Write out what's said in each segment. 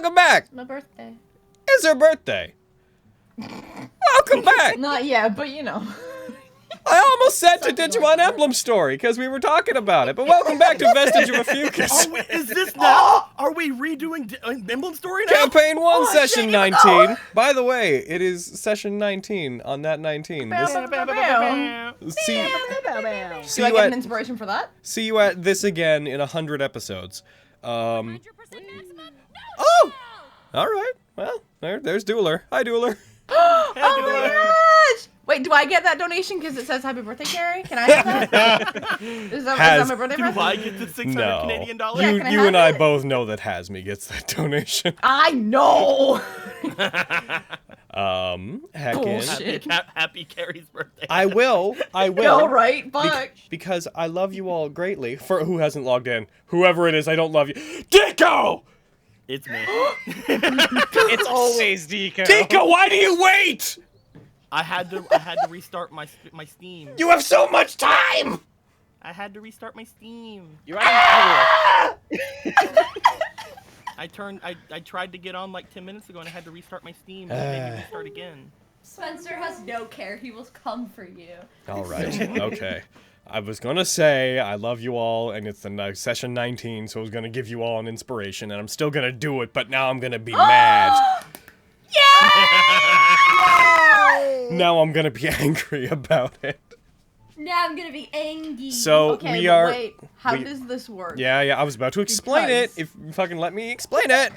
welcome back. My birthday. It's her birthday. Welcome back. Not yet, but you know. I almost said to Digimon Emblem Story because we were talking about it, but welcome back to Vestige of Ophiuchus. Oh, is this now? Are we redoing Emblem Story now? Campaign 1, Oh, Session shit, 19. By the way, it is Session 19 on Nat19. Do I get an inspiration for that? See you at this again in 100 episodes. 100% maximum? No! Oh! Alright, well, there's Dueler. Hi, Dueler. Oh my gosh! Wait, do I get that donation because it says happy birthday, Carrie? Can I have that? is that my birthday Do present? I get the 600 No. Canadian dollars? Yeah, can I You have and I it? both know that Hasmi gets that donation. I know! Heck Bullshit. Happy Carrie's birthday. I will. No, right? But... Because I love you all greatly. For who hasn't logged in? Whoever it is, I don't love you. Deco! It's me. It's always Deco. Deco, why do you wait? I had to restart my Steam. You have so much time! I had to restart my Steam. You're out of I tried to get on like 10 minutes ago and I had to restart my Steam and it made me restart again. Spencer has no care. He will come for you. All right. Okay. I was gonna say I love you all, and it's the session 19, so I was gonna give you all an inspiration, and I'm still gonna do it, but now I'm gonna be mad. Now I'm gonna be angry about it. Now I'm gonna be angry. So Okay, we but are. wait. How does this work? Yeah, I was about to explain it. If you fucking let me explain it.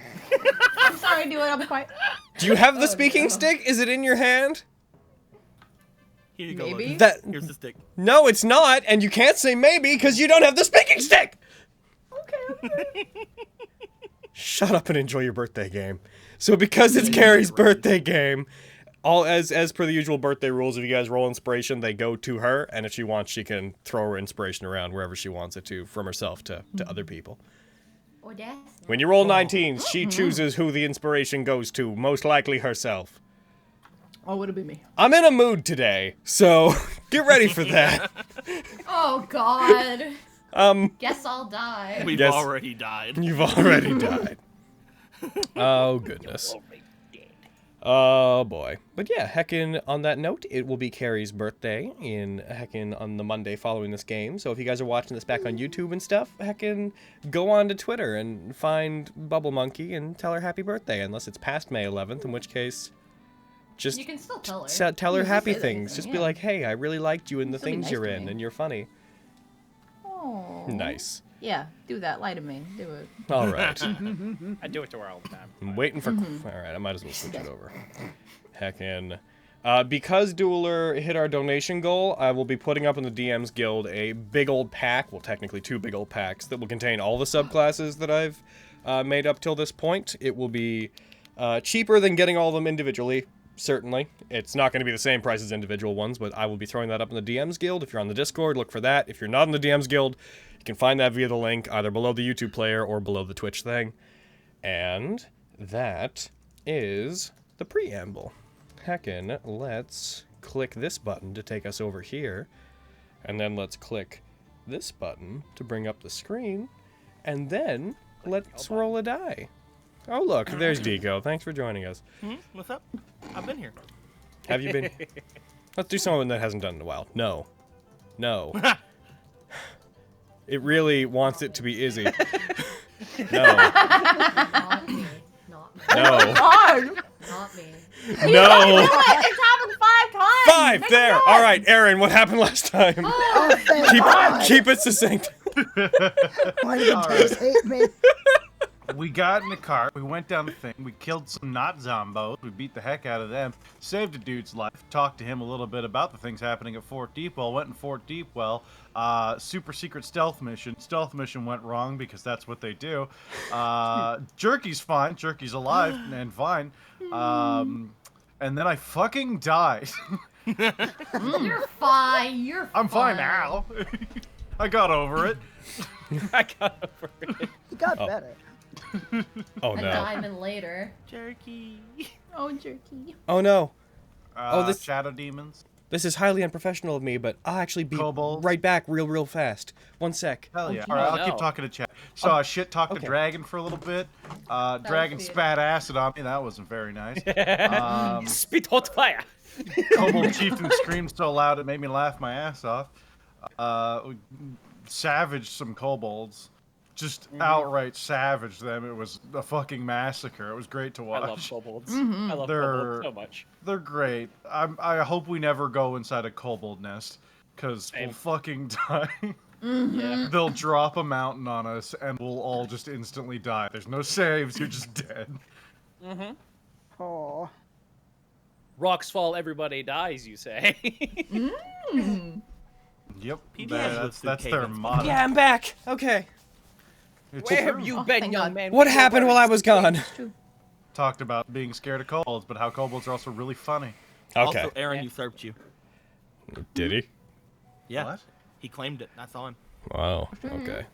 I'm sorry, do it. I'll be quiet. Do you have the speaking stick? Is it in your hand? Here you go. Maybe? Logan. Here's the stick. No, it's not, and you can't say maybe because you don't have the speaking stick. Okay. Shut up and enjoy your birthday game. So because it's Carrie's birthday game, all as per the usual birthday rules, if you guys roll inspiration, they go to her, and if she wants, she can throw her inspiration around wherever she wants it to, from herself to other people. Audacity. When you roll 19s, she chooses who the inspiration goes to, most likely herself. Oh, would it be me? I'm in a mood today, so get ready for that. Oh God. Guess I'll die. We've Yes. already died. You've already died. Oh, goodness. Oh, boy. But yeah, heckin' on that note, it will be Carrie's birthday heckin' on the Monday following this game. So if you guys are watching this back on YouTube and stuff, heckin' go on to Twitter and find Bubble Monkey and tell her happy birthday, unless it's past May 11th, in which case... Just You can still tell her. tell her You can happy say things. anything, Just yeah. be like, hey, I really liked you in the Still be things nice you're to in, me. and you're funny. Oh. Nice. Yeah, do that. Lie to me. Do it. All right. I do it to her all the time. I'm waiting for... All right, I might as well switch it over. Heckin'. Because Dueler hit our donation goal, I will be putting up in the DMs Guild a big old pack, well, technically 2 big old packs, that will contain all the subclasses that I've made up till this point. It will be cheaper than getting all of them individually. Certainly. It's not going to be the same price as individual ones, but I will be throwing that up in the DMs Guild. If you're on the Discord, look for that. If you're not in the DMs Guild, you can find that via the link either below the YouTube player or below the Twitch thing. And that is the preamble. Heckin', let's click this button to take us over here. And then let's click this button to bring up the screen. And then let's roll a die. Oh, look, there's Deco. Thanks for joining us. What's up? I've been here. Have you been? Let's do something that hasn't done in a while. No. No. It really wants it to be Izzy. No. Not me. Not me. No. God! Not me. No. It's happened 5 times! 5! Make There! it All right, Aaron, what happened last time? Keep it succinct. Why do the toes hate me? We got in the cart, we went down the thing, we killed some not zombos, we beat the heck out of them, saved a dude's life, talked to him a little bit about the things happening at Fort Deepwell, went in Fort Deepwell, super secret stealth mission went wrong because that's what they do. Jerky's fine, Jerky's alive and fine, and then I fucking died. You're fine. You're fine. I'm fine now. I got over it. I got over it. You got better. Oh, A no. diamond later. Jerky. Oh, jerky. Oh, no. Oh, this- Shadow Demons. This is highly unprofessional of me, but I'll actually be Kobolds? right back real fast. 1 sec. Hell yeah. Okay. All right, I'll No. keep talking to chat. So shit talked okay. to Dragon for a little bit. Dragon was spat acid on me. That wasn't very nice. Spit hot fire. Kobold chieftain screamed so loud it made me laugh my ass off. We savaged some kobolds. Just outright savaged them. It was a fucking massacre. It was great to I watch. love kobolds. Mm-hmm. I love They're- kobolds so much. They're great. I hope we never go inside a kobold nest, because we'll Same. fucking die. Yeah. They'll drop a mountain on us, and we'll all just instantly die. There's no saves. You're just dead. Oh. Rocks fall, everybody dies, you say. Yep. PBS That's was their Haven's motto. Yeah, I'm back. Okay. It's Where true. have you Oh, been, thank young God. man? What We're happened while wearing I was gone? Talked about being scared of kobolds, but how kobolds are also really funny. Okay. Also, Aaron Yeah. usurped you. Did he? Yeah. What? He claimed it. I saw him. Wow. Okay.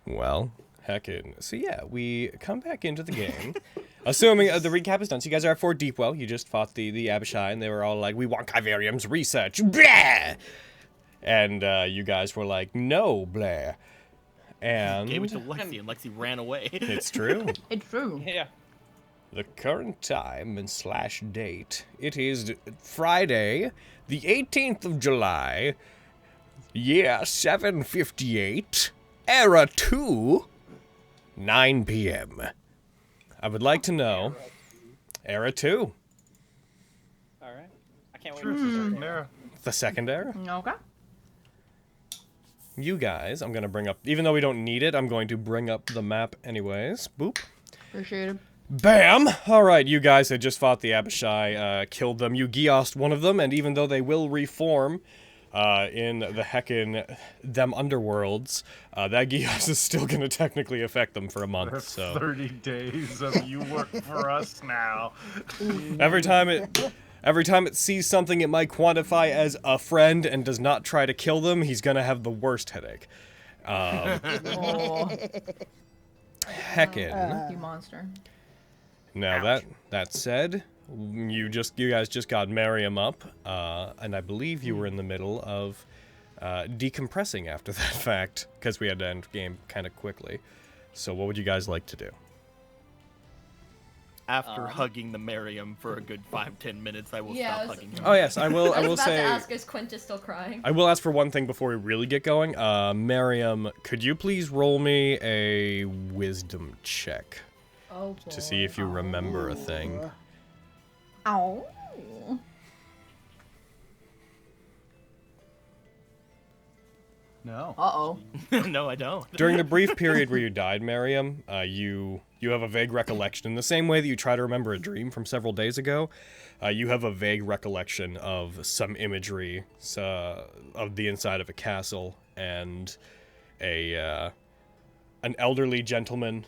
Well, heckin'. So yeah, we come back into the game. Assuming the recap is done. So you guys are at Fort Deepwell. You just fought the Abishai, and they were all like, "We want Kyverium's research." Blah! And you guys were like, "No, blah." And Gave it to Lexi, and Lexi ran away. it's true. It's true. Yeah. The current time and / date. It is Friday, the 18th of July, year 758, era 2, 9 p.m. I would like to know, era 2, All right. I can't wait to start there. There. the second era. Okay. You guys, I'm going to bring up, even though we don't need it, I'm going to bring up the map anyways. Boop. Appreciate it. Bam! Alright, you guys had just fought the Abishai, killed them. You Geossed one of them, and even though they will reform in the heckin' them underworlds, that Geoss is still gonna technically affect them for a month, That's so... 30 days of you work for us now. Every time it sees something it might quantify as a friend and does not try to kill them, he's gonna have the worst headache. Oh, Heckin'. you monster. Now that said, you guys just got Miriam up, and I believe you were in the middle of decompressing after that fact, because we had to end game kind of quickly. So what would you guys like to do? After hugging the Miriam for a good 5-10 minutes, I will Yeah, stop I was- hugging him. Oh yes, I will. I I was will about say. to ask, is Quintus still crying? I will ask for one thing before we really get going. Miriam, could you please roll me a wisdom check Oh, to see if you remember a Uh, thing? Ow. No. Uh-oh. No, I don't. During the brief period where you died, Miriam, you have a vague recollection. In the same way that you try to remember a dream from several days ago, you have a vague recollection of some imagery of the inside of a castle and an elderly gentleman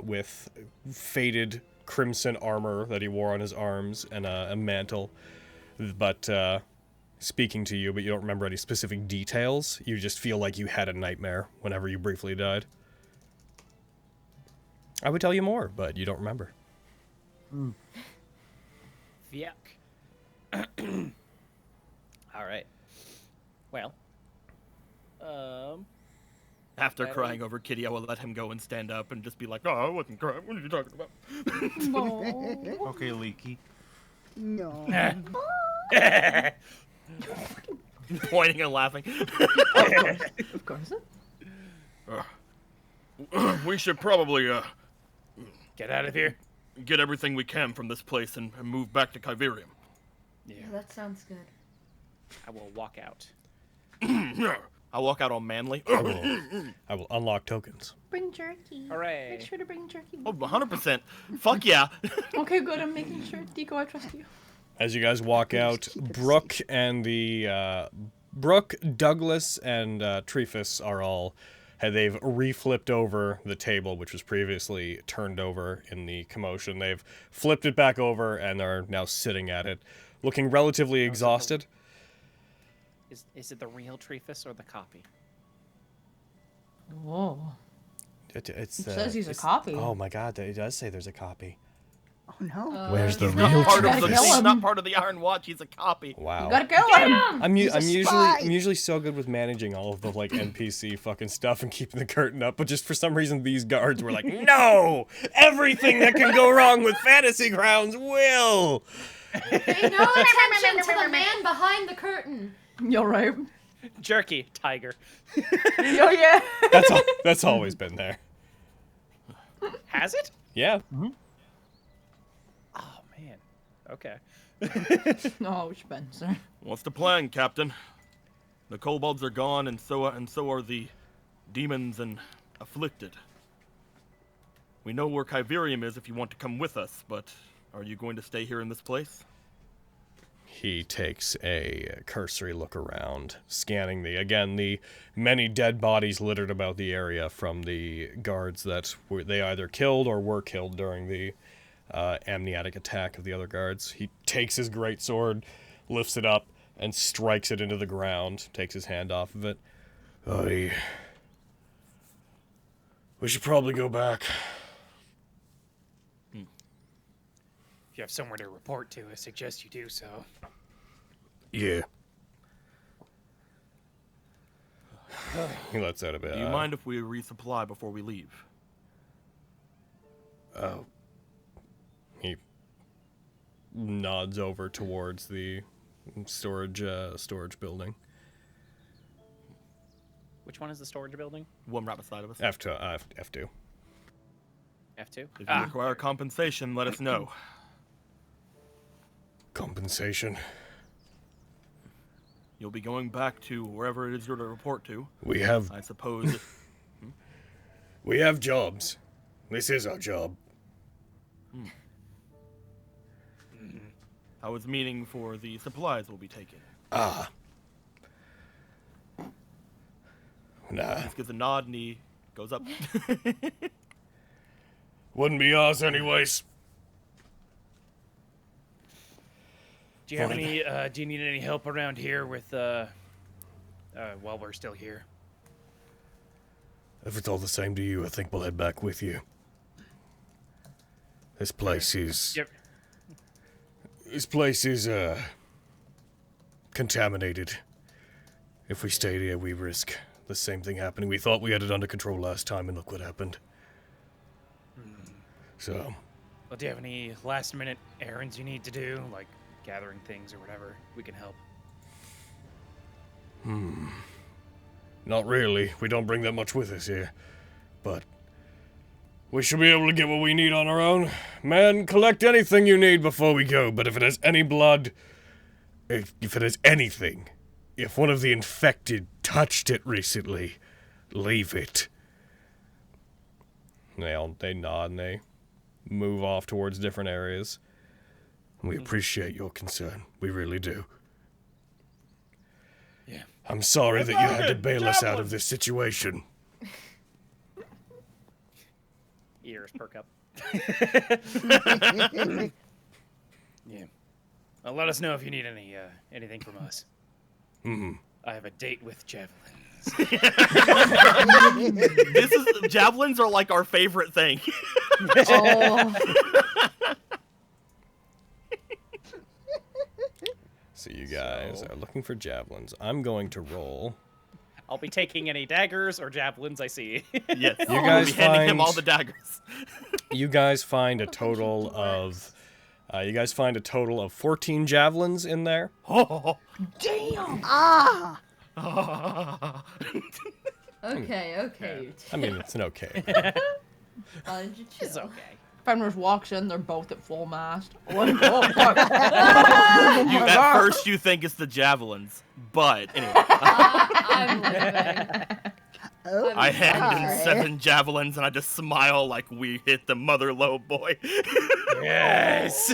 with faded crimson armor that he wore on his arms and a mantle, but speaking to you, but you don't remember any specific details. You just feel like you had a nightmare whenever you briefly died. I would tell you more, but you don't remember. Yuck. All right. Well. After That crying over Kitty, I will let him go and stand up and just be like, "No, I wasn't crying. What are you talking about?" Okay, Leaky. No. Pointing and laughing. Of course. We should probably Get out of here. get everything we can from this place and move back to Kyverium. Yeah, that sounds good. I will walk out. I'll walk out all manly. I will unlock tokens. Bring jerky. Hooray. Make sure to bring jerky. Oh, 100%. Fuck yeah. Okay, good. I'm making sure. Deco, I trust you. As you guys walk out, Brooke and Brooke, Douglas, and Trefus are all. They've reflipped over the table, which was previously turned over in the commotion. They've flipped it back over and are now sitting at it, looking relatively exhausted. Is it the real Trefus or the copy? Whoa. It's It says he's a it's- copy. Oh my god, it does say there's a copy. no. Where's the He's not real part of Travis? the He's not part of the Iron Watch. He's a copy. Wow. You gotta kill him! I'm He's a spy. usually so good with managing all of the like NPC fucking stuff and keeping the curtain up, but just for some reason these guards were like, no, everything that can go wrong with Fantasy Grounds will. Pay no attention to the man behind the curtain. You're right. Jerky, tiger. Oh yeah. That's always been there. Has it? Yeah. Oh man. Okay. Oh, Spencer. What's the plan, Captain? The kobolds are gone, and so are the demons and afflicted. We know where Kyverium is if you want to come with us, but are you going to stay here in this place? He takes a cursory look around, scanning the many dead bodies littered about the area from the guards that they either killed or were killed during the amniotic attack of the other guards. He takes his greatsword, lifts it up, and strikes it into the ground, takes his hand off of it. We should probably go back. If you have somewhere to report to, I suggest you do so. Yeah. He lets out a bit. Do you mind if we resupply before we leave? Oh. He nods over towards the storage building. Which one is the storage building? One right beside of us. F2. F2? If you require compensation, let us know. Compensation. You'll be going back to wherever it is you're to report to. We have I suppose. we have jobs. This is our job. I was meaning for the supplies we'll be taking. Ah. Nah. Just gives a nod and he goes up. Wouldn't be ours anyways. Do you have any? Do you need any help around here with? While we're still here. If it's all the same to you, I think we'll head back with you. This place is... Yep. This place is, contaminated. If we stayed here, we risk the same thing happening. We thought we had it under control last time, and look what happened. So... Well, do you have any last-minute errands you need to do? Like gathering things or whatever? We can help. Not really. We don't bring that much with us here. But... we should be able to get what we need on our own. Man, collect anything you need before we go, but if it has any blood... If it has anything... If one of the infected touched it recently, leave it. They nod and they move off towards different areas. We appreciate your concern. We really do. Yeah. I'm sorry that you had to bail us out of this situation. Ears perk up. Yeah. Well, let us know if you need anything from us. I have a date with javelins. Javelins are like our favorite thing. Oh. So you guys are looking for javelins. I'm going to roll. I'll be taking any daggers or javelins I see. Yes. You guys we'll be handing him find- all the daggers. You guys find a total of 14 javelins in there. Damn. Ah! Okay. I mean, it's an okay. Why did you chill? It's okay. Fenris walks in, they're both at full mast. Like, oh, fuck. At first you think it's the javelins, but anyway. I'm leaving. Oh, I hand sorry. in 7 javelins and I just smile like we hit the mother lobe boy. Yes.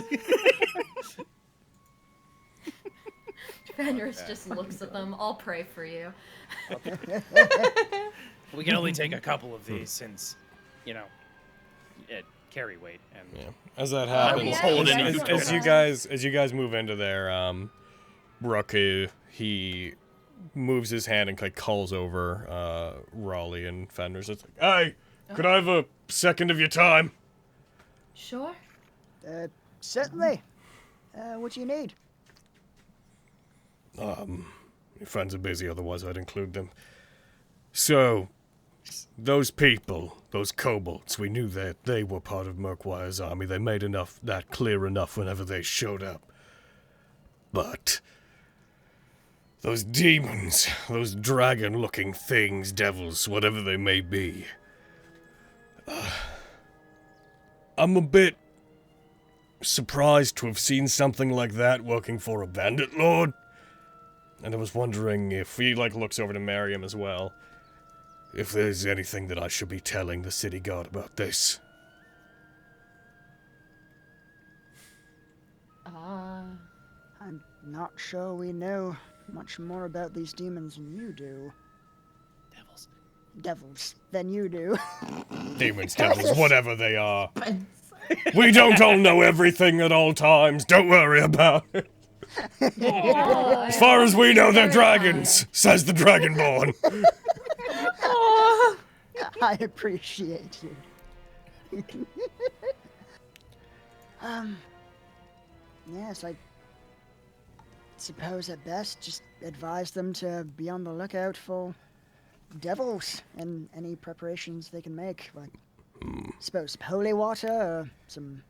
Fenris just looks at them. I'll pray for you. We can only take a couple of these since, it carry weight and. Yeah. As that happens, yeah, hold any as tokens. you guys move into there, Brooke, he moves his hand and like calls over Raleigh and Fenders. It's like, hey, could I have a second of your time? Sure. Certainly. What do you need? Your friends are busy, otherwise I'd include them. So, those people, those kobolds, we knew that they were part of Murkwire's army. They made that clear enough whenever they showed up. But those demons, those dragon-looking things, devils, whatever they may be, I'm a bit surprised to have seen something like that working for a bandit lord. And I was wondering if he, looks over to Miriam as well, if there's anything that I should be telling the city guard about this. I'm not sure we know much more about these demons than you do. Devils than you do. Demons, devils, whatever they are. We don't all know everything at all times. Don't worry about it. As far as we know, they're dragons, says the Dragonborn. I appreciate you. Yes, I suppose at best just advise them to be on the lookout for devils and any preparations they can make. Suppose some holy water or some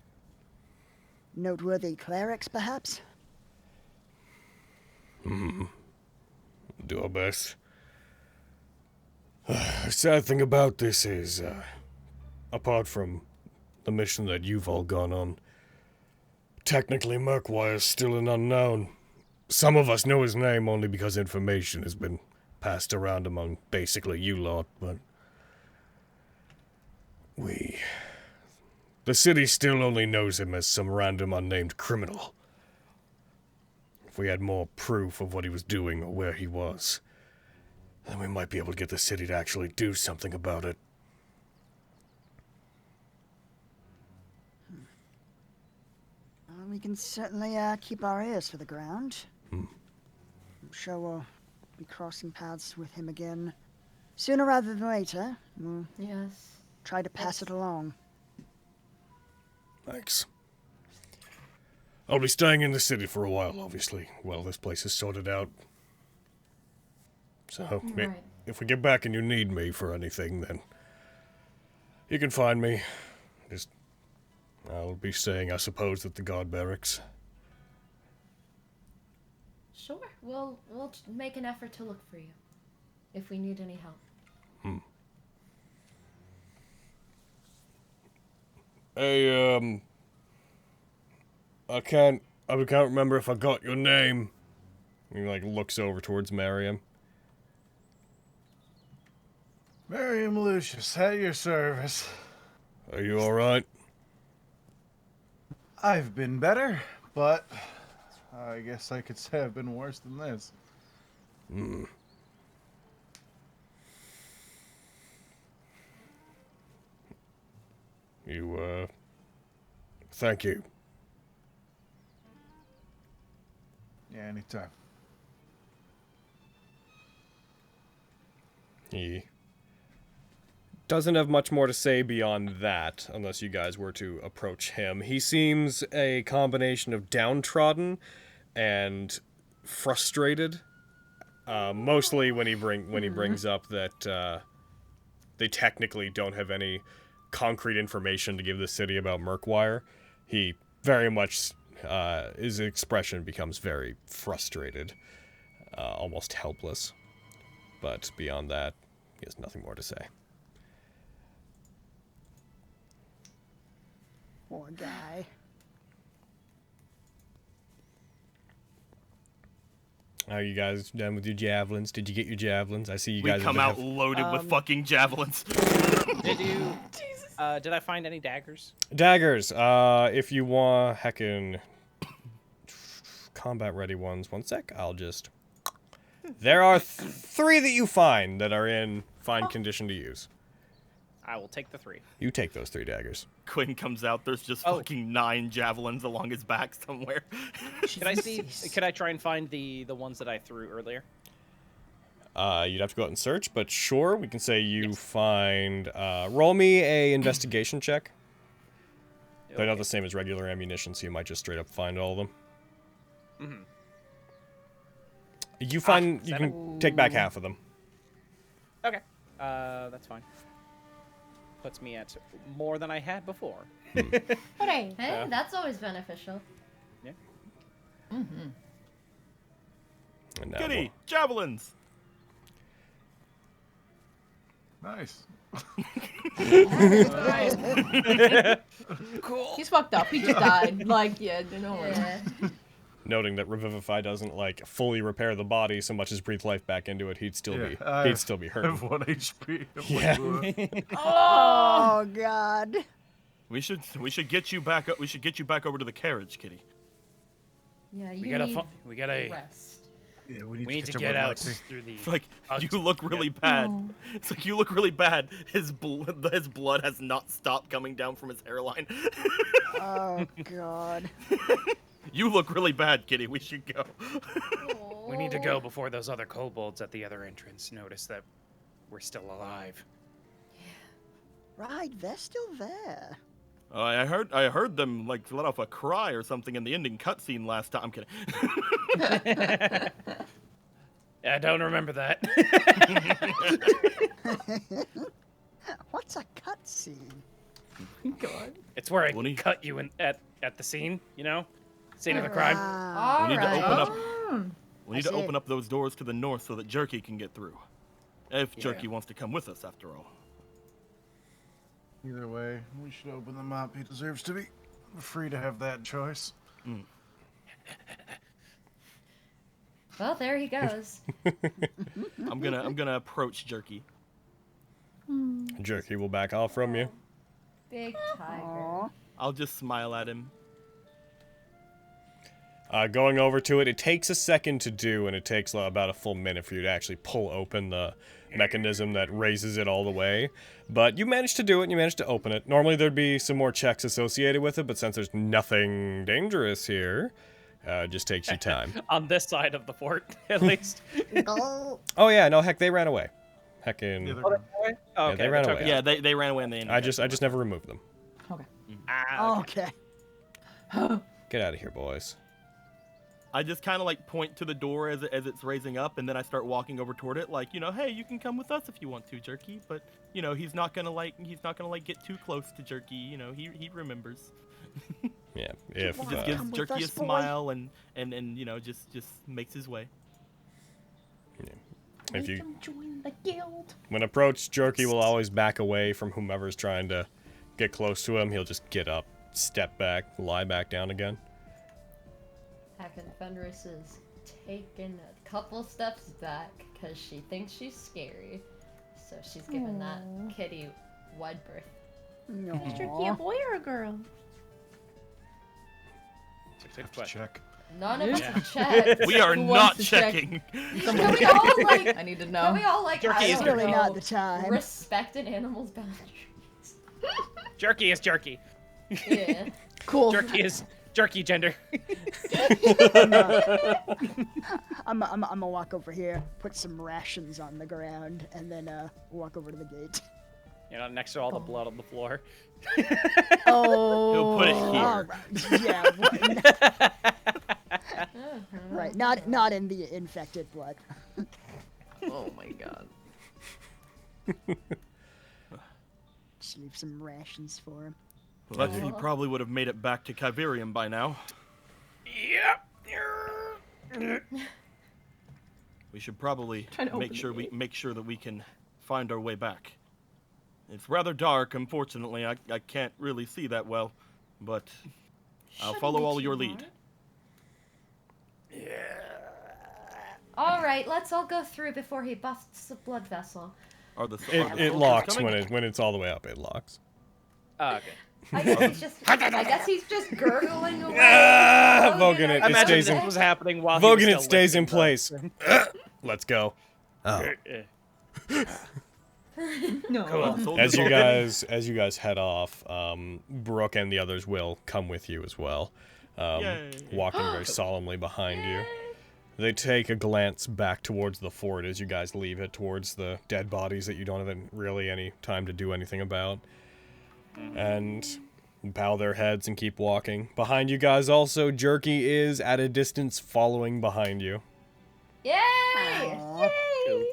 noteworthy clerics, perhaps? Do our best. The sad thing about this is, apart from the mission that you've all gone on, technically Murkwire's still an unknown. Some of us know his name only because information has been passed around among basically you lot, but the city still only knows him as some random unnamed criminal. If we had more proof of what he was doing or where he was, then we might be able to get the city to actually do something about it. We can certainly keep our ears to the ground. I'm sure we'll be crossing paths with him again sooner rather than later. We'll Yes. try to pass it along. Thanks. I'll be staying in the city for a while, obviously, while this place is sorted out. So, Right. if we get back and you need me for anything, then you can find me. I'll be staying, I suppose, at the guard barracks. Sure. We'll make an effort to look for you if we need any help. Hey, I can't remember if I got your name. He, looks over towards Miriam. Miriam Lucius, at your service. Are you alright? I've been better, but I guess I could say I've been worse than this. Thank you. Yeah, anytime. He doesn't have much more to say beyond that, unless you guys were to approach him. He seems a combination of downtrodden and frustrated. Mostly when he brings up that they technically don't have any concrete information to give the city about Murkwire. He very much, his expression becomes very frustrated, almost helpless. But beyond that, he has nothing more to say. Poor guy. Are you guys done with your javelins? Did you get your javelins? I see you We guys. come out loaded with fucking javelins. Did you? Did I find any daggers? Daggers. If you want, heckin' combat ready ones. One sec. I'll just. There are 3 that you find that are in fine condition to use. I will take the 3. You take those 3 daggers. Quinn comes out, there's just fucking 9 javelins along his back somewhere. Could I see? Could I try and find the ones that I threw earlier? You'd have to go out and search, but sure, we can say you find. Roll me a investigation check. They're not the same as regular ammunition, so you might just straight up find all of them. Mm-hmm. You find you can take back half of them. Okay. That's fine. Puts me at more than I had before. Hooray! Hey, that's always beneficial. Yeah. Mm-hmm. And now Kitty, javelins. Nice. Cool. He's fucked up. He just died. Like, yeah, no worries. Yeah. noting that Revivify doesn't like fully repair the body so much as breathe life back into it, he'd still be I hurt. have 1 HP. Yeah. Oh God. We should get you back up. We should get you back over to the carriage, Kitty. Yeah, you We gotta need we gotta rest. Yeah, we need to catch up get with out Lexi. through the. It's like I'll you just- look really bad. It's like you look really bad. His blood has not stopped coming down from his hairline. Oh God. You look really bad, Kitty. We should go. We need to go before those other kobolds at the other entrance notice that we're still alive. Right, they're still there. I heard them like let off a cry or something in the ending cutscene last time. I'm kidding. I don't remember that. What's a cutscene? God. It's where I What do you- cut you in, at the scene, you know? Scene of the crime. Ah, We need to Alright. open up. Oh. We need I to see. open up those doors to the north so that Jerky can get through. If Yeah. Jerky wants to come with us, after all. Either way, we should open them up. He deserves to be free to have that choice. Well, there he goes. I'm gonna approach Jerky. Jerky will back off from you. Big tiger. Aw. I'll just smile at him. Going over to it, it takes a second to do, and it takes about a full minute for you to actually pull open the mechanism that raises it all the way. But you managed to do it, and you managed to open it. Normally there'd be some more checks associated with it, but since there's nothing dangerous here, it just takes you time. On this side of the fort, at least. Oh. Oh yeah, no, heck, they ran away. Heckin'. Yeah, they're Oh, good. okay, Yeah, they ran took away. it. Yeah, they ran away in the end. I just never removed them. Ah, okay. Okay. Get out of here, boys. I just kind of like point to the door as it's raising up, and then I start walking over toward it, like, you know, hey, you can come with us if you want to, Jerky. But you know, he's not gonna get too close to Jerky. You know, he remembers. Yeah, if He just Come gives with Jerky a us, boy. smile and you know just makes his way. if you Come join the guild. when approached, Jerky will always back away from whomever's trying to get close to him. He'll just get up, step back, lie back down again. Heckin' Fenris is taking a couple steps back because she thinks she's scary. So she's giving that kitty wide berth. Is Jerky a boy or a girl? Good Have to question. check. None of us Yeah. have checked. We are Who not wants to check? checking. Can we all like? I need to Can know. we all like? Jerky I is don't Really know, not the time. respect an animal's boundaries. Jerky is jerky. Yeah. Cool. Jerky is jerky gender. I'm gonna walk over here, put some rations on the ground, and then walk over to the gate. You know, next to all the blood on the floor. Oh. He'll put it All here. right. Yeah. Right. Not in the infected blood. Oh my god. Just leave some rations for him. Lexi probably would have made it back to Kyverium by now. Yep. We should probably Trying to make open sure the we gate. make sure that we can find our way back. It's rather dark, unfortunately. I can't really see that well, but I'll Shouldn't follow be all too your lead. hard. All right, let's all go through before he busts the blood vessel. Are the It soldiers locks coming? when it's all the way up. It locks. Oh, okay. I guess he's just gurgling away. Vogan, it I imagine stays this in. was happening while he was Vogan, still it stays in lifting place. the- Let's go. Oh. No. Cool. Soldiers As you all- guys head off, Brooke and the others will come with you as well, Yay. walking very solemnly behind you. They take a glance back towards the fort as you guys leave it, towards the dead bodies that you don't have really any time to do anything about. And bow their heads and keep walking. Behind you guys also, Jerky is at a distance following behind you. Yay! Aw. Yay!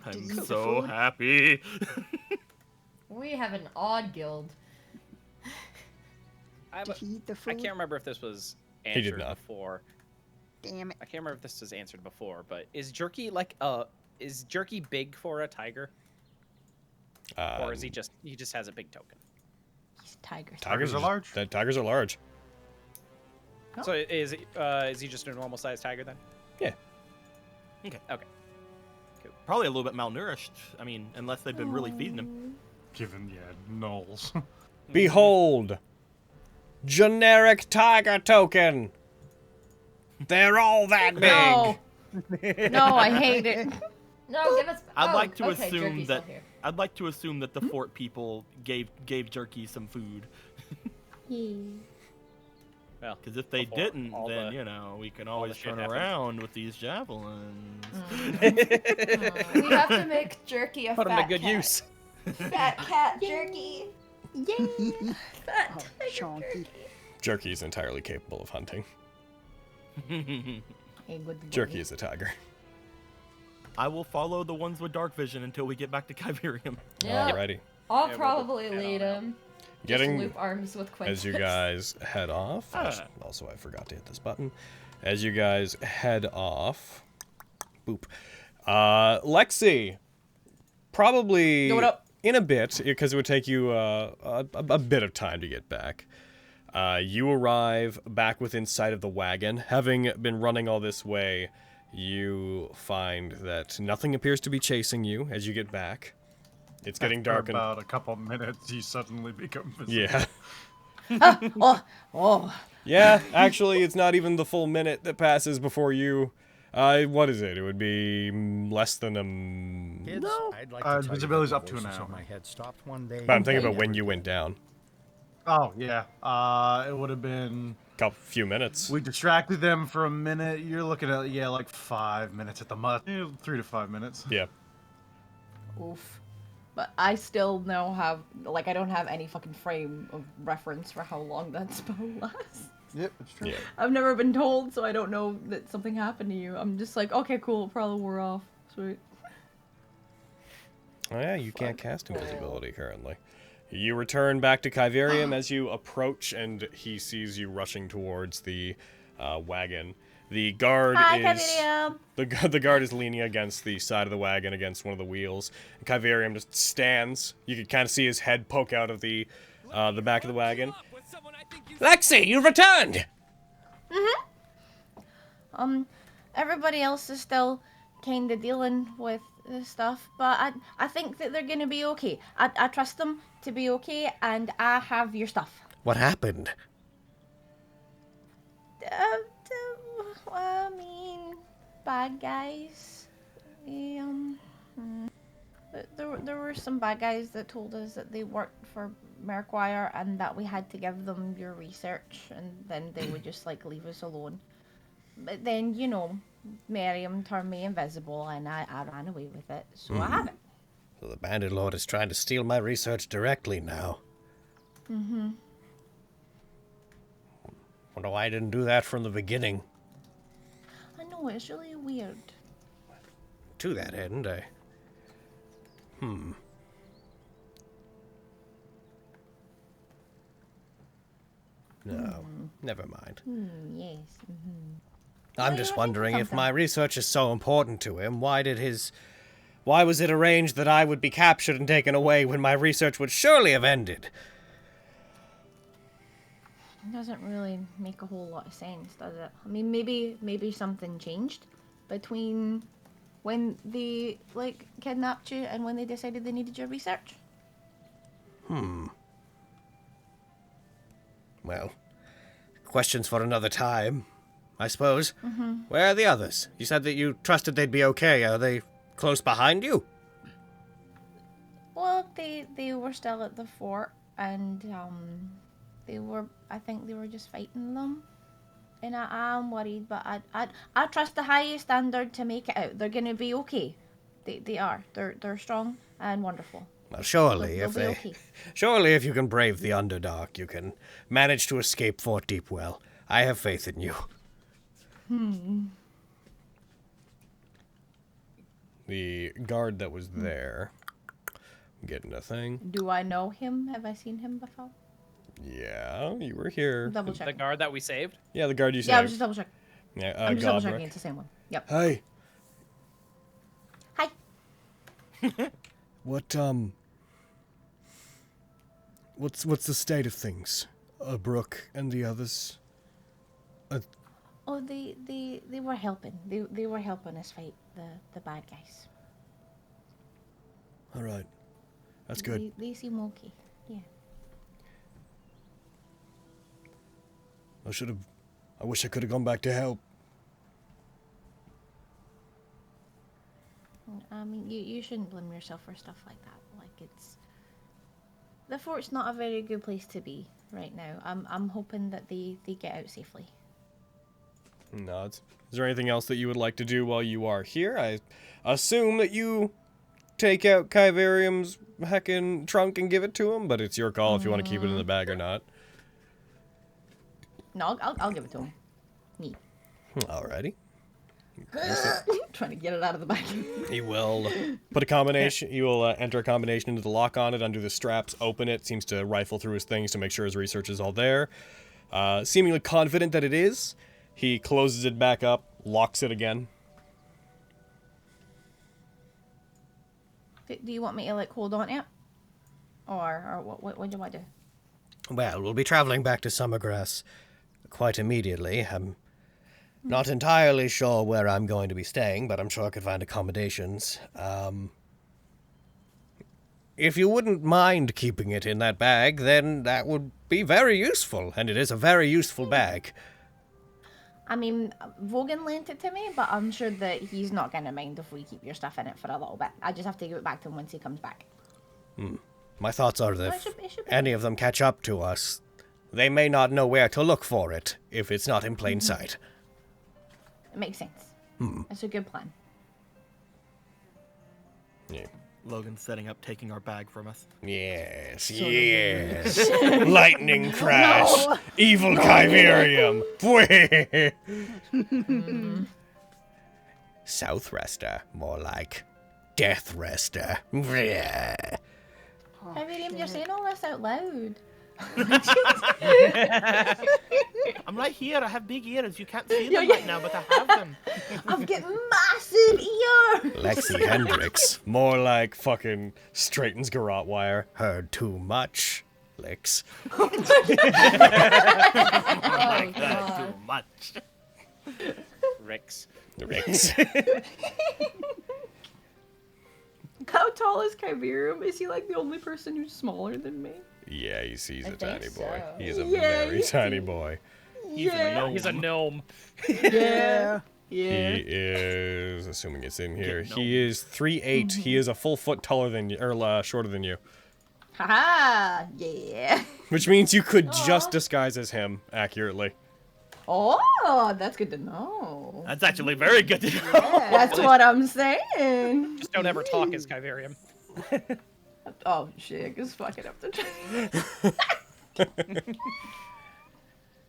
I'm so happy. We have an odd guild. Did he eat the I food? can't remember if this was He did answered not. before. Damn it. I can't remember if this was answered before, but is Jerky is Jerky big for a tiger, or is he just has a big token? He's tigers. Tigers are large. Tigers are large. Oh. So is he just a normal sized tiger then? Yeah. Okay. Okay. Probably a little bit malnourished. I mean, unless they've been really feeding him. Given, gnolls. Behold! Generic tiger token! They're all that big! No. No, I hate it. No, give us. I'd oh, like to okay, assume Jerky's that still here. I'd like to assume that the fort people gave Jerky some food. Well, Because if they before didn't, all then the- we can all the always shit turn happened. around with these javelins. We have to make Jerky a put him fat to good cat. use. Fat cat Jerky. Yay. Oh, chonky. Jerky is entirely capable of hunting. Hey, good boy. Jerky is a tiger. I will follow the ones with dark vision until we get back to Kyverium. Yeah. Alrighty. I'll Yeah, probably we'll lead him. Getting Just loop arms with Quintus. as you guys head off. Also, I forgot to hit this button. As you guys head off, boop. Lexi, probably What up? in a bit, because it would take you a bit of time to get back. You arrive back within sight of the wagon. Having been running all this way, you find that nothing appears to be chasing you as you get back. It's getting After dark and about a couple minutes, you suddenly become visible. yeah. Oh. Yeah, actually, it's not even the full minute that passes before you. What is it? It would be less than a. Kids, No. I'd like to tell you visibility's that up the to an voices hour. in my head stopped one day. But I'm thinking Okay. about when you went down. Oh, yeah. It would have been... Few minutes. We distracted them for a minute. You're looking at, like 5 minutes at the most. 3 to 5 minutes. Yeah. Oof. But I still now have, like, I don't have any fucking frame of reference for how long that spell lasts. Yep, it's true. Yeah. I've never been told, so I don't know that something happened to you. I'm just like, okay, cool, it probably wore off. Sweet. Oh yeah, you can't cast invisibility currently. You return back to Kyverium as you approach, and he sees you rushing towards the wagon. The guard Hi, is Kyverium. the guard is leaning against the side of the wagon, against one of the wheels. And Kyverium just stands. You can kind of see his head poke out of the back of the wagon. Lexi, you've returned. Everybody else is still kind of dealing with this stuff, but I think that they're gonna be okay. I trust them to be okay, and I have your stuff. What happened? I mean, bad guys. There were some bad guys that told us that they worked for Merquire and that we had to give them your research, and then they would just like leave us alone. But then, you know, Miriam turned me invisible and I ran away with it, so I have it. So the Bandit Lord is trying to steal my research directly now. Wonder why I didn't do that from the beginning. I know, it's really weird. To that end, No, never mind. Yes. I'm Well, just you were wondering thinking if something. my research is so important to him, why was it arranged that I would be captured and taken away when my research would surely have ended? It doesn't really make a whole lot of sense, does it? I mean, maybe something changed between when they, like, kidnapped you and when they decided they needed your research. Well, questions for another time, I suppose. Where are the others? You said that you trusted they'd be okay. Are they close behind you? Well, they were still at the fort, and I think they were just fighting them. And I'm worried, but I trust the highest standard to make it out. They're gonna be okay. They are. They're strong and wonderful. Well, surely, They'll if be they, okay. surely, if you can brave the Underdark, you can manage to escape Fort Deepwell. I have faith in you. The guard that was there. Getting a thing. Do I know him? Have I seen him before? Yeah, you were here. Double The checking. guard that we saved? Yeah, the guard you saved. Yeah, I was just double checking. Yeah, I'm just double Gobrick. checking. It's the same one. Yep. Hey, Hi. what's the state of things? Brooke and the others. Oh, they were helping. They were helping us fight the bad guys. All right, that's good. They seem okay. Yeah. I wish I could have gone back to help. I mean, you shouldn't blame yourself for stuff like that. Like the fort's not a very good place to be right now. I'm hoping that they get out safely. Nods. Is there anything else that you would like to do while you are here? I assume that you take out Kyverium's heckin' trunk and give it to him, but it's your call if you want to keep it in the bag or not. No, I'll give it to him. Me. Alrighty. Trying to get it out of the bag. He will put a combination. He will enter a combination into the lock on it, undo the straps, open it. Seems to rifle through his things to make sure his research is all there. Seemingly confident that it is. He closes it back up, locks it again. Do you want me to like hold on to it, or what do you want to do? Well, we'll be traveling back to Summergrass quite immediately. I'm not entirely sure where I'm going to be staying, but I'm sure I could find accommodations. If you wouldn't mind keeping it in that bag, then that would be very useful, and it is a very useful bag. I mean, Vogan lent it to me, but I'm sure that he's not going to mind if we keep your stuff in it for a little bit. I just have to give it back to him once he comes back. My thoughts are that Well, if it should be any of them catch up to us, they may not know where to look for it if it's not in plain sight. It makes sense. That's a good plan. Yeah. Logan's setting up taking our bag from us. Yes, yes. Lightning crash. No. Evil Kyverium. South Rester, more like Death Rester. Kyverium, you're saying all this out loud. I'm right here. I have big ears. You can't see Yeah, them yeah. right now, but I have them. I've got massive ears. Lexi Hendricks, More like fucking straightens garrote wire. heard too much. Licks. Oh, That's God. too much. Ricks. Ricks. How tall is Kyverium? Is he like the only person who's smaller than me? Yeah, he's I a think tiny boy. so. He's a Yeah, very he's tiny teeny. boy. He's a gnome. He's a gnome. Yeah. He is, assuming it's in here, Get he is 3'8". He is a full foot taller than you, or shorter than you. Haha. Yeah. Which means you could just disguise as him accurately. Oh, that's good to know. That's actually very good to know. That's what I'm saying. Just don't ever talk as Kyverium. Oh shit, just fucking up the.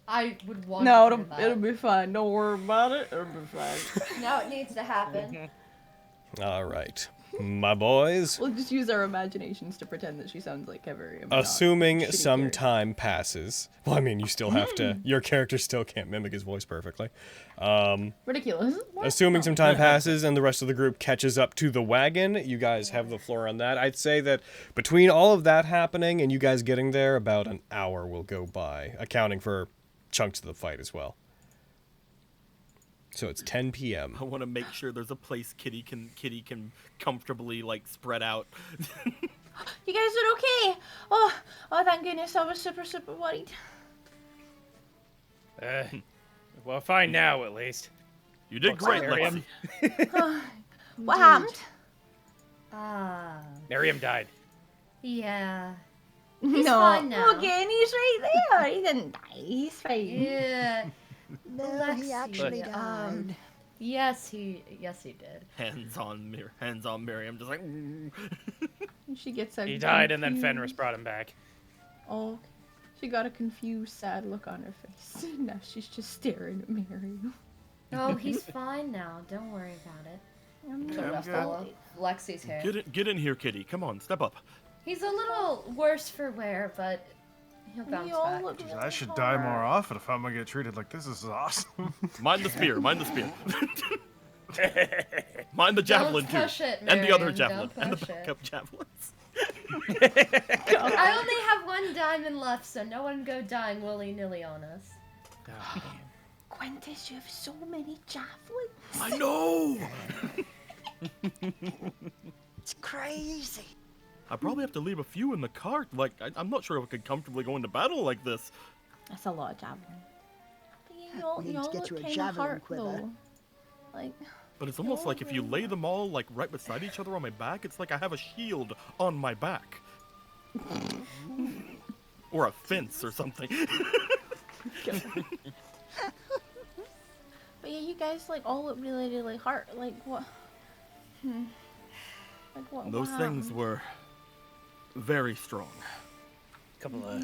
I would want No, to hear it'll that. be fine. Don't worry about it. It'll be fine. No, it needs to happen. All right, my boys. We'll just use our imaginations to pretend that she sounds like Kyverium. not Assuming shitty some character. time passes. Well, I mean, you still have to. Your character still can't mimic his voice perfectly. Ridiculous. What? Assuming No. some time passes and the rest of the group catches up to the wagon, you guys have the floor on that. I'd say that between all of that happening and you guys getting there, about an hour will go by, accounting for chunks of the fight as well. So it's 10 p.m. I want to make sure there's a place Kitty can comfortably like spread out. You guys are okay. Oh, thank goodness. I was super worried. Well, fine now, at least. You did Looks great, like Miriam. Lexi. What happened? Ah, Miriam died. yeah. No. fine now. Okay, and he's right there. He didn't die. He's fine. Yeah. No, he Lexi, actually died. Yes, he did. Hands on Miriam, just like. And she gets a He died, and then confused- Fenris brought him back. Oh, she got a confused, sad look on her face. Now she's just staring at Mary. Oh, he's fine now. Don't worry about it. I'm Sort of follow Lexi's hair. Get in here, kitty. Come on, step up. He's a little worse for wear, but he'll bounce back. Jeez, I should die more often if I'm gonna get treated like this. This is awesome. Mind the spear. Mind the spear. Mind the javelin Don't push too, it, and the other Miriam, javelin, don't and the push it. backup javelins. I only have 1 diamond left, so no one go dying willy-nilly on us. Oh, Quintus, you have so many javelins. I know. It's crazy. I probably have to leave a few in the cart. Like, I'm not sure if I could comfortably go into battle like this. That's a lot of javelins. But you all, We need you to all get look you a kind of javelin hurt quiver. though. Like, But it's almost like if you lay them all like right beside each other on my back, it's like I have a shield on my back. Or a fence or something. but yeah, you guys like all look really, really hurt. Like what? Like what? Those what things happened? were very strong. couple of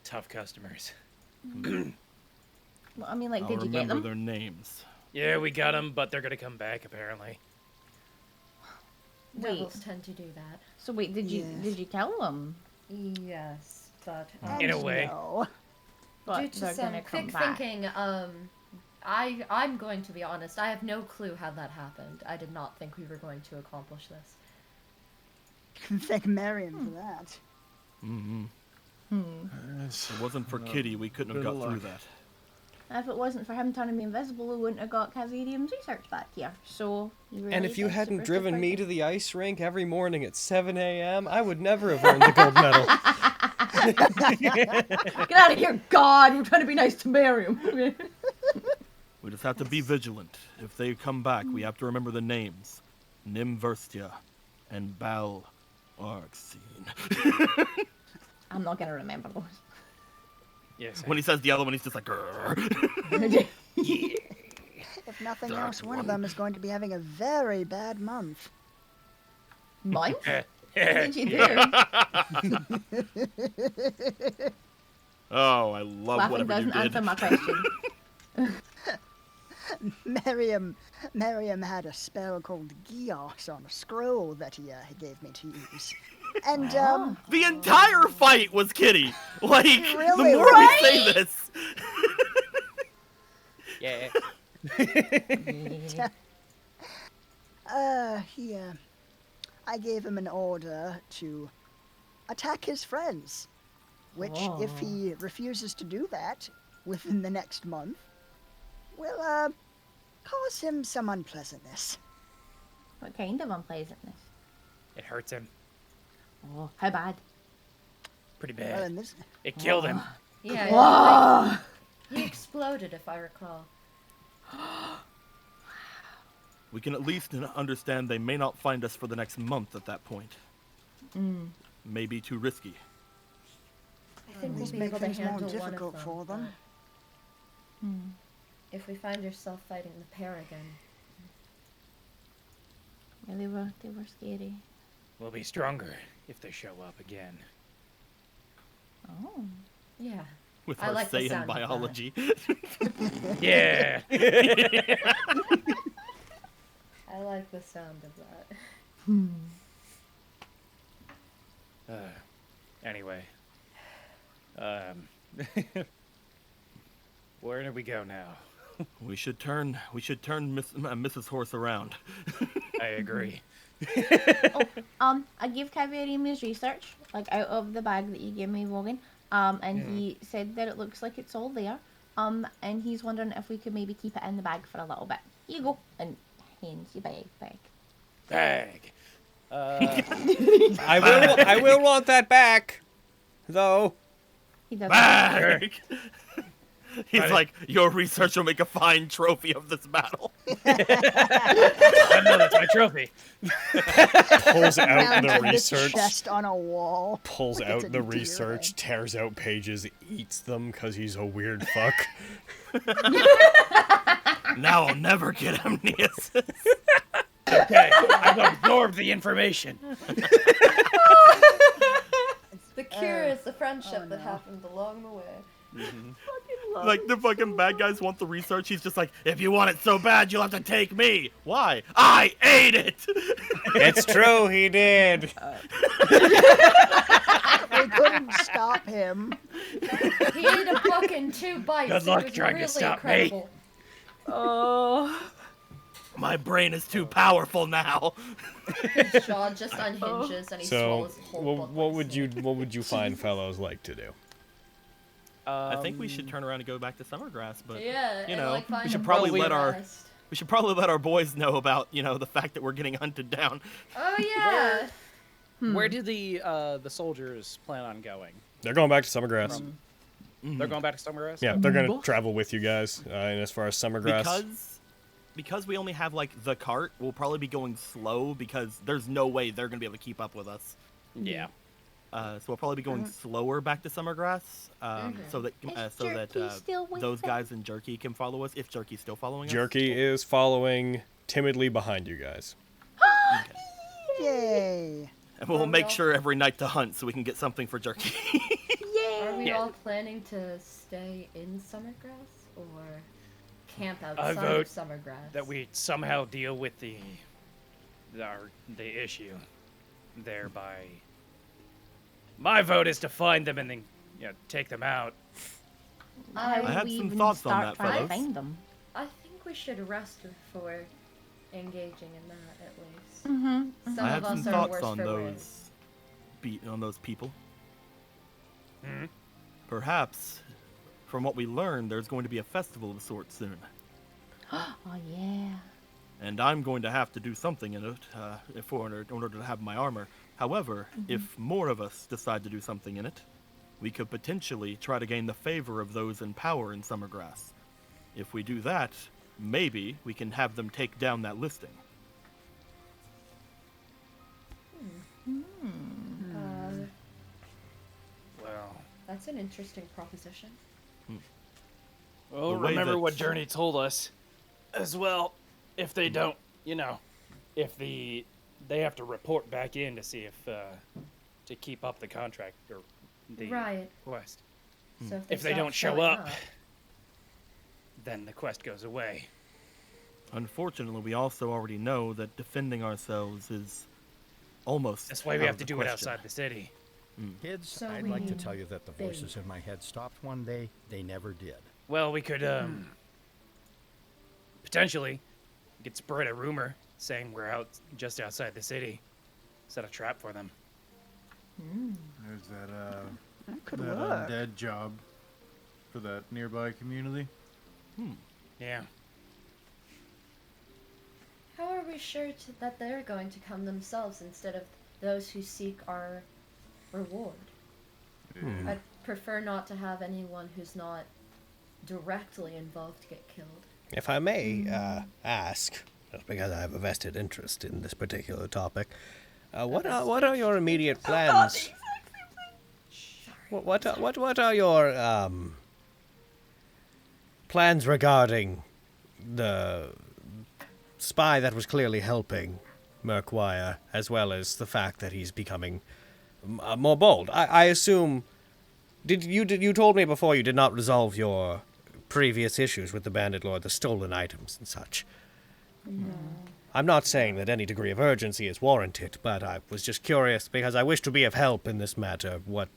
tough customers. Well, I mean, like, I'll did you get remember them? their names. Yeah, we got them, but they're gonna come back apparently. Wait. Devils tend to do that. So wait, did you kill them? Yes, but In a way. No. But due to they're some gonna come quick back. thinking, I'm going to be honest. I have no clue how that happened. I did not think we were going to accomplish this. Thank Marion for that. Mm-hmm. Yes. If it wasn't for Kitty, we couldn't have Good got luck. through that. If it wasn't for him turning me invisible, we wouldn't have got Kazarium's research back here. So, you really And if you did hadn't super, driven super me good. to the ice rink every morning at 7 a.m., I would never have earned the gold medal. Get out of here, God! We're trying to be nice to Miriam. We just have to be vigilant. If they come back, we have to remember the names. Nimverstia and Bal Arxene. I'm not gonna remember those. Yes. When he says the other one, he's just like, "Grrr." If nothing else, one of them is going to be having a very bad month. Month? What did you do? Oh, I love Laughing whatever you doesn't did. answer my question. Miriam had a spell called Gios on a scroll that he gave me to use. And, The entire fight was Kitty. Like, Really? the more we say this. Yeah. I gave him an order to attack his friends. Which, if he refuses to do that within the next month, will, cause him some unpleasantness. What kind of unpleasantness? It hurts him Oh, how bad? pretty Well, bad. in this, It killed him. Yeah, Whoa! he exploded, if I recall. We can at least understand they may not find us for the next month at that point. Maybe too risky. I think we'll these be make able to things more handle one of difficult them. for them. but If we find yourself fighting the pair again, Yeah, they were scary. We'll be stronger if they show up again. Oh. yeah. With I our like the say in sound of that. biology. Yeah. I like the sound of that. Anyway. Where do we go now? We should turn Mrs. Horse around. I agree. I gave Kavarium his research, like out of the bag that you gave me, Wogan. And he said that it looks like it's all there. And he's wondering if we could maybe keep it in the bag for a little bit. Here you go. And hands you bag. Bag. I will want that back, though. He doesn't. Back! He's like, your research will make a fine trophy of this battle. I know that's my trophy. Pulls out Mounted the this research. chest on a wall. Pulls like it's out a the deer research, head. tears out pages, eats them because he's a weird fuck. Now I'll never get amnesis. Okay, I've absorbed the information. curious the friendship that happened along the way. Like, the fucking bad guys want the research. He's just like, if you want it so bad, you'll have to take me. Why? I ate it! It's true, he did. They couldn't stop him. He ate a book in 2 bites. Good luck it was trying to really stop me. incredible. Oh. My brain is too powerful now. His jaw just unhinges and he So, swallows the whole book. what would you find fellows like to do? I think we should turn around and go back to Summergrass, but Yeah, you and, know, like, find we should a probably boat let to our rest. boys know about, you know, the fact that we're getting hunted down. Oh yeah. Where do the soldiers plan on going? They're going back to Summergrass. They're going back to Summergrass? Yeah, they're gonna travel with you guys. And as far as Summergrass, Because we only have, like, the cart, we'll probably be going slow because there's no way they're going to be able to keep up with us. Yeah. So we'll probably be going slower back to Summergrass so that Jerky still with those them? guys and Jerky can follow us, if Jerky's still following us. Jerky is following timidly behind you guys. Yay. And we'll make sure every night to hunt so we can get something for Jerky. Are we Yeah. all planning to stay in Summergrass or camp I outside vote of Summergrass? that we somehow deal with the issue thereby. My vote is to find them and then, you know, take them out. How I had do we some even thoughts on start that, trying to fellows. find them? I think we should rest before engaging in that at least. Mm-hmm. Some I of had some us are thoughts worse on for wear. those people. Hmm? Perhaps, from what we learned, there's going to be a festival of sorts soon. Oh yeah. And I'm going to have to do something in it in order to have my armor. However, if more of us decide to do something in it, we could potentially try to gain the favor of those in power in Summergrass. If we do that, maybe we can have them take down that listing. Well, That's an interesting proposition. well, The way remember that- what Journey told us as well. If they don't, you know, if they have to report back in to see if to keep up the contract or the Right. quest. So If they stop don't show showing up, then the quest goes away. Unfortunately, we also already know that defending ourselves is almost That's why we out have of to the do it question. outside the city. Kids, So I'd we like to need tell you that the bait. voices in my head stopped one day. They never did. Well, we could potentially get spread a rumor saying we're out just outside the city, set a trap for them. There's that That could that work. undead job for that nearby community. Yeah. How are we sure that they're going to come themselves instead of those who seek our reward? I'd prefer not to have anyone who's not directly involved get killed. If I may ask, just because I have a vested interest in this particular topic, what are your immediate plans? What are your plans regarding the spy that was clearly helping Merkwire, as well as the fact that he's becoming more bold? I assume. You told me before you did not resolve your previous issues with the Bandit Lord, the stolen items and such. I'm not saying that any degree of urgency is warranted, but I was just curious because I wish to be of help in this matter. What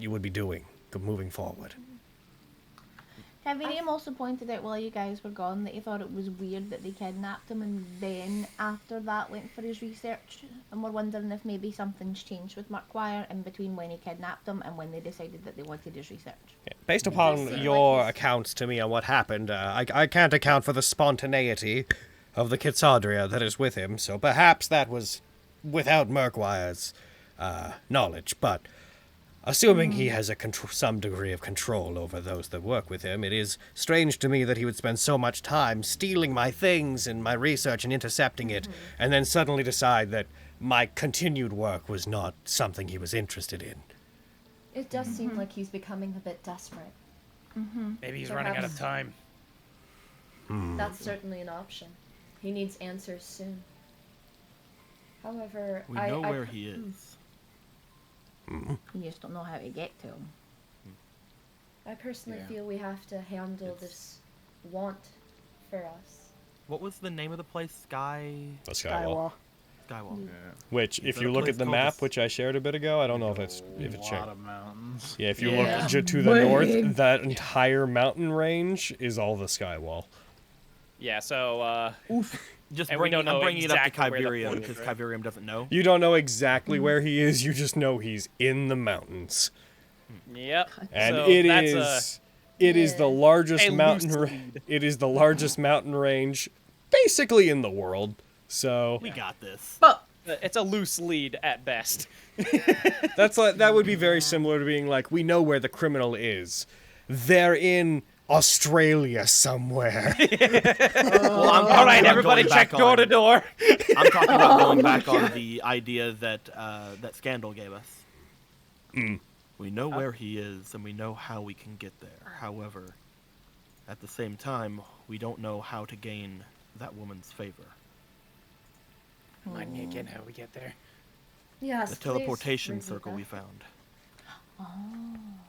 you would be doing moving forward? Heavy Name also pointed out while you guys were gone that he thought it was weird that they kidnapped him and then after that went for his research. And we're wondering if maybe something's changed with Merkwire in between when he kidnapped him and when they decided that they wanted his research. Yeah, based upon your accounts to me on what happened, I can't account for the spontaneity of the Kitsadria that is with him, so perhaps that was without Merkwire's knowledge, but assuming he has some degree of control over those that work with him, it is strange to me that he would spend so much time stealing my things and my research and intercepting it, and then suddenly decide that my continued work was not something he was interested in. It does seem like he's becoming a bit desperate. Maybe he's running out of Perhaps. time. That's certainly an option. He needs answers soon. However, We I know I where c- he is. You just don't know how to get to them. I personally Yeah. feel we have to handle this want for us. What was the name of the place? The Skywall. Skywall. Yeah. Which, Is if that you a look place at the called map, the which I shared a bit ago, I don't know if A it's lot changed. of mountains. Yeah, if you Yeah. look to the north, that entire mountain range is all the Skywall. Yeah, so Just And we don't know I'm bringing exactly it up to where the Kyverium point because is, right? Kyverium doesn't know. You don't know exactly where he is, you just know he's in the mountains. yep. And so it that's is the Yeah. largest A mountain loose ra- lead. it is the largest mountain range basically in the world. So We got this. But it's a loose lead at best. that would be very similar to being like, we know where the criminal is. They're in Australia somewhere. Well, I'm All right, everybody, check door to door. I'm talking about going back on the idea that that Scandal gave us. We know where he is, and we know how we can get there. However, at the same time, we don't know how to gain that woman's favor. Remind me again how we get there. Yes, The please teleportation repeat circle that. we found.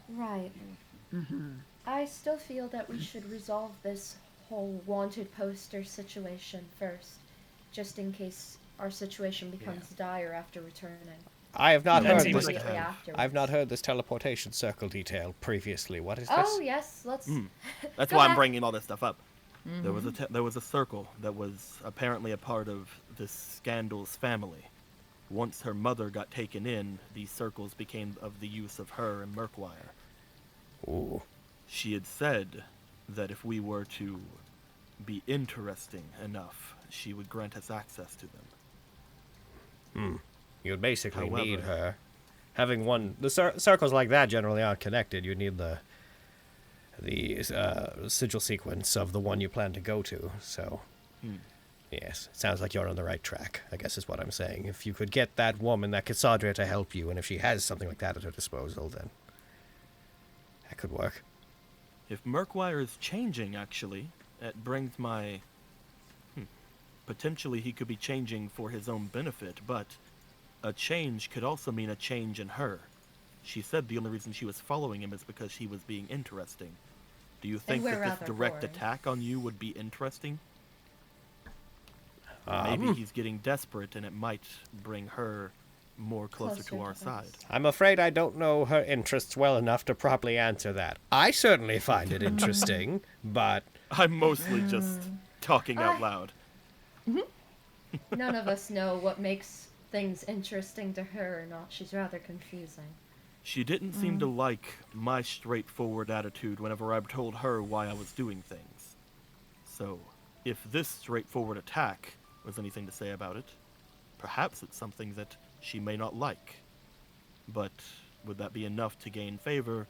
Right. I still feel that we should resolve this whole wanted poster situation first, just in case our situation becomes dire after returning. I have not That heard seems this. like Immediately afterwards. I've not heard this teleportation circle detail previously. What is this? Oh yes, let's. That's Go why I'm ahead. bringing all this stuff up. There was a circle that was apparently a part of this Scandal's family. Once her mother got taken in, these circles became of the use of her and Murkwire. Ooh. She had said that if we were to be interesting enough, she would grant us access to them. You'd basically need However- her. Having one, the circles like that generally aren't connected. You need the sigil sequence of the one you plan to go to. So, yes, it sounds like you're on the right track. I guess is what I'm saying. If you could get that woman, that Cassandra, to help you, and if she has something like that at her disposal, then that could work. If Murkwire is changing, actually, it brings my... Potentially he could be changing for his own benefit, but a change could also mean a change in her. She said the only reason she was following him is because he was being interesting. Do you think we're that this rather direct bored. attack on you would be interesting? Maybe he's getting desperate and it might bring her more closer to our us. side. I'm afraid I don't know her interests well enough to properly answer that. I certainly find it interesting, but I'm mostly just talking out loud. None of us know what makes things interesting to her or not. She's rather confusing. She didn't seem to like my straightforward attitude whenever I told her why I was doing things. So, if this straightforward attack was anything to say about it, perhaps it's something that she may not like. But would that be enough to gain favor?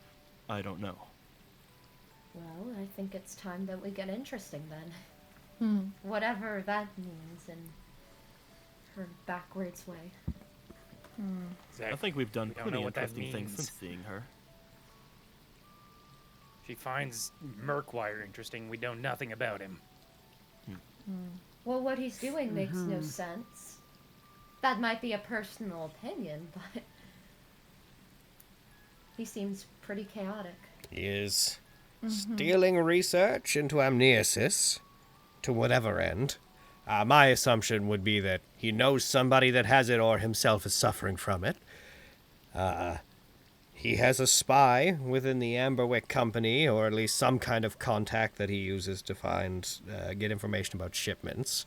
I don't know. Well, I think it's time that we get interesting then. Whatever that means in her backwards way. I think we've done We don't pretty know what that interesting things means. since seeing her. She finds Murkwire interesting. We know nothing about him. Well, what he's doing makes no sense. That might be a personal opinion, but he seems pretty chaotic. he is stealing research into amnesis to whatever end. My assumption would be that he knows somebody that has it or himself is suffering from it. He has a spy within the Amberwick Company, or at least some kind of contact that he uses to get information about shipments.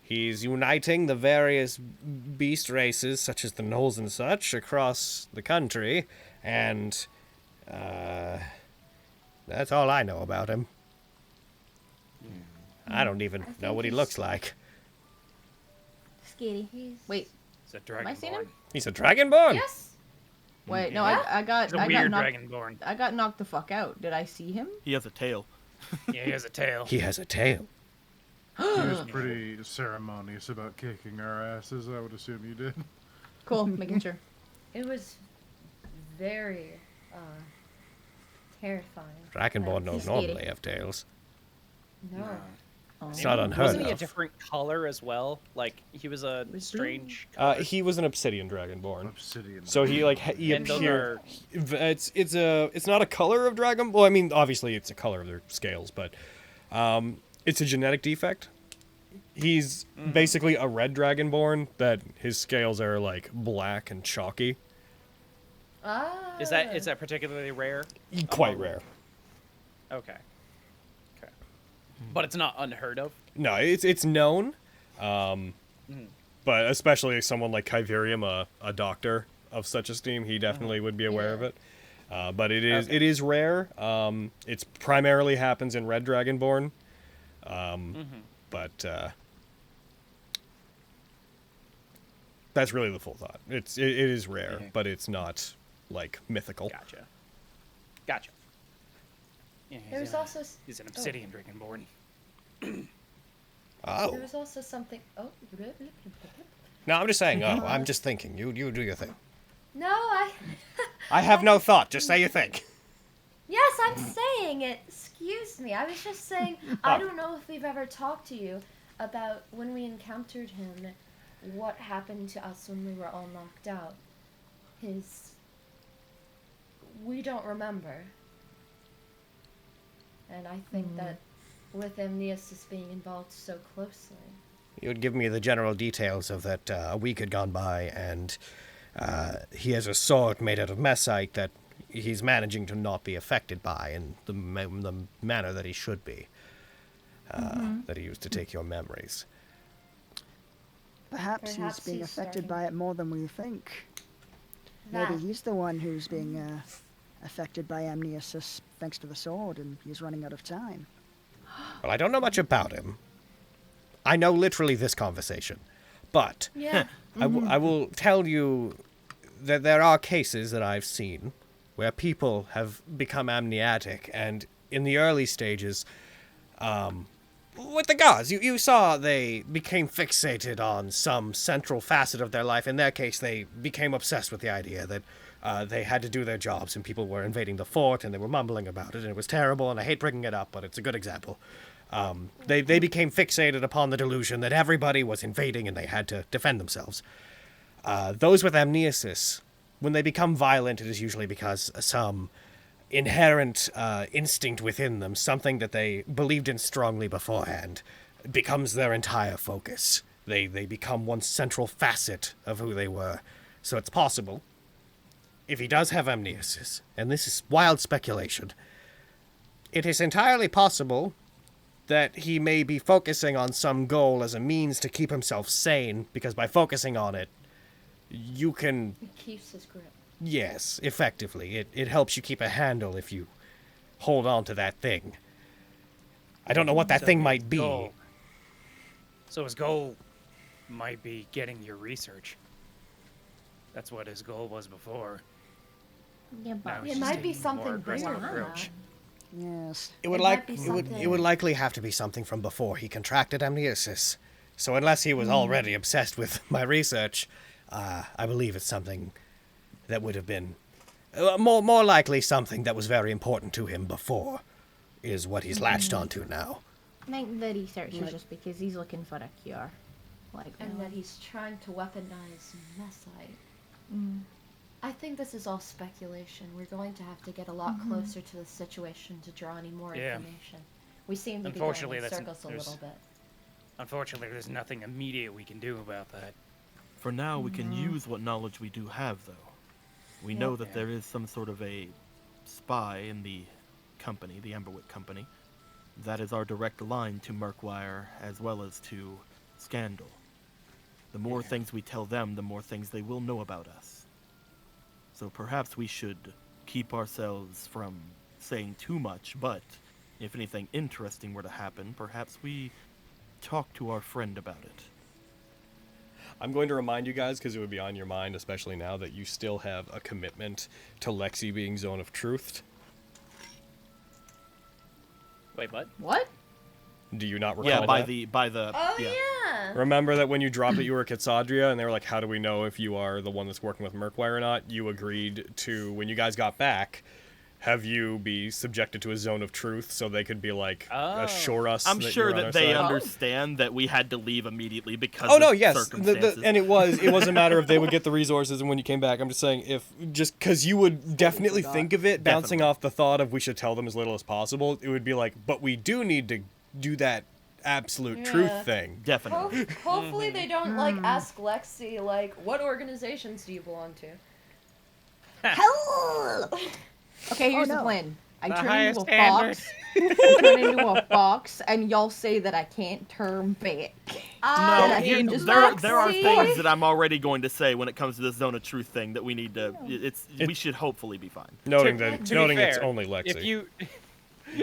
He's uniting the various beast races, such as the gnolls and such, across the country, and that's all I know about him. I don't even know think what he he's- looks like. Scary. He's... Wait, It's a Have I seen dragonborn. him? He's a dragonborn. Yes. wait, no, Yeah. I got It's a I got weird knocked dragonborn. I got knocked the fuck out. Did I see him? He has a tail. Yeah, he has a tail. He has a tail. He was pretty ceremonious about kicking our asses. I would assume you did. Cool, making sure. It was very terrifying. Dragonborn don't He's scary. normally have tails. No. It's not unheard Wasn't he a of. different color as well? Like he was a strange. He was an obsidian dragonborn. Obsidian. So he he And those appeared. are- It's not a color of dragon. Well, I mean, obviously it's a color of their scales, but it's a genetic defect. He's basically a red dragonborn that his scales are like black and chalky. Ah. Is that particularly rare? Quite rare. Okay. Okay. But it's not unheard of. No, it's known, but especially someone like Kyverium, a doctor of such esteem, he definitely would be aware of it. But it is rare. It's primarily happens in red dragonborn, but that's really the full thought. It is rare, but it's not like mythical. Gotcha. Yeah, There's also he's an obsidian dragonborn. Oh. There was also something. Oh. No, I'm just saying. Oh, I'm just thinking. You do your thing. No, I. I have no thought. Just say your thing. Yes, I'm saying it. Excuse me. I was just saying. I don't know if we've ever talked to you about when we encountered him. What happened to us when we were all knocked out? We don't remember. And I think that with Amnesis being involved so closely. You would give me the general details of that a week had gone by, and he has a sword made out of mesite that he's managing to not be affected by in the manner that he should be, that he used to take your memories. Perhaps he's being affected starting. by it more than we think. That. Maybe he's the one who's being affected by amnesis thanks to the sword, and he's running out of time. Well, I don't know much about him. I know literally this conversation. But Yeah. I will tell you that there are cases that I've seen where people have become amniotic, and in the early stages, with the gods, you saw they became fixated on some central facet of their life. In their case, they became obsessed with the idea that they had to do their jobs, and people were invading the fort, and they were mumbling about it, and it was terrible, and I hate bringing it up, but it's a good example. They became fixated upon the delusion that everybody was invading and they had to defend themselves. Those with amnesis, when they become violent, it is usually because some inherent instinct within them, something that they believed in strongly beforehand, becomes their entire focus. They become one central facet of who they were. So it's possible, if he does have amnesis, and this is wild speculation, it is entirely possible that he may be focusing on some goal as a means to keep himself sane, because by focusing on it, you can... It keeps his grip. Yes, effectively. It helps you keep a handle if you hold on to that thing. I don't know what that thing might be. So his goal might be getting your research. That's what his goal was before. Yeah, but Now he's It just might be taking a more something aggressive bigger than approach. that. Yes. It would It might be it something- would likely have to be something from before he contracted amnesis. So unless he was already obsessed with my research, I believe it's something that would have been more likely something that was very important to him before is what he's latched onto now. I think the research is just because he's looking for a cure. Like, And that he's trying to weaponize mesite. I think this is all speculation. We're going to have to get a lot closer to the situation to draw any more Yeah. information. We seem to be going Unfortunately, in that's- circles a there's- little bit. Unfortunately, there's nothing immediate we can do about that. For now, we can use what knowledge we do have, though. We know that there is some sort of a spy in the company, the Amberwick Company. That is our direct line to Murkwire as well as to Scandal. The more things we tell them, the more things they will know about us. So perhaps we should keep ourselves from saying too much, but if anything interesting were to happen, perhaps we talk to our friend about it. I'm going to remind you guys, because it would be on your mind, especially now, that you still have a commitment to Lexi being Zone of Truth. Wait, what? what? Do you not recall Yeah, by that? the Oh, yeah! Remember that when you dropped it, you were Kitsadria, and they were like, how do we know if you are the one that's working with Murkwire or not? You agreed to, when you guys got back, have you be subjected to a zone of truth so they could be like assure us. I'm that sure you're on that our they side? understand that we had to leave immediately because Oh no, of yes, circumstances. and it was a matter of they would get the resources, and when you came back, I'm just saying because you would definitely think of it bouncing off the thought of we should tell them as little as possible. It would be like, but we do need to do that absolute truth thing. Definitely. Hopefully they don't like ask Lexi like, what organizations do you belong to? Hell! Okay, here's the no. plan. I The turn highest into a standard. fox. I turn into a fox, and y'all say that I can't turn back. No, I here- can just there are Lexi. things that I'm already going to say when it comes to this zone of truth thing that we need to. We should hopefully be fine. Noting To that, be noting it's fair, only Lexi.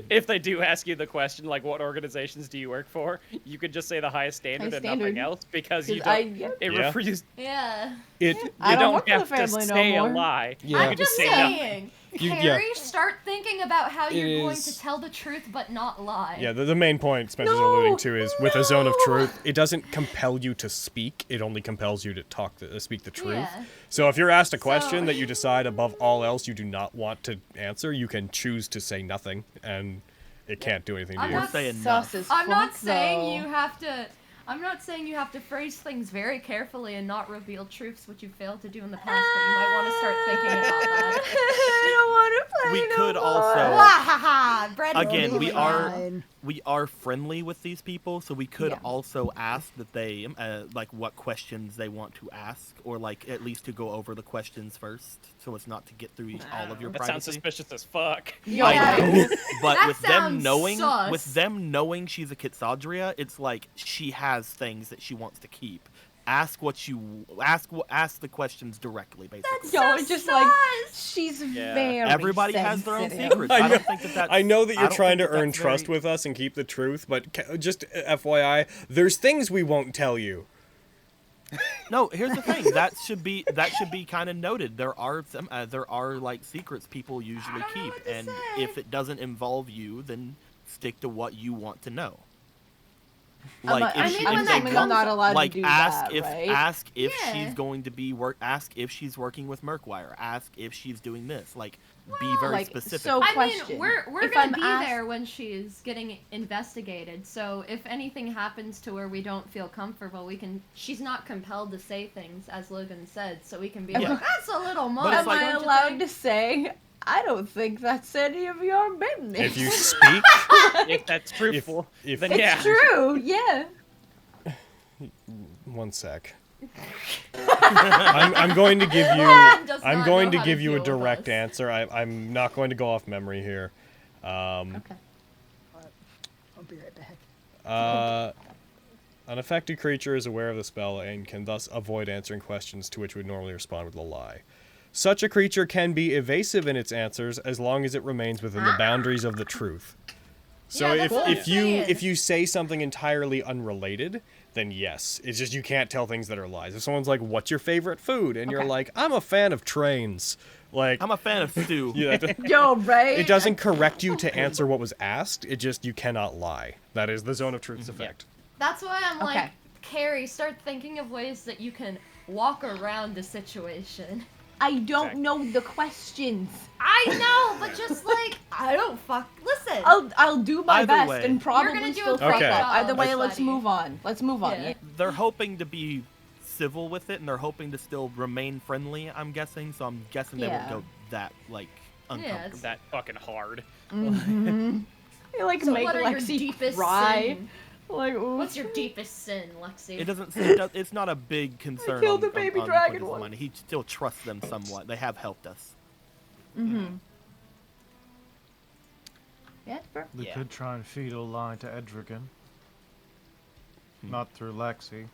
If they do ask you the question, like, what organizations do you work for, you could just say the highest standard Highest and nothing standard. else because you 'Cause don't. It Yeah. refused. Yeah. It I You don't don't work for have the to family no say a more. lie. Yeah. You I'm can just say nothing. saying. You- yeah. Carrie, start thinking about how you're It going is- to tell the truth but not lie. Yeah, the main point Spencer's alluding to is with a zone of truth, it doesn't compel you to speak. It only compels you to speak the truth. Yeah. So if you're asked a question So- that you decide above all else you do not want to answer, you can choose to say nothing, and it can't do anything to I'm you. not saying Sus as I'm not fuck, saying though. you have to. I'm not saying you have to phrase things very carefully and not reveal truths, which you failed to do in the past. But you might want to start thinking about that. I don't want to play We no could more. also Wahaha! Bread again will we be are Fine. we are friendly with these people, so we could Yeah. also ask that they like what questions they want to ask, or like at least to go over the questions first, so it's not to get through all of your That sounds privacy. suspicious as fuck. I Yeah. know, but That with them sounds knowing, sus. with them knowing she's a Kitsadria, it's like she has things that she wants to keep. Ask the questions directly, basically. Yo, So it's just sus. like she's very Everybody has their own sensitive. secrets. I don't think that that's. I know that you're don't trying to think that earn that's trust very- with us and keep the truth, but just FYI, there's things we won't tell you. No, here's the thing. That should be kind of noted. There are like secrets people usually don't know keep, what to and say. if it doesn't involve you, then stick to what you want to know. I Like mean, if, she, when if that they comes want- not allowed like to do ask that, if right? ask if Yeah. she's going to be ask if she's working with Murkwire. Ask if she's doing this. Like be very like, specific. so- I question. mean, we're If gonna I'm be asked- there when she's getting investigated. So if anything happens to where we don't feel comfortable, we can. She's not compelled to say things, as Logan said. So we can be Yeah. like, "That's a little much." it's Am like- I don't you allowed think?" to say? I don't think that's any of your business. If you speak, If that's truthful, if- then it's yeah. true, yeah. one sec. I'm going to give you. Does I'm not going know to how give you a deal with direct us. answer. I'm not going to go off memory here. Okay. I'll be right back. An affected creature is aware of the spell and can thus avoid answering questions to which it would normally respond with a lie. Such a creature can be evasive in its answers as long as it remains within the boundaries of the truth. So Yeah, that's what I'm if you saying. if you say something entirely unrelated, then yes, it's just you can't tell things that are lies. If someone's like, "What's your favorite food?" and you're Okay. like, "I'm a fan of trains," like I'm a fan of stew. yeah, Yo, right? it doesn't correct you to answer what was asked. It just you cannot lie. That is the zone of truth's effect. That's why I'm Okay. like, Carrie, start thinking of ways that you can walk around the situation. I don't know the questions. I know, but just like I don't listen. I'll do my Either best way. and probably gonna do still a fuck great up. job, Either way, let's buddy. move on. Let's move on. Yeah. Yeah. They're hoping to be civil with it, and they're hoping to still remain friendly. I'm guessing, so I'm guessing they Yeah. won't go that like uncomfortable. That fucking hard. They like So make what are your Lexi deepest cry. sin? Like, ooh. What's your deepest sin, Lexi? It doesn't. It's not a big concern. killed on, a baby on dragon Quintus' once. mind. He still trusts them somewhat. They have helped us. Yeah, it's fair. They Yeah. could try and feed a lie to Edrigan. Not through Lexi,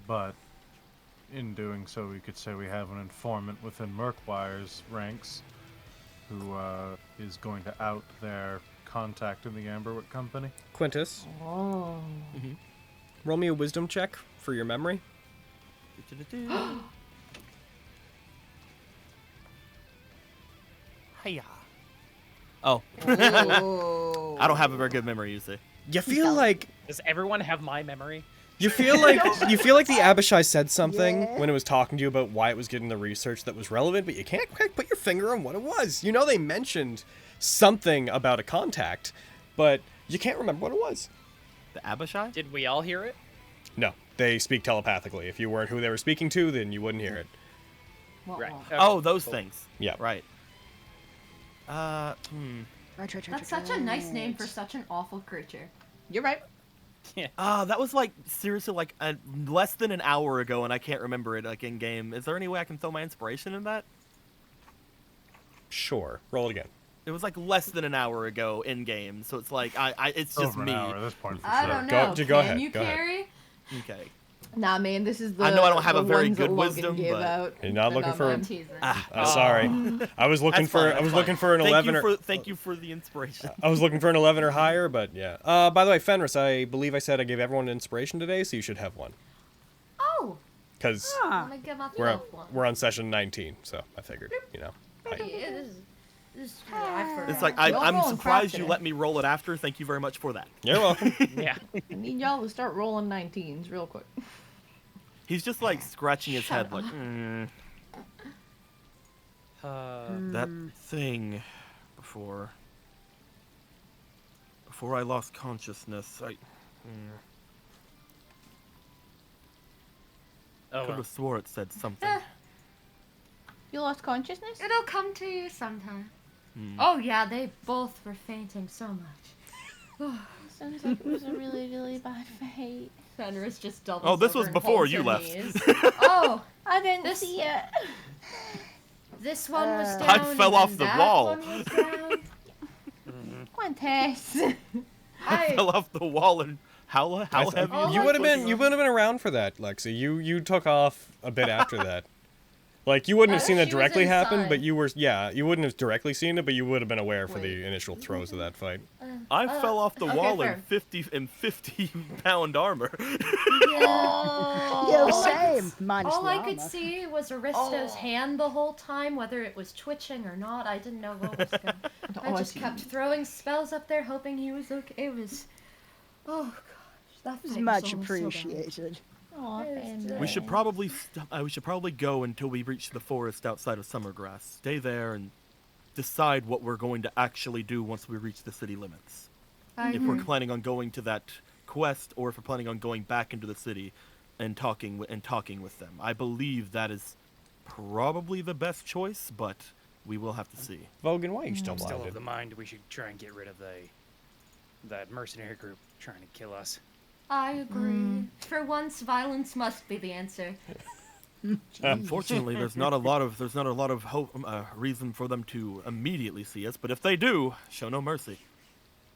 but in doing so, we could say we have an informant within Murkwire's ranks who is going to out their contact in the Amberwick Company. Quintus, Oh. roll me a wisdom check for your memory. Hiya. Oh, Oh. I don't have a very good memory, you see. You feel like Does everyone have my memory? You feel like the Abishai said something when it was talking to you about why it was getting the research that was relevant, but you can't quite put your finger on what it was. You know they mentioned something about a contact, but you can't remember what it was. The Abishai? Did we all hear it? No, they speak telepathically. If you weren't who they were speaking to, then you wouldn't hear it. Right. Oh, those things. Yeah. Right. Right. That's such a nice name for such an awful creature. You're right. That was like seriously like less than an hour ago, and I can't remember it like in game. Is there any way I can throw my inspiration in that? Sure. Roll it again. It was like less than an hour ago in game, so it's like it's just Over me. an hour at this point. For I sure. don't know. Go Can ahead, you go ahead. carry? Okay. Nah, man, this is the. I know I don't have the a very ones good that Logan wisdom, gave but- out. You're not looking for. I'm teasing. Sorry, I was looking That's fine, for. that's I was fine. looking for an 11 or. Thank you for the inspiration. I was looking for an 11 or higher, but yeah. By the way, Fenris, I believe I said I gave everyone an inspiration today, so you should have one. Oh, Because I'm gonna give we're myself one. we're on session 19, so I figured, you know. Yeah, this is I forgot. It's like Y'all I'm rolling surprised crap you today. let me roll it after. Thank you very much for that. You're welcome. Yeah. I need y'all to start rolling 19s real quick. He's just like scratching his Shut head, like that thing before I lost consciousness. I Oh, could well. have swore it said something. You lost consciousness? It'll come to you sometime. Oh yeah, they both were fainting so much. Sounds like it was a really, really bad fight. Fenris just doubles. Oh, this over was and before holds you her left. knees. Oh, I didn't This- see it. this one was I down. fell and off then the that wall. one was down. Come on, Tess. I Fell off the wall and how heavy? Oh, You I would have was been around for that, Lexi. You took off a bit after that. Like you wouldn't have seen She it was directly happen, inside. but you wouldn't have directly seen it, but you would have been aware for the initial throes of that fight. I fell off the okay, wall fair. in 50-pound armor. Yo, same. Minus All the I could armor. see was Aristo's hand the whole time, whether it was twitching or not. I didn't know what was going. I just kept throwing spells up there, hoping he was okay. It was. Oh gosh, that It was fight much so bad. appreciated. Aw, Fenris. We should probably go until we reach the forest outside of Summergrass. Stay there and decide what we're going to actually do once we reach the city limits. If we're planning on going to that quest, or if we're planning on going back into the city and talking with them. I believe that is probably the best choice, but we will have to see. Vogan, why are you still I'm still of blinded? the mind we should try and get rid of that mercenary group trying to kill us. I agree. For once, violence must be the answer. Unfortunately, there's not a lot of hope, reason for them to immediately see us. But if they do, show no mercy.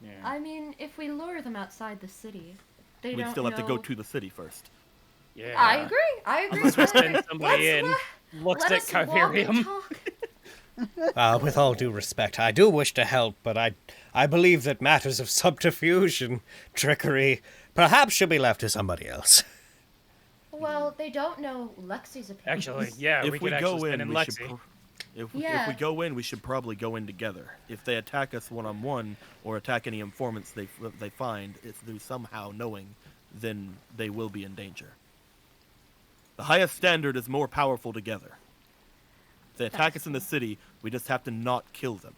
Yeah. I mean, if we lure them outside the city, they We'd don't still have to go know- to the city first. Yeah. I agree. Unless we send somebody in, looks Let at us walk and Kyverium. talk. With all due respect, I do wish to help, but I believe that matters of subterfuge and trickery perhaps should be left to somebody else. Well, they don't know Lexi's opinion. Actually, yeah, If we we could go actually spend in, in we should. Lexi. If Yeah. we go in, we should probably go in together. If they attack us one-on-one or attack any informants they find, it's through somehow knowing, then they will be in danger. The highest standard is more powerful together. If they attack us in the city, we just have to not kill them.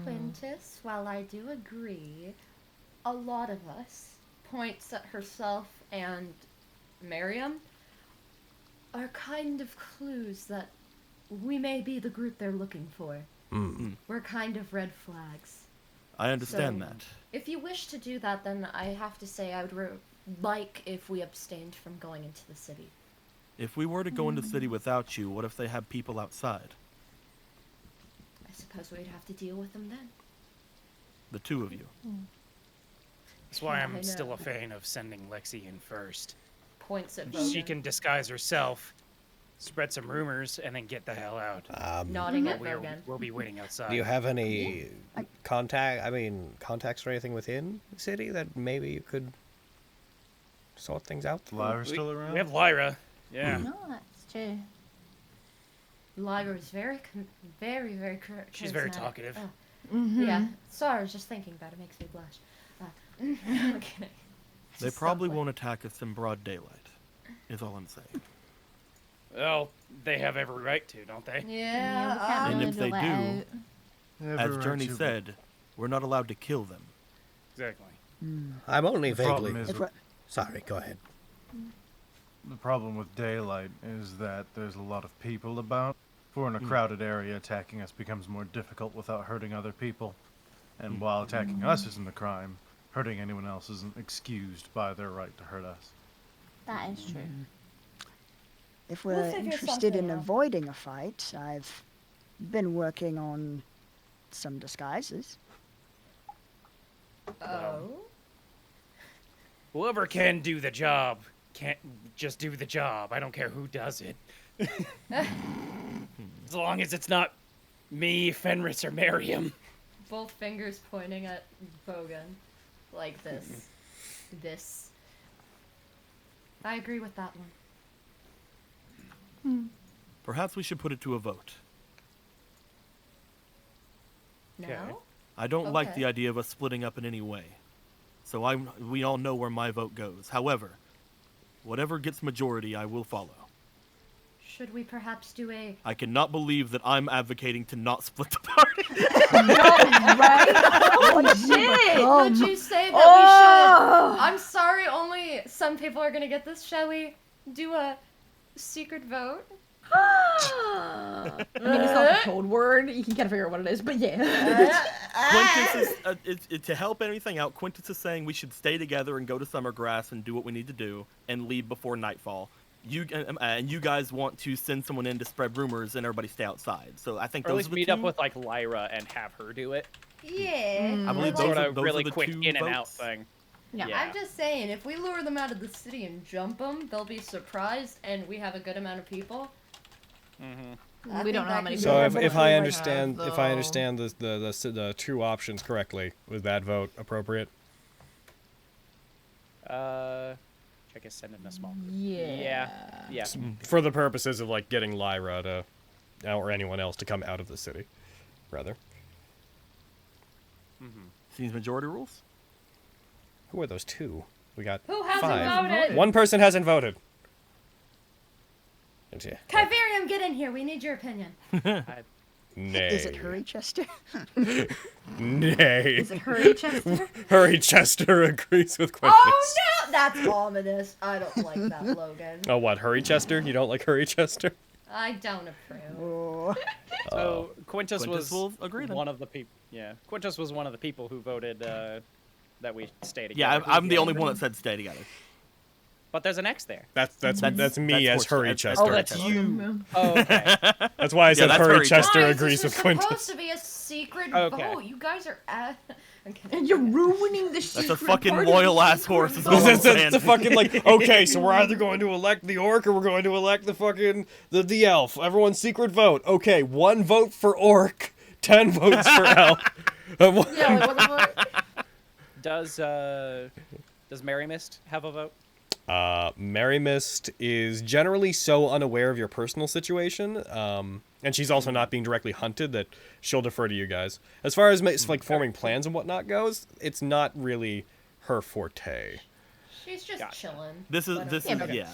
Quintus, while I do agree, a lot of us, points at herself and Miriam, are kind of clues that we may be the group they're looking for. We're kind of red flags. I understand So- that. If you wish to do that, then I have to say I would like if we abstained from going into the city. If we were to go into the city without you, what if they have people outside? I suppose we'd have to deal with them then. The two of you. That's why Yeah, I'm I still know. a fan of sending Lexi in first. Points at She Bogan. can disguise herself, spread some rumors, and then get the hell out. Nodding at We'll, Bogan. we'll be waiting outside. Do you have any contacts or anything within the city that maybe you could sort things out? Lyra's still around? We have Lyra. Yeah. No, that's true. Lyra is very, very, very She's very charismatic. talkative. Oh. Yeah. Sorry, I was just thinking about it. Makes me blush. I'm kidding. They probably won't attack us in broad daylight, is all I'm saying. Well, they have every right to, don't they? Yeah. we can't And really if they let do, out. as Journey said, we're not allowed to kill them. Exactly. I'm only The problem vaguely. is, Sorry, go ahead. the problem with daylight is that there's a lot of people about. If we're in a crowded area, attacking us becomes more difficult without hurting other people. And while attacking us isn't a crime, hurting anyone else isn't excused by their right to hurt us. That is true. If We'll we're figure interested in something out. avoiding a fight, I've been working on some disguises. Oh. Whoever can do the job can't just do the job. I don't care who does it. As long as it's not me, Fenris, or Miriam. Both fingers pointing at Bogan. Like this. This. I agree with that one. Perhaps we should put it to a vote. Now? I don't like Okay. the idea of us splitting up in any way. So we all know where my vote goes. However, whatever gets majority, I will follow. Should we perhaps do a... I cannot believe that I'm advocating to not split the party. Right? Shit! Would you say that we should... I'm sorry, only some people are gonna get this. Shall we do a secret vote? I mean, it's not the code word. You can kind of figure out what it is, but yeah. Quintus is to help anything out. Quintus is saying we should stay together and go to Summergrass and do what we need to do and leave before nightfall. You and you guys want to send someone in to spread rumors and everybody stay outside. So I think Or at those least are the meet two. up with like Lyra and have her do it. Yeah. I believe I'd those Sort are, of those really are the quick two in and out votes. thing. Yeah. I'm just saying, if we lure them out of the city and jump them, they'll be surprised, and we have a good amount of people. Mm-hmm. We don't know how many So people if we I would understand have, if I though. understand the two options correctly, was that vote appropriate? Check is sending a small group. Yeah. Yeah. For the purposes of like getting Lyra to, or anyone else to come out of the city, rather. Seems majority rules. Who are those two? We got Who hasn't 5. voted? One person hasn't voted. Yeah. Kyverium, get in here. We need your opinion. Nay. Is it Hurry Chester? Nay. Is it Hurry Chester? Hurry Chester agrees with Quintus. Oh no! That's ominous. I don't like that, Logan. Oh, what? Hurry Chester? You don't like Hurry Chester? I don't approve. Oh. So Quintus Quintus was will agree then. one of the people. Yeah, Quintus was one of the people who voted that we stay together. Yeah, I'm the only one that said stay together. But there's an X there. That's me that's as Hurry Horse- Chester. Oh, that's you. Oh, okay. That's why I said that's Hurry Hurry Chester Why agrees is with this Quintus. supposed to be a secret Okay. vote? You guys are at... And you're ruining the secret. That's a fucking part of the loyal ass secret horse. Is vote. all I'm It's saying. the fucking like, okay, so we're either going to elect the orc or we're going to elect the fucking the elf. Everyone's secret vote. Okay, 1 vote for orc, 10 votes for elf. Yeah, like, what the fuck? Does Mary Mist have a vote? Mary Mist is generally so unaware of your personal situation, and she's also not being directly hunted that she'll defer to you guys. As far as like forming plans and whatnot goes, it's not really her forte. She's just Gotcha. chilling. This is okay. yeah.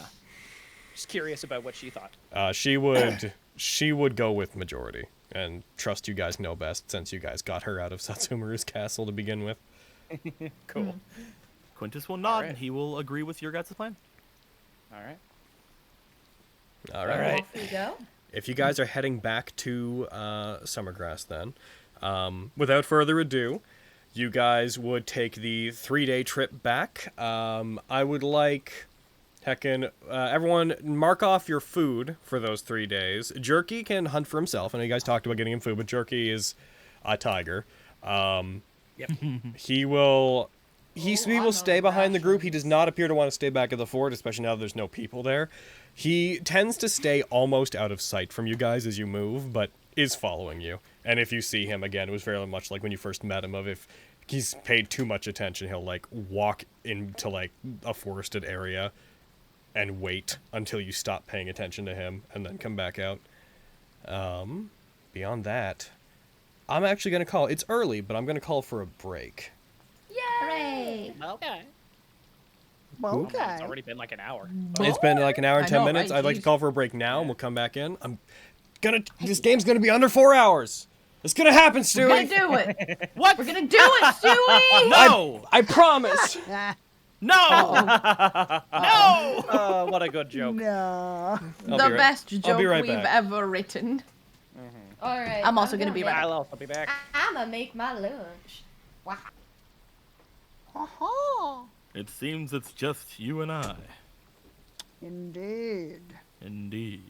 Just curious about what she thought. She would go with majority and trust you guys know best since you guys got her out of Satsumaru's castle to begin with. Cool. Quintus will nod Alright. and he will agree with your guys' plan. All right. All right. Off we go. If you guys are heading back to Summergrass then, without further ado, you guys would take the 3-day trip back. I would like, everyone mark off your food for those 3 days. Jerky can hunt for himself. I know you guys talked about getting him food, but Jerky is a tiger. Yep. He will I stay know behind the group. He rations. does not appear to want to stay back at the fort, especially now that there's no people there. He tends to stay almost out of sight from you guys as you move, but is following you. And if you see him again, it was very much like when you first met him, of if he's paid too much attention, he'll like walk into like a forested area and wait until you stop paying attention to him and then come back out. Beyond that, I'm actually going to call, it's early, but I'm going to call for a break. Yay! Hooray. Okay. Well, Oh, man, it's okay. already been like an hour. It's been like an hour and I 10 know, minutes. right? I'd like to Jeez. call for a break now, and we'll come back in. This game's gonna be under 4 hours. It's gonna happen, We're gonna Stewie. do it. What? We're gonna do it, Stewie. No! I promise. No! No! Oh, what a good joke. No. The best I'll joke be right we've back. ever written. All right. I'm also gonna be make- back. I'll be back. I'm gonna make my lunch. Wow. Aha. It seems it's just you and I. Indeed. Indeed.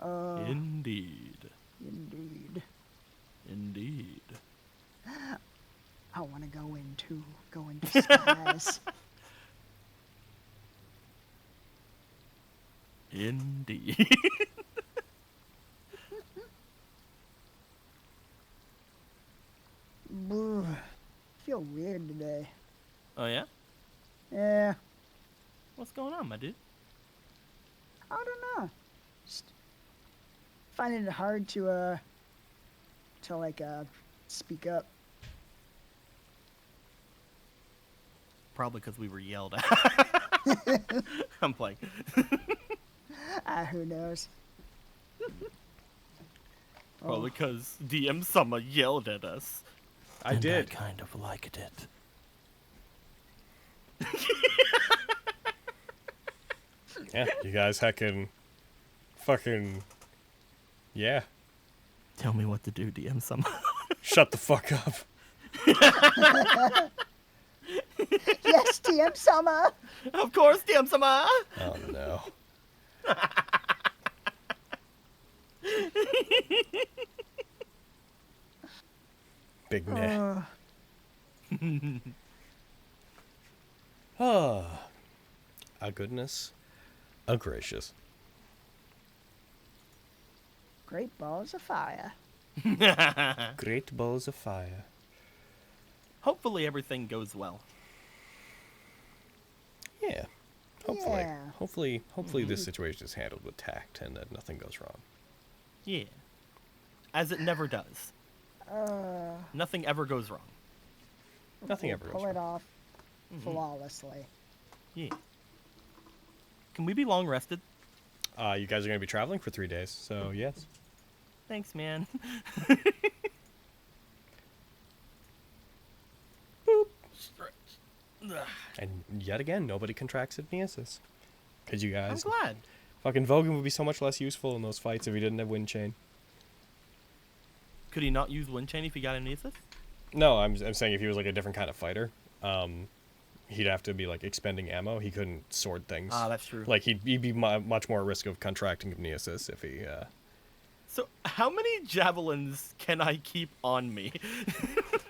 Indeed. Indeed. Indeed. I want to go in disguise. Indeed. Brr. I feel weird today. Oh, yeah? Yeah, What's going on, my dude? I don't know. Just finding it hard to speak up. Probably because we were yelled at. I'm playing. Who knows? Probably because DM Summer yelled at us. I did. I kind of liked it. Yeah, you guys heckin' fucking yeah. Tell me what to do, DM Summer. Shut the fuck up. Yes, TM Summer. Of course, DM Summer. Oh no. Big nah. Oh, a goodness, a gracious. Great balls of fire. Great balls of fire. Hopefully everything goes well. Yeah. Hopefully. Yeah. Hopefully this situation is handled with tact and that nothing goes wrong. Yeah. As it never does. Nothing ever goes wrong. Nothing ever goes Pull it wrong. off flawlessly. Yeah. Can we be long rested? You guys are going to be traveling for 3 days, so yes. Thanks, man. And yet again, nobody contracts amnesis. Because you I'm guys... glad. Fucking Vogan would be so much less useful in those fights if he didn't have Wind Chain. Could he not use Wind Chain if he got amnesis? No, I'm saying if he was like a different kind of fighter, he'd have to be like expending ammo. He couldn't sword things. Ah, that's true. Like he'd be much more at risk of contracting amnesis if he... So, how many javelins can I keep on me?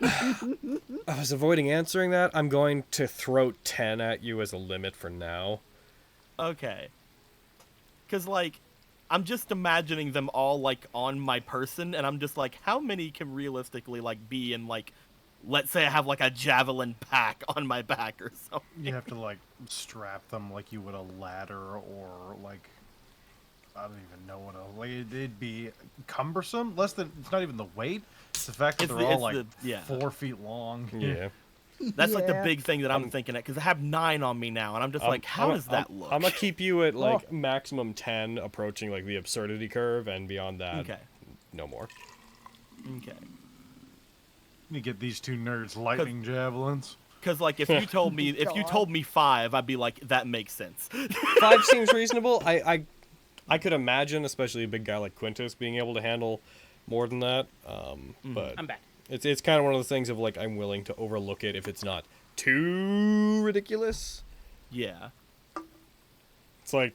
I was avoiding answering that. I'm going to throw 10 at you as a limit for now. Okay. Because, like, I'm just imagining them all, like, on my person, and I'm just like, how many can realistically, like, be in, like, let's say I have, like, a javelin pack on my back or something. You have to, like, strap them like you would a ladder or, like, I don't even know what else. Like, it'd be cumbersome. It's not even the weight. It's the fact that It's they're the- all, it's like, the- yeah. 4 feet long. Yeah. That's, like, the Yeah. big thing that I'm thinking at, because I have 9 on me now, and I'm just like, how does that look? I'm gonna keep you at like maximum 10, approaching like the absurdity curve, and beyond that, Okay. no more. Okay. You get these two nerds lightning javelins. Because, like, if you told me 5, I'd be like, that makes sense. 5 seems reasonable. I could imagine, especially a big guy like Quintus, being able to handle more than that. But I'm back. it's kind of one of those things of like I'm willing to overlook it if it's not too ridiculous. Yeah. It's like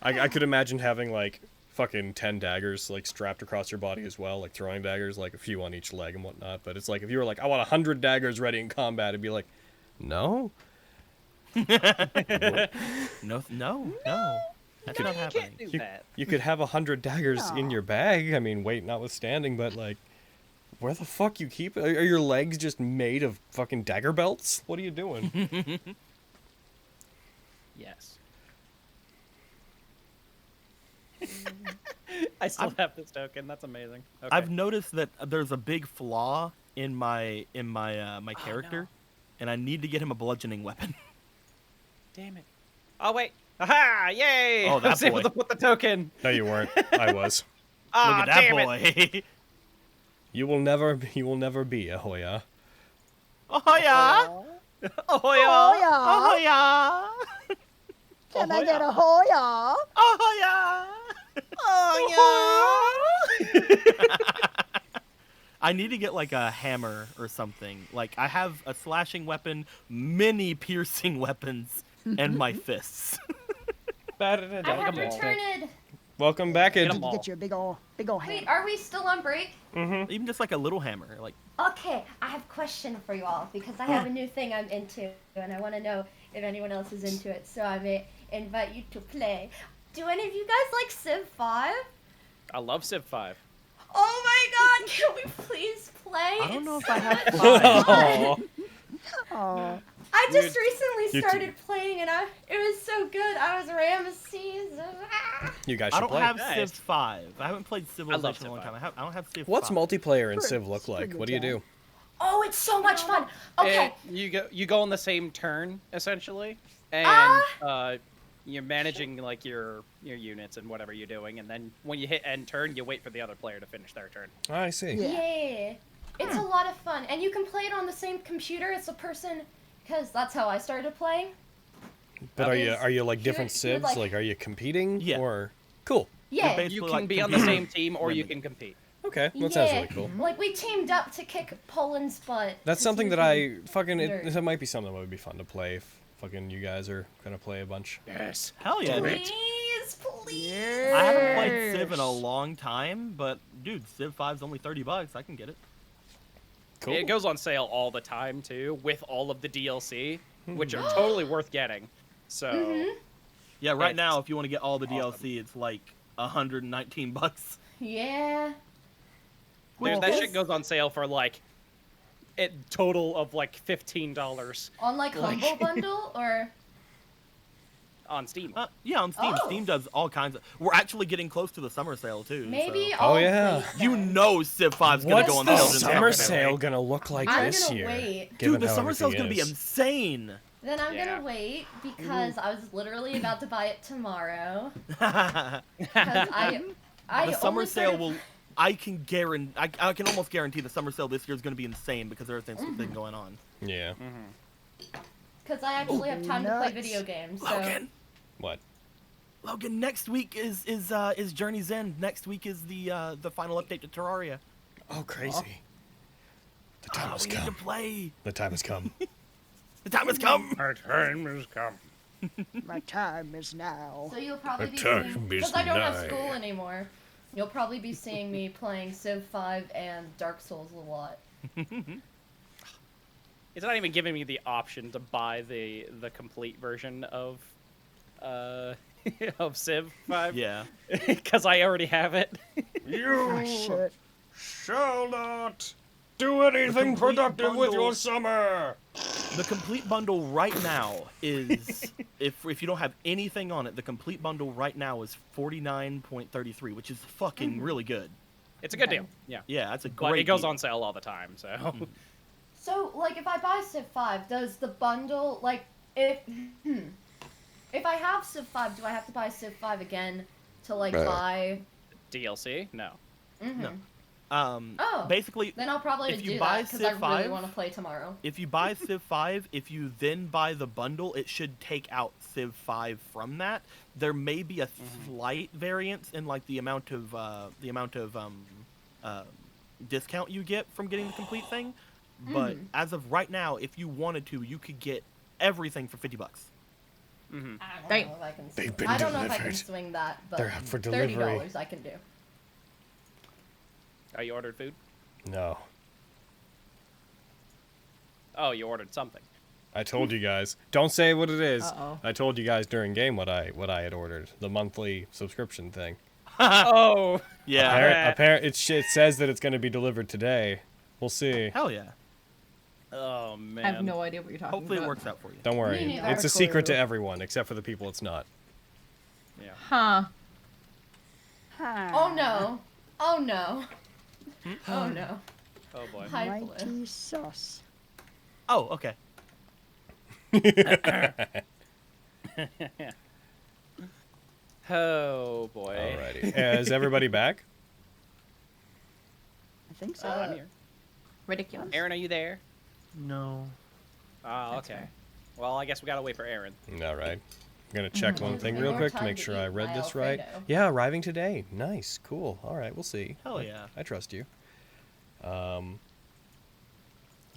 I could imagine having like fucking 10 daggers like strapped across your body as well, like throwing daggers, like a few on each leg and whatnot. But it's like if you were like, I want 100 daggers ready in combat, it'd be like, no. No. That's not happening. Do that. You could have 100 daggers in No. your bag. I mean, weight notwithstanding, but like, where the fuck you keep it? Are your legs just made of fucking dagger belts? What are you doing? Yes. I still have this token. That's amazing. Okay. I've noticed that there's a big flaw in my my character. and I need to get him a bludgeoning weapon. Damn it. Oh, wait. Aha! Yay! Oh, I that was able boy. to put the token. No, you weren't. I was. Ah, Look at that damn it. boy. You will never be a Hoya. Oh yeah. Oh, yeah. Oh yeah. Can I get a Hoya? Oh yeah. I need to get like a hammer or something. Like I have a slashing weapon, many piercing weapons, and my fists. I have returned. Welcome back, Get Ed. 'em all. Get you a big ol' hand. Wait, are we still on break? Even just like a little hammer. Like Okay, I have a question for you all because I have a new thing I'm into and I want to know if anyone else is into it. So I may invite you to play. Do any of you guys like Civ 5? I love Civ 5. Oh my god, can we please play? I don't know It's if I so have much 5. fun. Oh, I just recently you started playing and it was so good. I was Ramesses. You guys I should don't play. have Nice. Civ 5. I haven't played Civilization in a long Civ time. I don't have Civ What's 5. multiplayer in Pretty- Civ look it's like? pretty What do you good, do? Oh, it's so much fun. Okay. You go on the same turn essentially, and you're managing like your units and whatever you're doing, and then when you hit end turn, you wait for the other player to finish their turn. I see. Yeah. It's a lot of fun. And you can play it on the same computer as a person, because that's how I started playing. But are Is you like different you would, civs? Like, are you competing? Yeah. Or cool. Yeah. basically You can like be on the same team, or you can compete. Okay, that sounds Yeah. really cool. Like, we teamed up to kick Poland's butt. That's 'cause something he that was I fucking. nerd. That might be something that would be fun to play if fucking you guys are gonna play a bunch. Yes. Hell yeah, dude. Please, please. I haven't played Civ in a long time, but dude, Civ 5's only $30. I can get it. Cool. It goes on sale all the time too, with all of the DLC, which are totally worth getting. So. Yeah, right It's now if you want to get all the awesome. DLC, it's like $119. Yeah. Dude, that shit goes on sale for like a total of like $15 On, like, Humble Bundle, or... on Steam. Yeah, on Steam. Oh. Steam does all kinds of. We're actually getting close to the summer sale too. Maybe so. I'll yeah. play You then. know Civ 5's gonna What's go on the sale. in summer December. sale gonna look like I'm this gonna year? wait. given Dude, the how summer sale's everything gonna be is? insane. Then I'm Yeah. gonna wait, because I was literally about to buy it tomorrow. The Because I summer only sale started- will. I can guarantee. I can almost guarantee the summer sale this year is gonna be insane because everything's been going on. Yeah. Because I actually have time to play nuts. video games, so... Logan. What? Logan, next week is Journey's End. Next week is the final update to Terraria. Oh, crazy. The time has We need to come. play. The time has come. The time has come. Our time has come. my time is now. So you'll probably The be time seeing... is Because I don't have nigh. school anymore. You'll probably be seeing me playing Civ 5 and Dark Souls a lot. It's not even giving me the option to buy the complete version of of Civ 5. Yeah. Because I already have it. Oh, shit. Shall not do anything complete productive with bundle. your summer. The complete bundle right now is if you don't have anything on it, the complete bundle right now is $49.33, which is fucking really good. It's a good deal. Yeah. Yeah, that's a But great. it goes deal. on sale all the time, so. So, like, if I buy Civ 5, does the bundle, like, if I have Civ 5, do I have to buy Civ 5 again to, like, buy... DLC? No. No. Oh. Basically, Then I'll probably if you do buy that, because I Civ really 5 want to play tomorrow. if you buy Civ 5, if you then buy the bundle, it should take out Civ 5 from that. There may be a slight variance in like the amount of discount you get from getting the complete thing, but as of right now, if you wanted to, you could get everything for $50. I don't Right. know if I can They've swing, been I don't know if I can delivered. swing that, but They're out for delivery. $30 I can do. Oh, you ordered food? No. Oh, you ordered something. I told you guys. Don't say what it is. Uh-oh. I told you guys during game what I had ordered. The monthly subscription thing. Oh! Yeah. It says that it's going to be delivered today. We'll see. Hell yeah. Oh, man. I have no idea what you're talking Hopefully it about. works out for you. Don't worry. Me neither. It's a secret to everyone except for the people it's not. Yeah. Huh. Oh no. Oh no. Oh no. Oh, boy. Hi, Blue. Mighty sauce. Oh, okay. Oh boy. Alrighty. Is everybody back? I think so. I'm here. Ridiculous. Aaron, are you there? No. Oh, okay. Well, I guess we gotta wait for Aaron. All right. I'm going to check one thing real More quick to time make to sure eat I read my this right. Alfredo. Yeah, arriving today. Nice. Cool. All right, we'll see. Hell yeah. I trust you.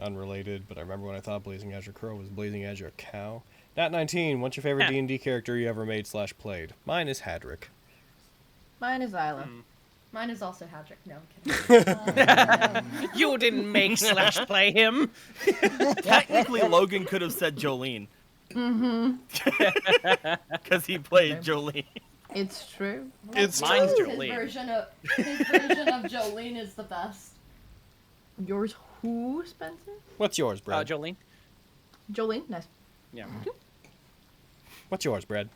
Unrelated, but I remember when I thought Blazing Azure Crow was Blazing Azure Cow. Nat19, what's your favorite D&D character you ever made / played? Mine is Hadrick. Mine is Isla. Mine is also Hadrick. No, I'm kidding. You didn't make / play him. Technically, Logan could have said Jolene. Because he played Jolene. It's true. It's Mine's his Jolene. version of Jolene is the best. Yours who, Spencer? What's yours, Brad? Jolene. Jolene? Nice. Yeah. What's yours, Brad?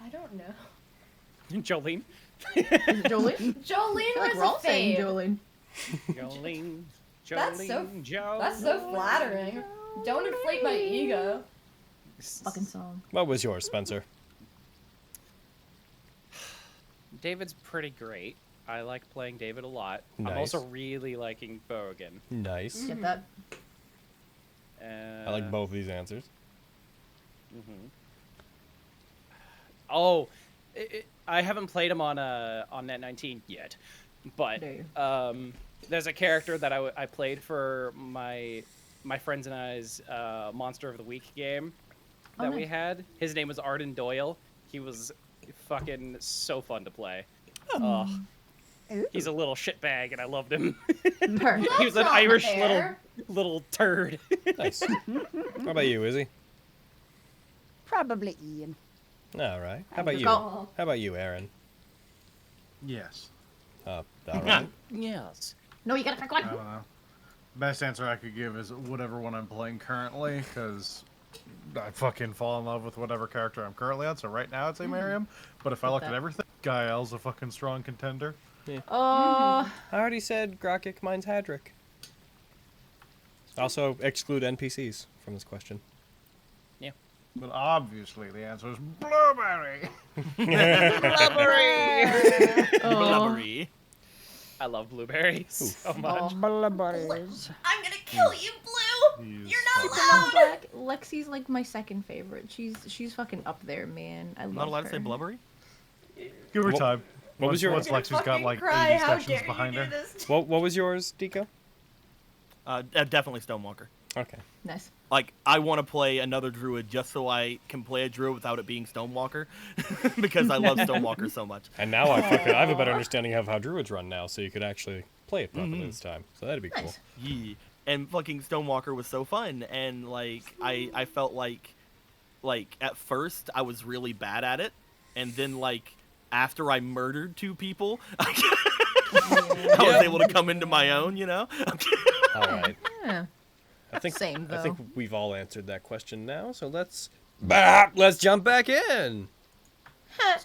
I don't know. Jolene. Is it Jolene? Jolene I feel like was we're all a saying fave. Jolene. Jolene. That's so- Jolene. Jolene. That's so flattering. Don't inflate my ego. Fucking song. What was yours, Spencer? David's pretty great. I like playing David a lot. Nice. I'm also really liking Bogan. Nice. Get that? I like both these answers. Oh, I haven't played him on Nat19 yet, but There you there's a character that I played for my friends and I's Monster of the Week game that we nice. had. His name was Arden Doyle. He was fucking so fun to play. He's a little shitbag, and I loved him. Her. He was an not Irish fair. little turd. Nice. How about you, Izzy? Probably Ian. All right. How about you? Call. How about you, Aaron? Yes. All right. Yes. No, you gotta pick I one. don't know. Best answer I could give is whatever one I'm playing currently, because I fucking fall in love with whatever character I'm currently on. So right now I'd say Miriam, but if I looked at everything, Gael's a fucking strong contender. Oh, I already said Grokik, mine's Hadrick. Also, exclude NPCs from this question. But obviously the answer is Blueberry. Blubbery. I love blueberries so much. Blueberries. I'm gonna kill you, Blue. He's You're not fucking- allowed. Black. Lexi's like my second favorite. She's fucking up there, man. I love I'm not allowed her. to say blubbery? Give her What- time. what was your- Once Lexi's got Fucking like cry. 80 How sections dare behind you her. do this? What was yours, Deco? Definitely Stonewalker. Okay. Nice. Like, I want to play another druid just so I can play a druid without it being Stonewalker. Because I love Stonewalker so much. And now I have a better understanding of how druids run now, so you could actually play it properly this time. So that'd be cool. Nice. Yeah. And fucking Stonewalker was so fun. And, like, I felt like at first I was really bad at it. And then, like, after I murdered 2 people, I was able to come into my own, you know? All right. Yeah. I think Same, I think though. we've all answered that question now, so let's jump back in.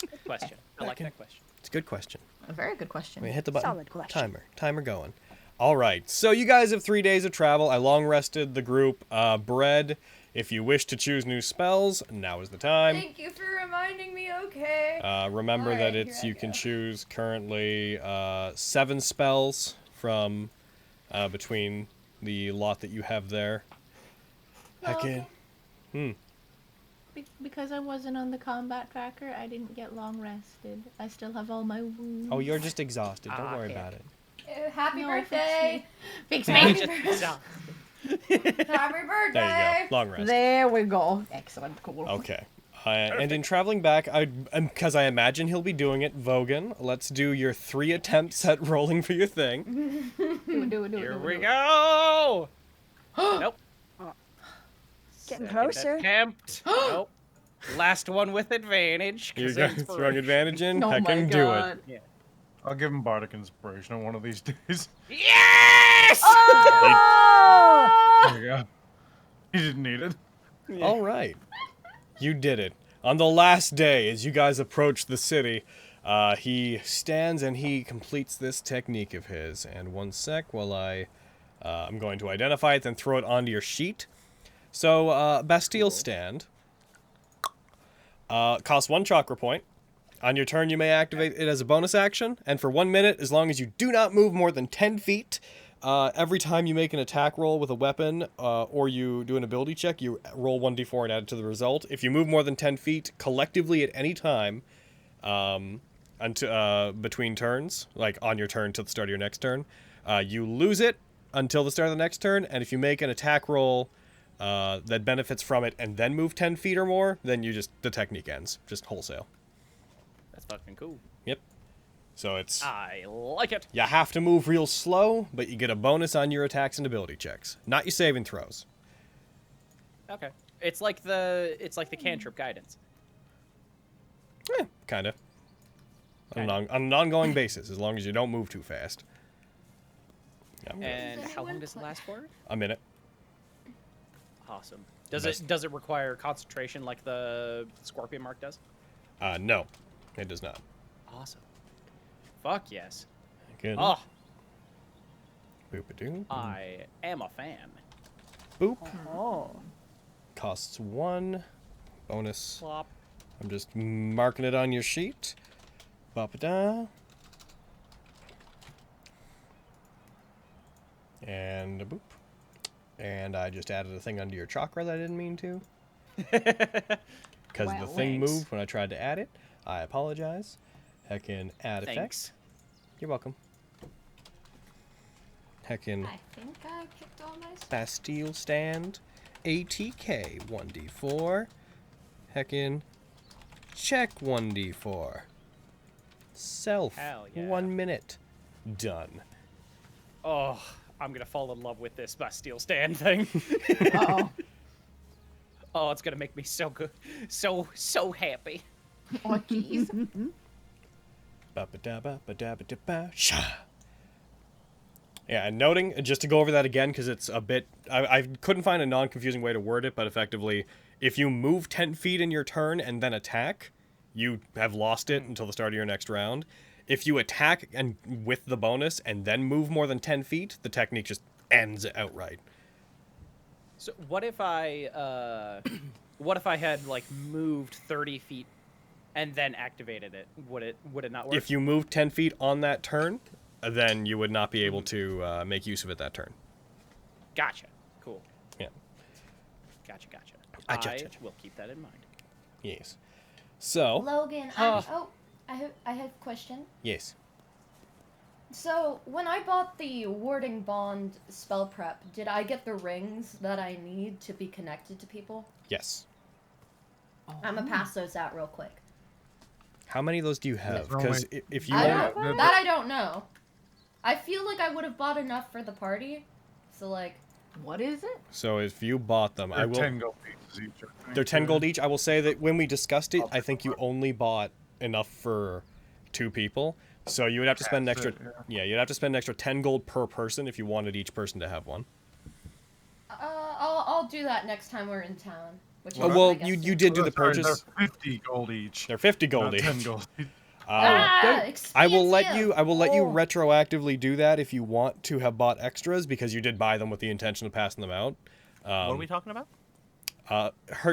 Good question. I like that question. It's a good question. A very good question. We hit the button. Solid question. Timer going. All right. So you guys have 3 days of travel. I long rested the group. Bread, if you wish to choose new spells, now is the time. Thank you for reminding me. Okay. Remember that Alright, it's here I you can go. choose currently 7 spells from between the lot that you have there. Heck in. Because I wasn't on the combat tracker, I didn't get long rested. I still have all my wounds. Oh, you're just exhausted. Don't worry yeah. about it. Happy No, birthday. Fix Happy me. birthday. Happy birthday. There you go. Long rest. There we go. Excellent. Cool. Okay. And in traveling back, because I imagine he'll be doing it, Vogan, let's do your 3 attempts at rolling for your thing. Do it. Here we go. Nope. Getting Second closer. Attempt. Nope. Last one with advantage. 'cause You got inspiration. throwing advantage in? Oh Heck my and do god. it. I'll give him bardic inspiration on one of these days. Yes! Oh! There you go. He didn't need it. All right. You did it. On the last day, as you guys approach the city, he stands and he completes this technique of his. And one sec while I'm going to identify it, then throw it onto your sheet. So, Bastille Stand costs 1 chakra point. On your turn, you may activate it as a bonus action, and for 1 minute, as long as you do not move more than 10 feet, every time you make an attack roll with a weapon or you do an ability check, you roll 1d4 and add it to the result. If you move more than 10 feet collectively at any time between turns, like on your turn to the start of your next turn, you lose it until the start of the next turn, and if you make an attack roll that benefits from it and then move 10 feet or more, then the technique ends, just wholesale. That's fucking cool. Yep. So it's... I like it. You have to move real slow, but you get a bonus on your attacks and ability checks. Not your saving throws. Okay. It's like the cantrip guidance. Kind of. On an ongoing basis, as long as you don't move too fast. And how long does it last for? A minute. Awesome. Does it require concentration like the Scorpion Mark does? No, it does not. Awesome. Fuck yes. Good. Oh. Boop-a-doo. I am a fan. Boop. Oh. Costs 1. Bonus. Plop. I'm just marking it on your sheet. Ba-ba-da. And a boop. And I just added a thing under your chakra that I didn't mean to. Because the thing moved when I tried to add it. I apologize. Heckin' add effects. You're welcome. Heckin' I think I kicked all my stuff. Bastille Stand. ATK 1d4. Heckin' check 1d4. Self. Hell yeah. 1 minute. Done. Oh, I'm gonna fall in love with this Bastille Stand thing. Uh-oh. Oh, it's gonna make me so good, so happy. Oh, jeez. Yeah, and noting, just to go over that again, because it's a bit... I couldn't find a non-confusing way to word it, but effectively, if you move 10 feet in your turn and then attack, you have lost it until the start of your next round. If you attack and with the bonus and then move more than 10 feet, the technique just ends outright. So what if I had like moved 30 feet and then activated it? Would it not work? If you move 10 feet on that turn, then you would not be able to make use of it that turn. Gotcha. Cool. Yeah. Gotcha. I will keep that in mind. Yes. So. Logan, I have a question. Yes. So, when I bought the Warding Bond spell prep, did I get the rings that I need to be connected to people? Yes. I'm gonna pass those out real quick. How many of those do you have? Because if you... That I don't know. I feel like I would have bought enough for the party. So, like... What is it? So if you bought them, They're 10 gold pieces each. They're 10 gold each. I will say that when we discussed it, I think you only bought enough for 2 people. So you would have to spend an extra... Yeah, you'd have to spend an extra 10 gold per person if you wanted each person to have one. I'll do that next time we're in town. Oh, well, you did do the purchase. They're 50 gold each. They're 50 gold not each. 10 gold each. I will let you retroactively do that if you want to have bought extras, because you did buy them with the intention of passing them out. What are we talking about?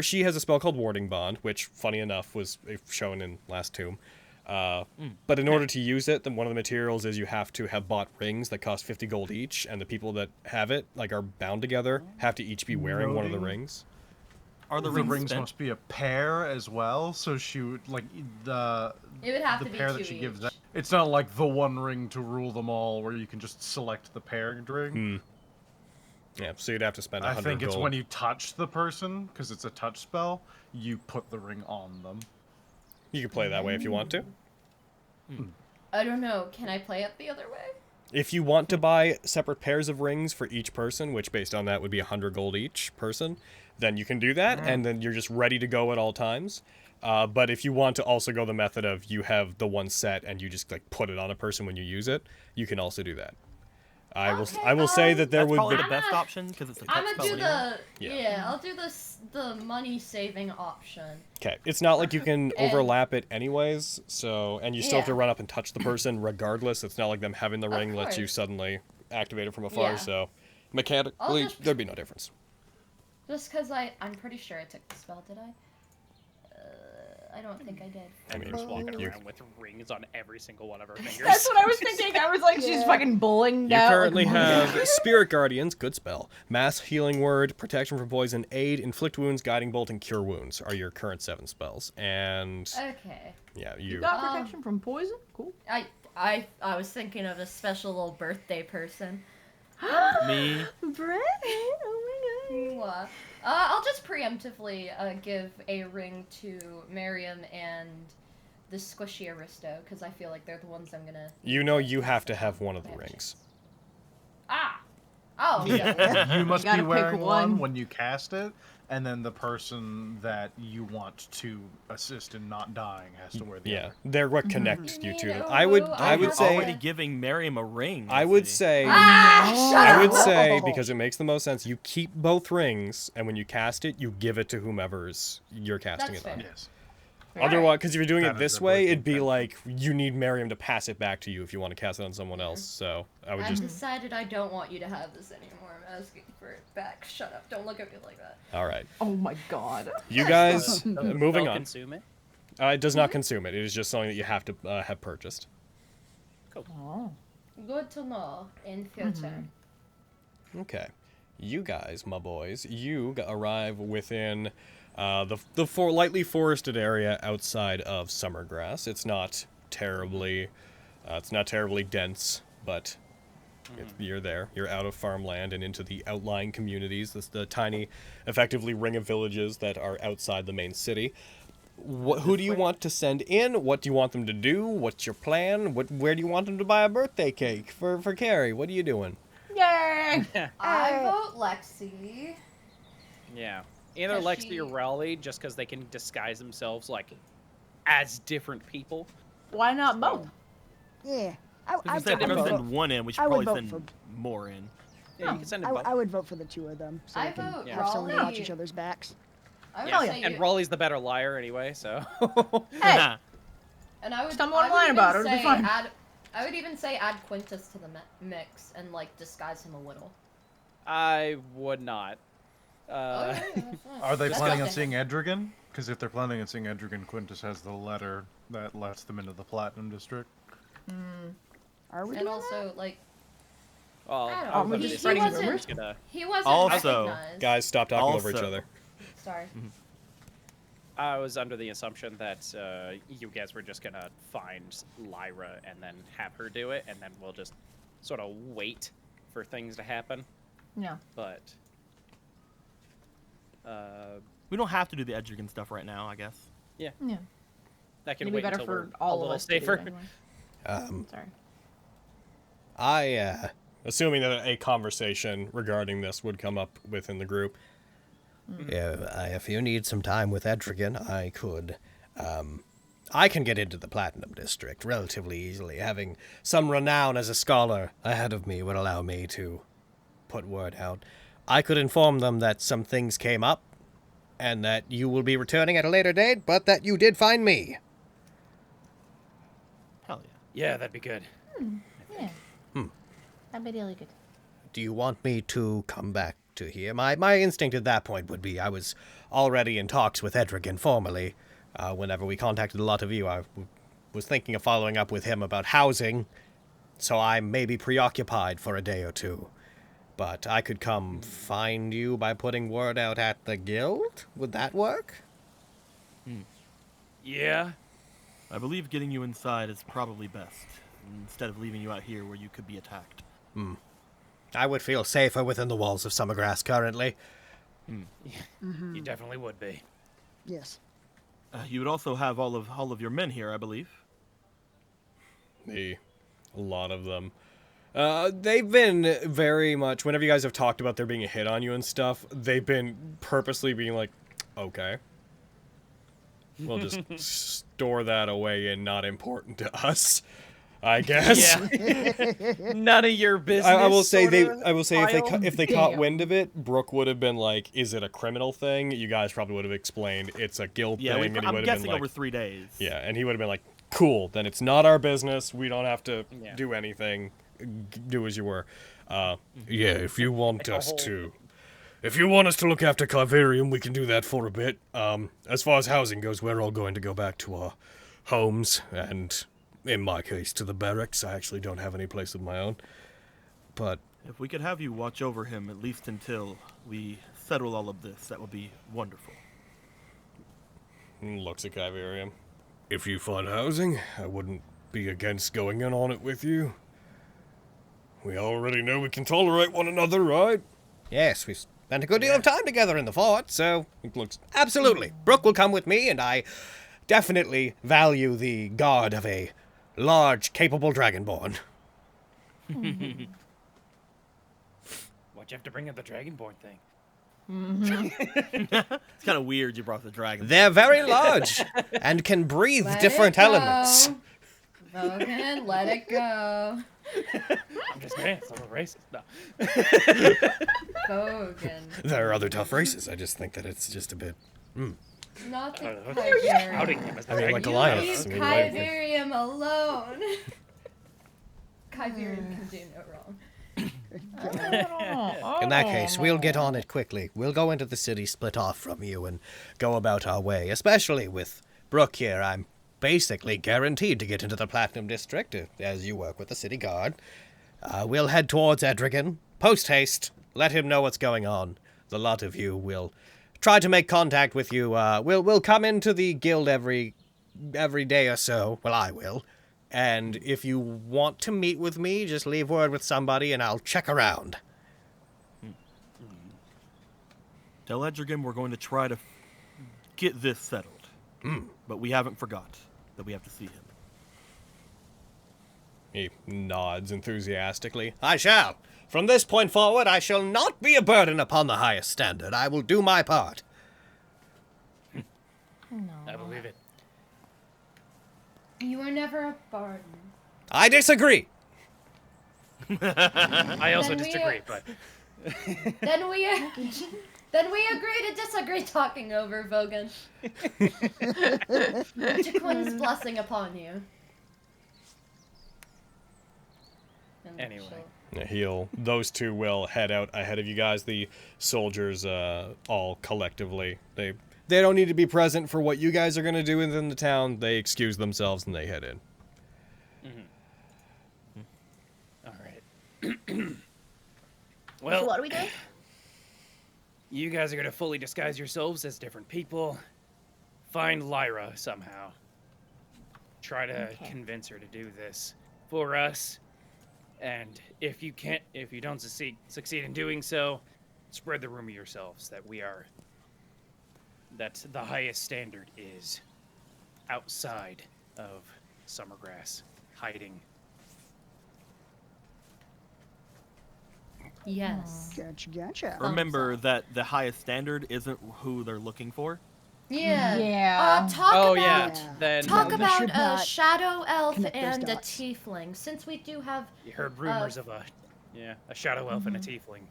She has a spell called Warding Bond, which, funny enough, was shown in Last Tomb. But in order to use it, then one of the materials is you have to have bought rings that cost 50 gold each, and the people that have it, like, are bound together, have to each be wearing one of the rings. Are the rings must be a pair as well? So she would, like, it would have the to be pair 2 that she each. gives that. It's not like the one ring to rule them all, where you can just select the paired ring. Yeah, so you'd have to spend 100 I think it's gold. when you touch the person, because it's a touch spell, you put the ring on them. You can play that way if you want to. I don't know. Can I play it the other way? If you want to buy separate pairs of rings for each person, which based on that would be 100 gold each person, then you can do that, and then you're just ready to go at all times. But if you want to also go the method of you have the one set and you just like put it on a person when you use it, you can also do that. I will say that there That's would probably be the best option because it's a touch I'm gonna spell do anyway. I'll do the money saving option. Okay, it's not like you can overlap it anyways, so, and you still have to Yeah. run up and touch the person regardless. It's not like them having the ring lets you course. suddenly activate it from afar, Yeah. so mechanically just- there'd be no difference. Just because I'm pretty sure I took the spell, did I? I don't think I did. And we're just walking you- around with rings on every single one of our fingers. That's what I was thinking. I was like, she's fucking bowling You down. currently have Spirit Guardians, good spell. Mass Healing Word, Protection from Poison, Aid, Inflict Wounds, Guiding Bolt, and Cure Wounds are your current 7 spells. And Okay. yeah, You you. got protection from poison? Cool. I was thinking of a special little birthday person. Me. Brett? Oh my god. Mwah. I'll just preemptively give a ring to Miriam and the squishy Aristo, because I feel like they're the ones I'm gonna... You know you have to have one of the Have rings. chance. Ah! Oh, yeah. You must gotta be pick wearing one. one when you cast it, and then the person that you want to assist in not dying has to wear the Yeah, other. they're what connect you You two. know, I would I would have say already giving Miriam a ring. I would see. say Ah, shut I would up! say because it makes the most sense. You keep both rings, and when you cast it, you give it to whomever's you're casting That's it on. fair. Yes. Otherwise, because if you're doing That it is this a way, working it'd be principle. like you need Miriam to pass it back to you if you want to cast it on someone else. So I would I've just. decided I don't want you to have this anymore. I'm asking for it back. Shut up. Don't look at me like that. All right, Oh my god. you guys. Moving They'll on. Consume it. It does not consume it. It is just something that you have to have purchased. Oh. Good to know in future. Okay, you guys, my boys, you arrive within the lightly forested area outside of Summergrass. It's not terribly dense, but you're there. You're out of farmland and into the outlying communities. The tiny, effectively ring of villages that are outside the main city. Who do you want to send in? What do you want them to do? What's your plan? Where do you want them to buy a birthday cake for Carrie? What are you doing? Yay! I vote Lexi. Yeah. Either Does Lexi she- or Raleigh, just because they can disguise themselves like as different people. Why not both? Yeah. Because I instead would of vote. send one in, we should I would probably vote send more in. Yeah, you can send them both. I would vote for the two of them, so I we can vote have someone to watch Raleigh. each other's backs. I would Yeah, say and you- Raleigh's the better liar anyway, so. Hey! And I would Stumble I would online even about it, it'll be say fine. I would even say add Quintus to the mix and like disguise him a little. I would not. Oh, yeah, that's fine. Are they That's planning on okay. seeing Edrigan? Because if they're planning on seeing Edrigan, Quintus has the letter that lets them into the Platinum District. Are we And doing also like Well, I don't I know, was under he the impression wasn't- we were just gonna. he wasn't Also, recognized. Guys, stop talking over each Also- other. Sorry. I was under the assumption that you guys were just gonna find Lyra and then have her do it, and then we'll just sort of wait for things to happen. No. But We don't have to do the Edrigan stuff right now, I guess. Yeah. that can It'd be wait better until for we're all a of little us to do it safer. anyway. Sorry. Assuming that a conversation regarding this would come up within the group. Yeah, if you need some time with Edrigan, I could. I can get into the Platinum District relatively easily. Having some renown as a scholar ahead of me would allow me to put word out. I could inform them that some things came up, and that you will be returning at a later date, but that you did find me. Hell yeah. Yeah, that'd be good. Yeah. That'd be really good. Do you want me to come back to here? My instinct at that point would be I was already in talks with Edrigan formally. Whenever we contacted a lot of you, I was thinking of following up with him about housing, so I may be preoccupied for a day or two. But I could come find you by putting word out at the guild? Would that work? Yeah. I believe getting you inside is probably best, instead of leaving you out here where you could be attacked. I would feel safer within the walls of Summergrass currently. You definitely would be. Yes. You would also have all of your men here, I believe. A lot of them. They've been very much, whenever you guys have talked about there being a hit on you and stuff, they've been purposely being like, okay. We'll just store that away and not important to us, I guess. Yeah. None of your business. I will say sorta I will say if they caught Damn. wind of it, Brooke would have been like, "Is it a criminal thing?" You guys probably would have explained it's a guild Yeah, thing, and he I'm would have been guessing like, over 3 days. "Yeah," and he would have been like, "Cool, then it's not our business. We don't have to Yeah. do anything. Do as you were." Yeah, if you want Like a us whole- to If you want us to look after Carvarium, we can do that for a bit. As far as housing goes, we're all going to go back to our homes, and in my case, to the barracks. I actually don't have any place of my own. But If we could have you watch over him at least until we settle all of this, that would be wonderful. Looks at Kyverium. if you find housing, I wouldn't be against going in on it with you. We already know we can tolerate one another, right? Yes, we've spent a good deal of time together in the fort, so it looks absolutely. Brooke will come with me, and I definitely value the guard of a large, capable dragonborn. Why'd you have to bring up the dragonborn thing? It's kind of weird you brought the dragon. They're very large and can breathe different elements. Logan, let it go. I'm just saying, it's a little racist. No. Bogan. There are other tough races. I just think that it's just a bit. Not the Outing him as the I mean, dragon. like Goliath. Leave Kyverium alone. Kyverium can do no wrong. In that case, we'll get on it quickly. We'll go into the city, split off from you, and go about our way. Especially with Brooke here, I'm basically guaranteed to get into the Platinum District, as you work with the city guard. We'll head towards Edrigan. Post-haste, let him know what's going on. The lot of you will try to make contact with you. We'll come into the guild every day or so. Well, I will. And if you want to meet with me, just leave word with somebody and I'll check around. Tell Edrigan we're going to try to get this settled. But we haven't forgot that we have to see him. He nods enthusiastically. I shall. From this point forward, I shall not be a burden upon the highest standard. I will do my part. I believe it. You were never a burden. I disagree. I also Then we- disagree, but Then we agree to disagree talking over Vogan. Jaquin's blessing upon you. And Anyway. Those two will head out ahead of you guys. The soldiers, all collectively, they don't need to be present for what you guys are going to do within the town. They excuse themselves and they head in. all right. Well, So what are we doing? you guys are gonna fully disguise yourselves as different people. Find Lyra somehow. Try to convince her to do this for us. And if you don't succeed in doing so, spread the rumor yourselves that that the highest standard is outside of Summergrass, hiding. yes. Gotcha. Remember that the highest standard isn't who they're looking for. Yeah. Yeah. Talk Oh about yeah, then talk we about should a not shadow elf connect those and a dots. tiefling, since we do have you heard rumors of a shadow elf and a tiefling.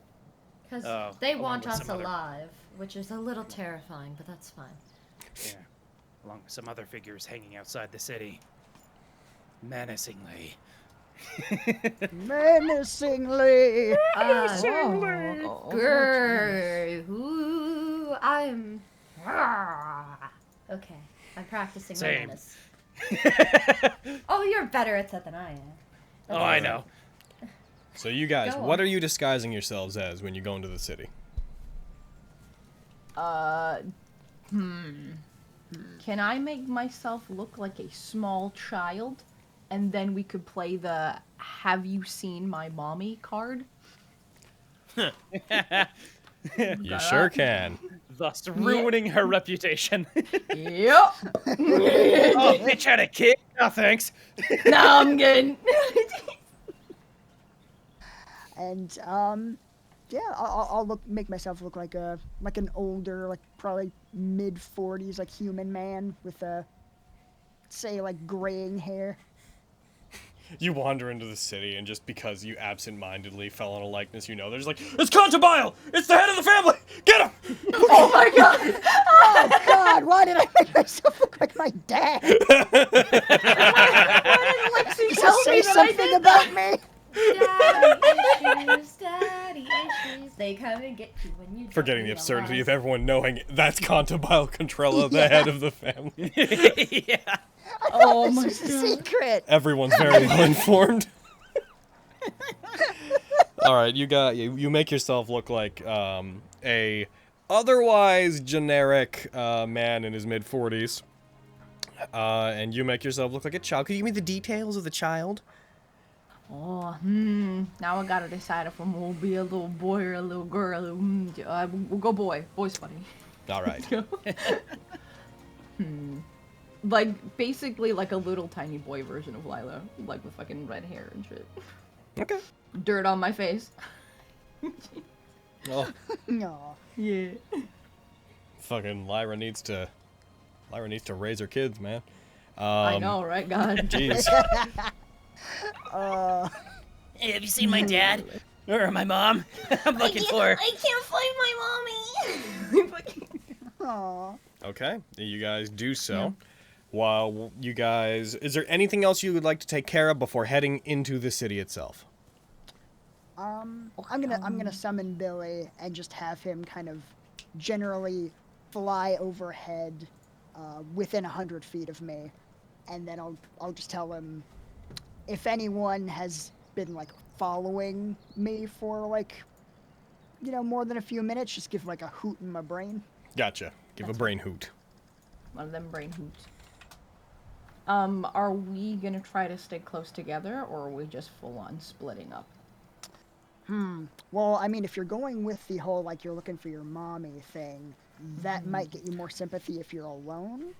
because Oh, they along want with us some other- alive, which is a little terrifying, but that's fine. Yeah, along with some other figures hanging outside the city, menacingly. Menacingly. Grr, ooh, I'm. Okay, I'm practicing my Same. menace. Oh, you're better at that than I am. Oh, I know. So you guys, Go what on. are you disguising yourselves as when you go into the city? Can I make myself look like a small child? And then we could play the "Have you seen my mommy" card? You sure can. Thus ruining her reputation. Yep. Oh, bitch had a kid? No, thanks. No, I'm good. And yeah, I'll make myself look like an older, like probably mid-40s, like human man with say like graying hair. You wander into the city, and just because you absent-mindedly fell on a likeness, there's like, it's Contabile! It's the head of the family! Get him! Oh my god! Oh God! Why did I make myself look like my dad? Lexi Does tell it say me that I something did about me? Daddy issues, daddy issues. They come and get you when you don't Forgetting the absurdity realize. of everyone knowing that's Contobile Contrella, the head of the family. Yeah. Oh my This is a god. secret. Everyone's very well informed. All right, you make yourself look like a otherwise generic man in his mid-40s, and you make yourself look like a child. Could you give me the details of the child? Oh, now I gotta decide if I'm gonna be a little boy or a little girl. We'll go boy. Boy's funny. All right. Like, basically like a little tiny boy version of Lila. Like with fucking red hair and shit. Okay. Dirt on my face. Oh, No. Yeah. fucking Lyra needs to raise her kids, man. I know, right? God. Jeez. Hey, have you seen my dad? Or my mom? I'm looking for. I can't find my mommy. Aw. Okay, you guys do so. While you guys, is there anything else you would like to take care of before heading into the city itself? I'm gonna summon Billy and just have him kind of generally fly overhead, within 100 feet of me, and then I'll just tell him if anyone has been like following me for like, more than a few minutes, just give like a hoot in my brain. Gotcha. Give a brain hoot. One of them brain hoots. Are we gonna try to stay close together, or are we just full on splitting up? Well, I mean, if you're going with the whole like you're looking for your mommy thing, that might get you more sympathy if you're alone.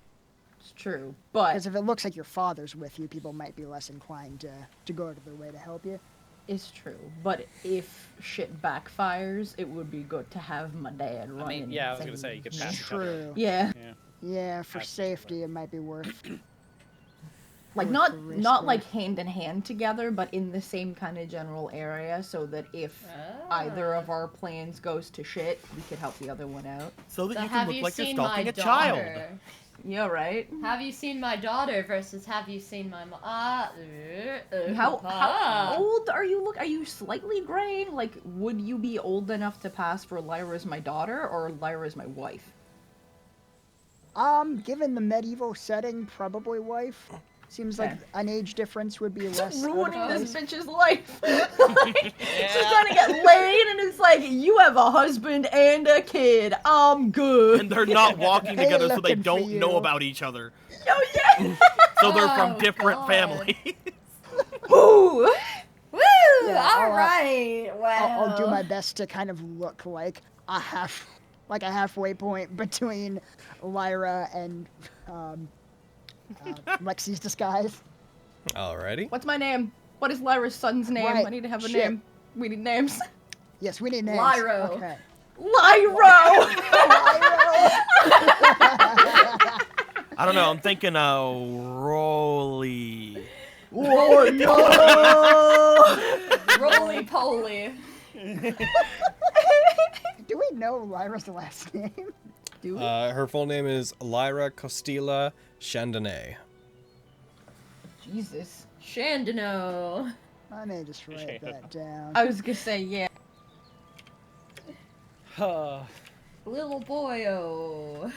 It's true, but Because if it looks like your father's with you, people might be less inclined to go out of their way to help you. it's true. But if shit backfires, it would be good to have my dad running. I mean, yeah, I was gonna say you could pass each other. True. Yeah. Yeah, for That's safety, it might be worth. Like worth not the risk not there. like hand in hand together, but in the same kind of general area, so that if either of our plans goes to shit, we could help the other one out. So that So you can have look you like you're seen stalking my a child. daughter? Yeah, right. Have you seen my daughter versus have you seen my mom? How old are you? Are you slightly graying? Like, would you be old enough to pass for Lyra's my daughter or Lyra's my wife? Given the medieval setting, probably wife. Seems like Okay. an age difference would be less. out of Ruining this place. bitch's life. She's trying to get laid, and it's like, you have a husband and a kid. I'm good. And they're not walking Hey, together, so they looking for don't know you. about each other. Oh yeah. So they're from Oh, different God. families. Ooh. Woo! Yeah, All right. Wow. I'll do my best to kind of look like a halfway point between Lyra and Lexi's disguise. Alrighty. What's my name? What is Lyra's son's name? Right, I need to have a shit. name. We need names. Yes, we need names. Lyro. Okay. Lyro. I don't know. I'm thinking Rolly. Roly poly. Do we know Lyra's last name? Do we? Her full name is Lyra Costilla Chandonnet. Jesus. Shandino. I may just write that down. I was gonna say yeah. Little boyo.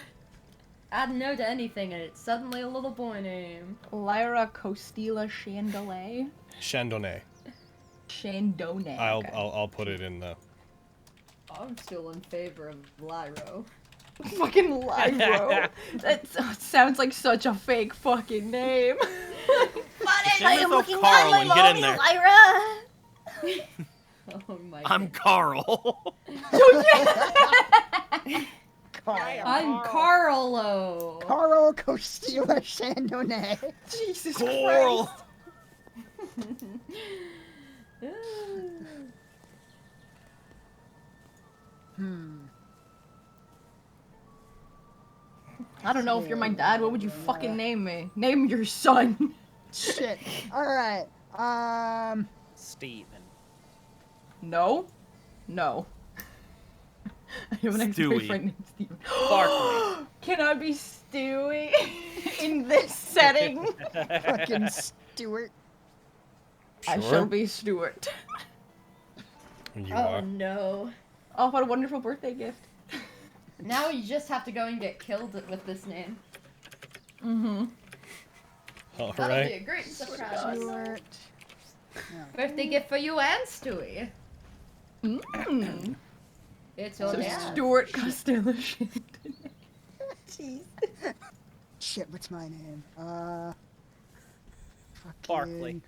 Add no to anything and it's suddenly a little boy name. Lyra Costilla Chandonnet. Chandonnet. Chandonnet. okay. I'll put it in the. I'm still in favor of Lyro. Fucking Lyro. That sounds like such a fake fucking name. Name yourself Carl and get in there. Lyra. Oh my I'm god. Carl. I'm Carlo. Carl Costilla Chandonnet. Jesus Coral. Christ. I don't know if you're my dad. What would you fucking name me? Name your son. Shit. Alright. Steven. No. No. I have an ex-boyfriend Stewie. named Steven. Barkley. Can I be Stewie in this setting? Fucking Stuart. I Sure. shall be Stuart. You Oh are. no. Oh, what a wonderful birthday gift. Now you just have to go and get killed with this name. Mm-hmm. All That'll be a right. great surprise. Stuart. Birthday gift for you and Stewie. Mm. It's your So dad. Stuart Costello. Jeez. Shit, what's my name? Barkley.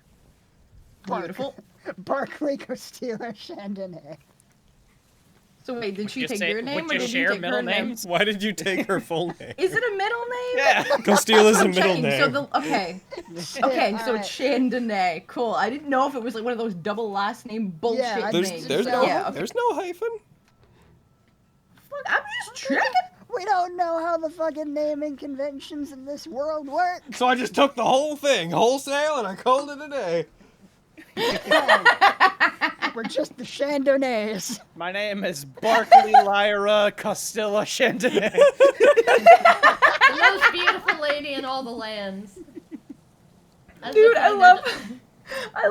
Beautiful. Barkley Costello Chandonnay. So wait, did Would she you take say- your name would or you did you share take middle her name? names? Why did you take her full name? Is it a middle name? Yeah. Costile is That's a what I'm middle checking. name. So okay, so it's Chandonnay. Cool. I didn't know if it was like one of those double last name bullshit Yeah, names. There's no Yeah, okay. there's no hyphen. Fuck, I'm just checking. We don't know how the fucking naming conventions in this world work. So I just took the whole thing wholesale and I called it a day. We're just the Chandonnays. My name is Barkley Lyra Costello Chandonnay. The most beautiful lady in all the lands. As Dude, if I did-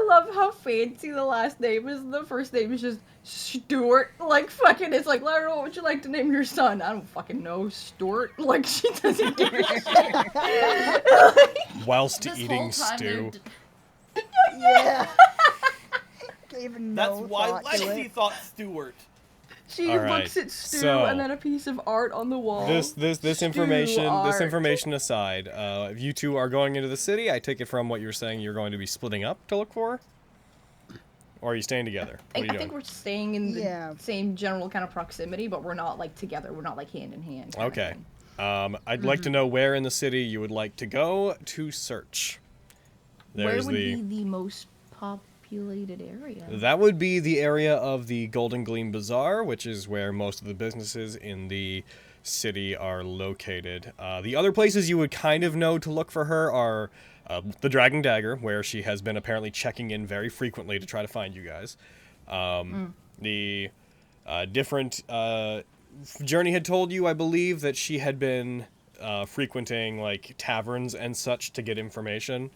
love how fancy the last name is. The first name is just Stuart. Like fucking, it's like Lara, what would you like to name your son? I don't fucking know, Stuart. Like she doesn't give a shit. Whilst This eating whole time stew. Yeah. Gave no That's why thought to Lexi it. thought Stewart. She All looks right, at Stu so- and then a piece of art on the wall. This information Art. aside, if you two are going into the city, I take it from what you were saying you're going to be splitting up to look for? Or are you staying together? What are you I think doing? we're staying in the Yeah. same general kind of proximity, but we're not like together. We're not like hand in hand. kind of Okay. thing. I'd like to know where in the city you would like to go to search. Where There's would the be the most populated area? That would be the area of the Golden Gleam Bazaar, which is where most of the businesses in the city are located. The other places you would kind of know to look for her are the Dragon Dagger, where she has been apparently checking in very frequently to try to find you guys. The different Journey had told you, I believe, that she had been frequenting like taverns and such to get information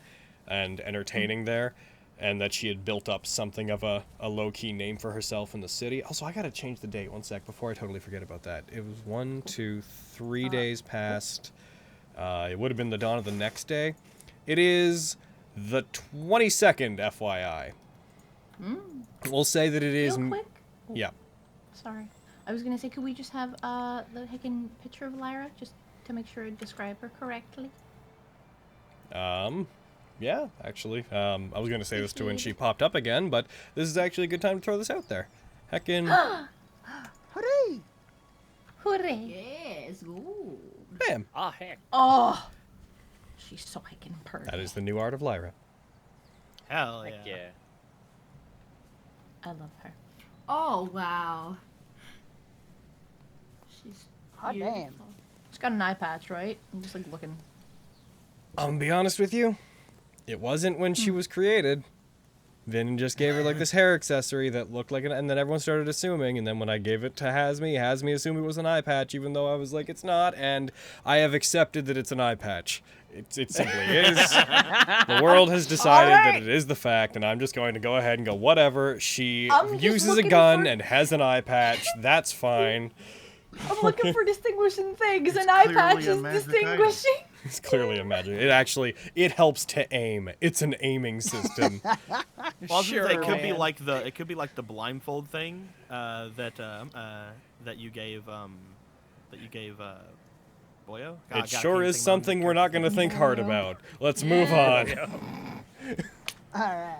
and entertaining there, and that she had built up something of a low-key name for herself in the city. Also, I gotta change the date, one sec, before I totally forget about that. It was 1, 2, 3 days past. It would have been the dawn of the next day. It is the 22nd, FYI. We'll say that it is... Real quick. Yeah. Sorry. I was gonna say, could we just have the heckin' picture of Lyra, just to make sure I describe her correctly? Yeah, actually. I was going to say this to when she popped up again, but this is actually a good time to throw this out there. Heckin'... Hooray! Hooray! Yes, ooh. Bam! Ah, heck. Oh, she's so heckin' pretty. That is the new art of Lyra. Hell yeah. Heck yeah. I love her. Oh, wow. She's Hot damn. beautiful. She's got an eye patch, right? I'm just like looking. I'm gonna be honest with you. It wasn't when she was created. Vin just gave her like this hair accessory that looked like an, and then everyone started assuming, and then when I gave it to Hasmi assumed it was an eye patch, even though I was like, it's not, and I have accepted that it's an eye patch. It simply is. The world has decided that it is the fact, and I'm just going to go ahead and go, whatever. She I'm just uses a looking gun for- and has an eye patch. That's fine. I'm looking for distinguishing things, and eye patch is distinguishing. It's clearly a magic. It helps to aim. It's an aiming system. Well, I was gonna say, Sure, it could be man. like the blindfold thing that you gave Boyo. It sure is something we're not going to think hard about. Let's move on. Alright.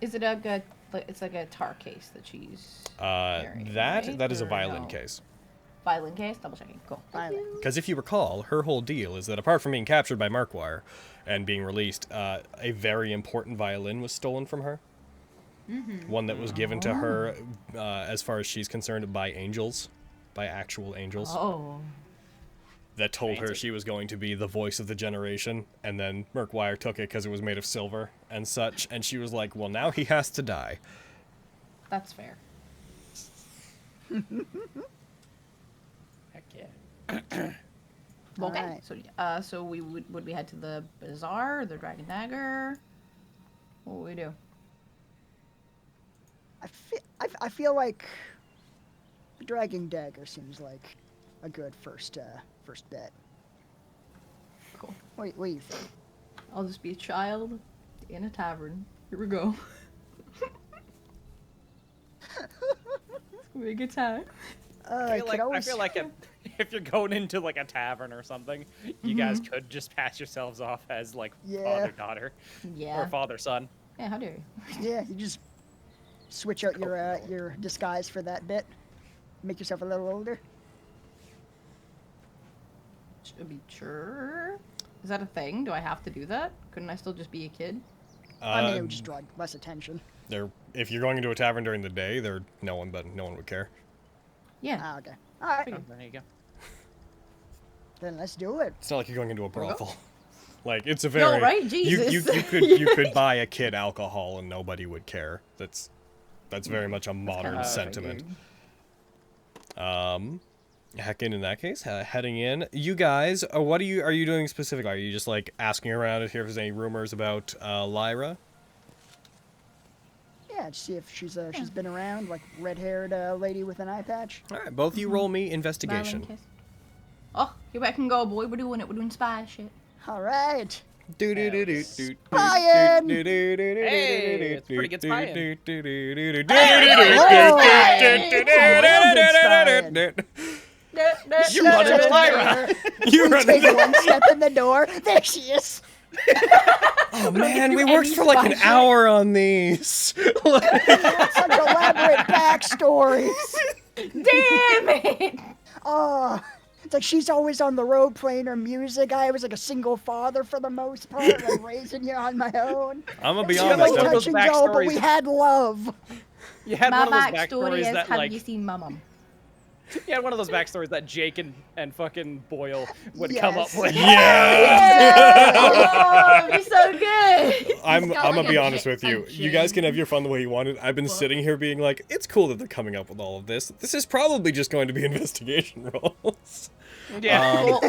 Is it a good? It's like a tar case that she's. carrying, That right? is a Or violin no? case. Violin case. Double checking. Cool. Because if you recall, her whole deal is that apart from being captured by Markwire and being released, a very important violin was stolen from her. One that was given to her, as far as she's concerned, by angels, by actual angels. Oh. That told her she was going to be the voice of the generation, and then Markwire took it because it was made of silver and such, and she was like, well, now he has to die. That's fair. Heck yeah. Okay. Alright. So we would we head to the bazaar, the Dragon Dagger? What would we do? I feel like The dragging dagger seems like a good first bet. Cool. What do you think? I'll just be a child in a tavern. Here we go. It's gonna be a good time. I feel like if you're going into like a tavern or something, you guys could just pass yourselves off as like father-daughter or father-son. Yeah, how dare you? Yeah, you just switch out your disguise for that bit. Make yourself a little older. Should be sure. Is that a thing? Do I have to do that? Couldn't I still just be a kid? I mean, it would just draw less attention. If you're going into a tavern during the day, no one would care. Yeah. Ah, okay. All right. There you go. Then let's do it. It's not like you're going into a brothel. Like, it's a very... No, right? Jesus. You could buy a kid alcohol and nobody would care. That's very much a modern sentiment. Heck, in that case, heading in. You guys, what are you doing specifically? Are you just like asking around if there's any rumors about Lyra? Yeah, just see if she's been around, like red-haired lady with an eye patch. All right, both of you roll me investigation. Oh, here I can go, boy. We're doing it. We're doing spy shit. All right. Spying! Hey, it's pretty good spying. You run into Lyra. You take one step in the door. There she is. Oh man, we worked for like an hour on these. Such elaborate backstories. Damn it! Oh, it's like she's always on the road playing her music. I was like a single father for the most part, like raising you on my own. I'm gonna be She honest. was touching Joe, but we had love. You had My one of those backstory backstories is, that have like you seen my mom? you had one of those backstories that Jake and fucking Boyle would come up with. Yeah. Oh, it'd be so good. I'm gonna be honest with you. You guys can have your fun the way you want it. I've been sitting here being like, it's cool that they're coming up with all of this. This is probably just going to be investigation rolls. Yeah.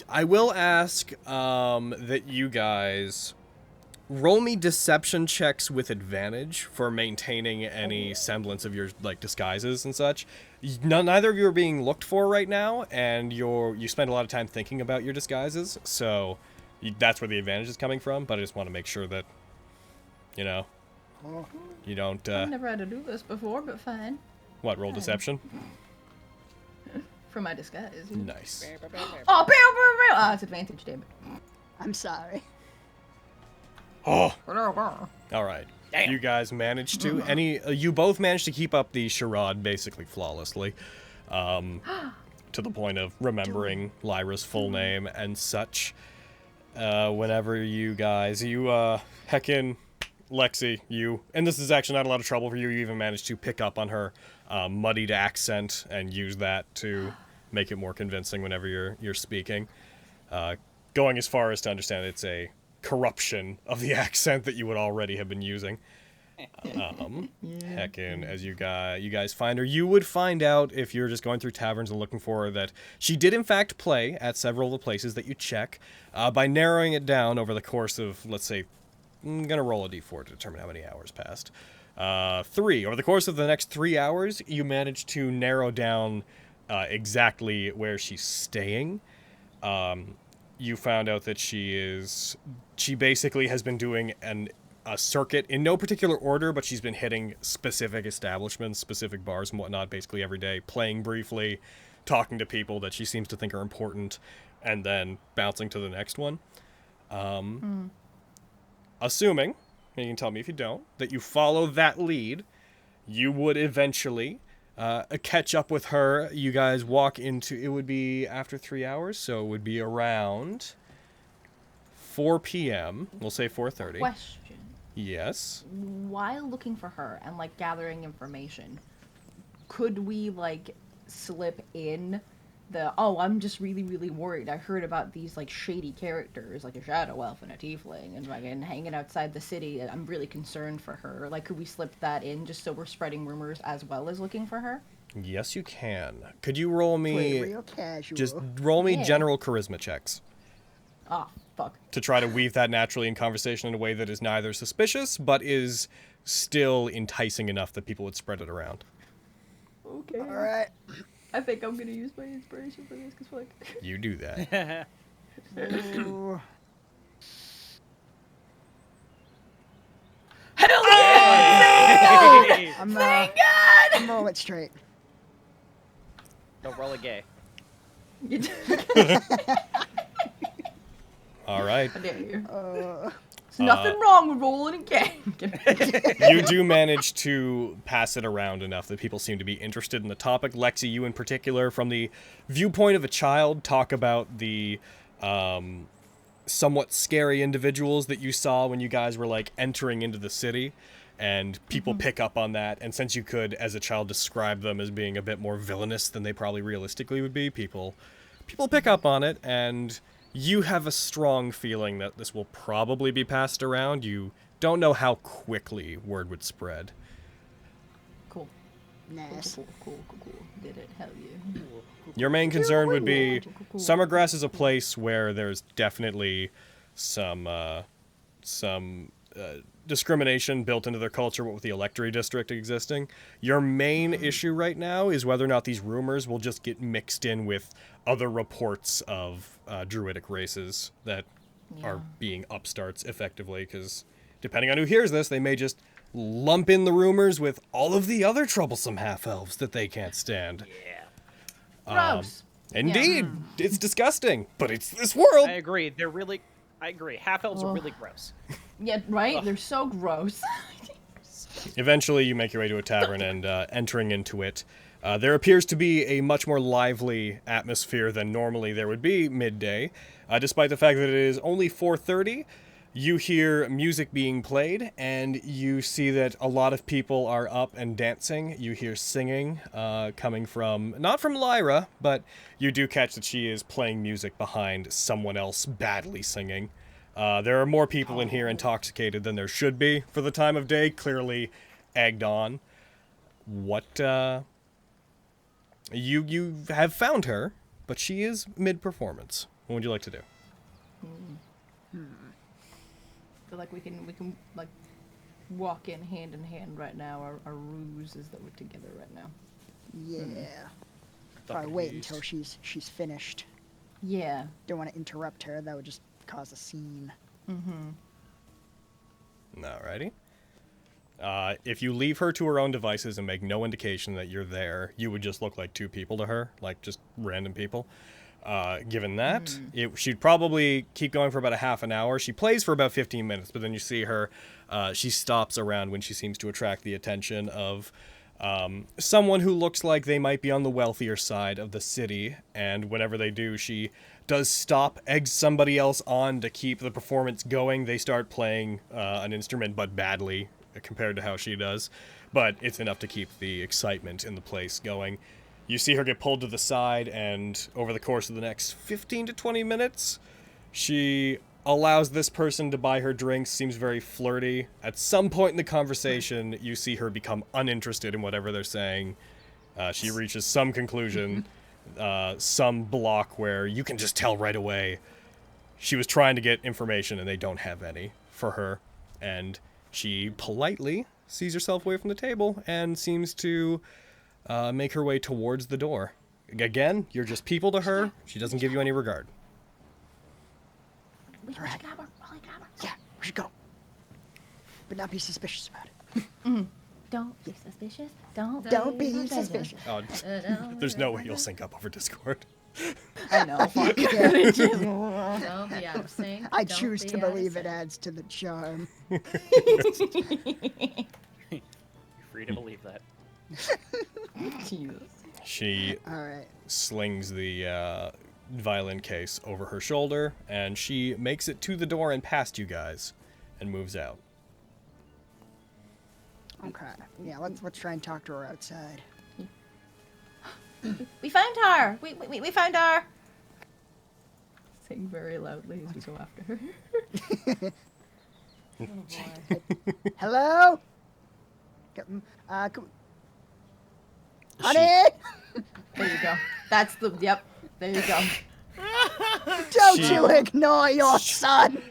I will ask that you guys roll me deception checks with advantage for maintaining any semblance of your like disguises and such. Neither of you are being looked for right now, and you spend a lot of time thinking about your disguises, so that's where the advantage is coming from. But I just want to make sure that you don't. I've never had to do this before, but fine. What, roll deception? For my disguise. Nice. Oh, oh, it's advantage, damn it. I'm sorry. Oh. All right. Damn. You guys managed to you both managed to keep up the charade basically flawlessly, to the point of remembering Lyra's full name and such. Whenever you guys, Heckin, Lexi, and this is actually not a lot of trouble for you. You even managed to pick up on her muddied accent and use that to make it more convincing whenever you're speaking. Going as far as to understand it's a corruption of the accent that you would already have been using. Heckin, as you guys find her, you would find out if you're just going through taverns and looking for her that she did in fact play at several of the places that you check. By narrowing it down over the course of, let's say, I'm gonna roll a d4 to determine how many hours passed. 3. Over the course of the next 3 hours, you managed to narrow down exactly where she's staying. You found out that she basically has been doing a circuit in no particular order, but she's been hitting specific establishments, specific bars and whatnot, basically every day, playing briefly, talking to people that she seems to think are important, and then bouncing to the next one. Assuming, and you can tell me if you don't, that you follow that lead, you would eventually catch up with her. You guys walk into, it would be after 3 hours, so it would be around 4 p.m. We'll say 4:30. Question. Yes. While looking for her and like gathering information, could we like slip in I'm just really, really worried. I heard about these like shady characters, like a shadow elf and a tiefling, and like hanging outside the city. I'm really concerned for her. Like, could we slip that in just so we're spreading rumors as well as looking for her? Yes, you can. Could you roll me Real casual. just roll me general charisma checks Oh, fuck. to try to weave that naturally in conversation in a way that is neither suspicious but is still enticing enough that people would spread it around. Okay. All right. I think I'm gonna use my inspiration for this, cause fuck. You do that. Ooh. Hell yeah! I'm Thank God! I'm roll it straight. Don't roll a gay. You do- All right. How dare you? Uh, There's nothing wrong with rolling again. You do manage to pass it around enough that people seem to be interested in the topic. Lexi, you in particular, from the viewpoint of a child, talk about the somewhat scary individuals that you saw when you guys were like entering into the city, and people pick up on that. And since you could, as a child, describe them as being a bit more villainous than they probably realistically would be, people pick up on it, and you have a strong feeling that this will probably be passed around. You don't know how quickly word would spread. Cool. nice. Cool. Did it? Hell yeah. Your main concern would be Summergrass is a place where there's definitely some discrimination built into their culture with the electory district existing. Your main issue right now is whether or not these rumors will just get mixed in with other reports of druidic races that are being upstarts effectively, because depending on who hears this, they may just lump in the rumors with all of the other troublesome half-elves that they can't stand. Gross. Indeed, it's disgusting, but it's this world. I agree. I agree. Half elves are really gross. Yeah, right? They're so gross. Eventually, you make your way to a tavern, and entering into it, there appears to be a much more lively atmosphere than normally there would be midday. Despite the fact that it is only 4:30, you hear music being played, and you see that a lot of people are up and dancing. You hear singing coming from, not from Lyra, but you do catch that she is playing music behind someone else badly singing. There are more people in here intoxicated than there should be for the time of day, clearly egged on. What, you have found her, but she is mid-performance. What would you like to do? I feel like we can like walk in hand right now. Our ruse is that we're together right now. Yeah. Probably wait until she's finished. Yeah. Don't want to interrupt her. That would just cause a scene. Alrighty. If you leave her to her own devices and make no indication that you're there, you would just look like two people to her, like just random people. Given that, she'd probably keep going for about a half an hour. She plays for about 15 minutes, but then you see her, she stops around when she seems to attract the attention of someone who looks like they might be on the wealthier side of the city, and whenever they do, she does stop, eggs somebody else on to keep the performance going. They start playing an instrument, but badly compared to how she does, but it's enough to keep the excitement in the place going. You see her get pulled to the side, and over the course of the next 15 to 20 minutes, she allows this person to buy her drinks, seems very flirty. At some point in the conversation, you see her become uninterested in whatever they're saying. She reaches some conclusion, some block where you can just tell right away she was trying to get information and they don't have any for her. And she politely sees herself away from the table and seems to make her way towards the door. Again, you're just people to her. She doesn't give you any regard. We should grab her. Yeah, we should go. But not be suspicious about it. Don't be suspicious. Don't be suspicious. Oh, there's no way you'll sync up over Discord. I know. Fuck. Don't be out of sync. I Don't choose be to out of believe it sync. adds to the charm. You're free to believe that. Jesus. She All right. slings the violin case over her shoulder, and she makes it to the door and past you guys, and moves out. Okay. Yeah, let's try and talk to her outside. We found her. We found her. Sing very loudly as we go after her. Oh boy. Hello? Honey! There you go. That's the. Yep. There you go. Don't you ignore your son!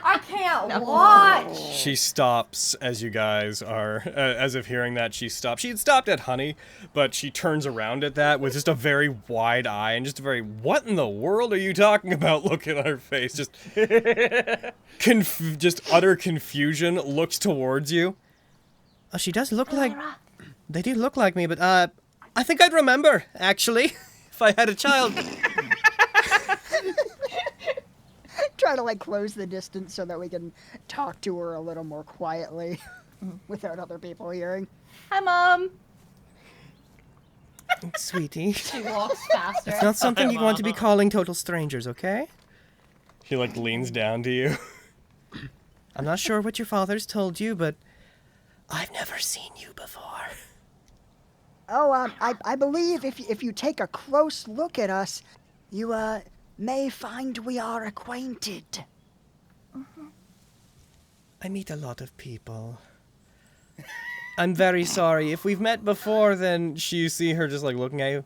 I can't watch. She stops as you guys are, as if hearing that, she stops. She had stopped at Honey, but she turns around at that with just a very wide eye and just a very, what in the world are you talking about look at her face. Just, just utter confusion, looks towards you. Oh, she does look like... They do look like me, but, I think I'd remember, actually, if I had a child. Try to, like, close the distance so that we can talk to her a little more quietly without other people hearing. Hi, Mom. Sweetie. She walks faster. It's not something you want to be calling total strangers, okay? She, like, leans down to you. I'm not sure what your father's told you, but I've never seen you before. Oh, I believe if you take a close look at us, you, may find we are acquainted. I meet a lot of people. I'm very sorry. If we've met before, then You see her just, like, looking at you.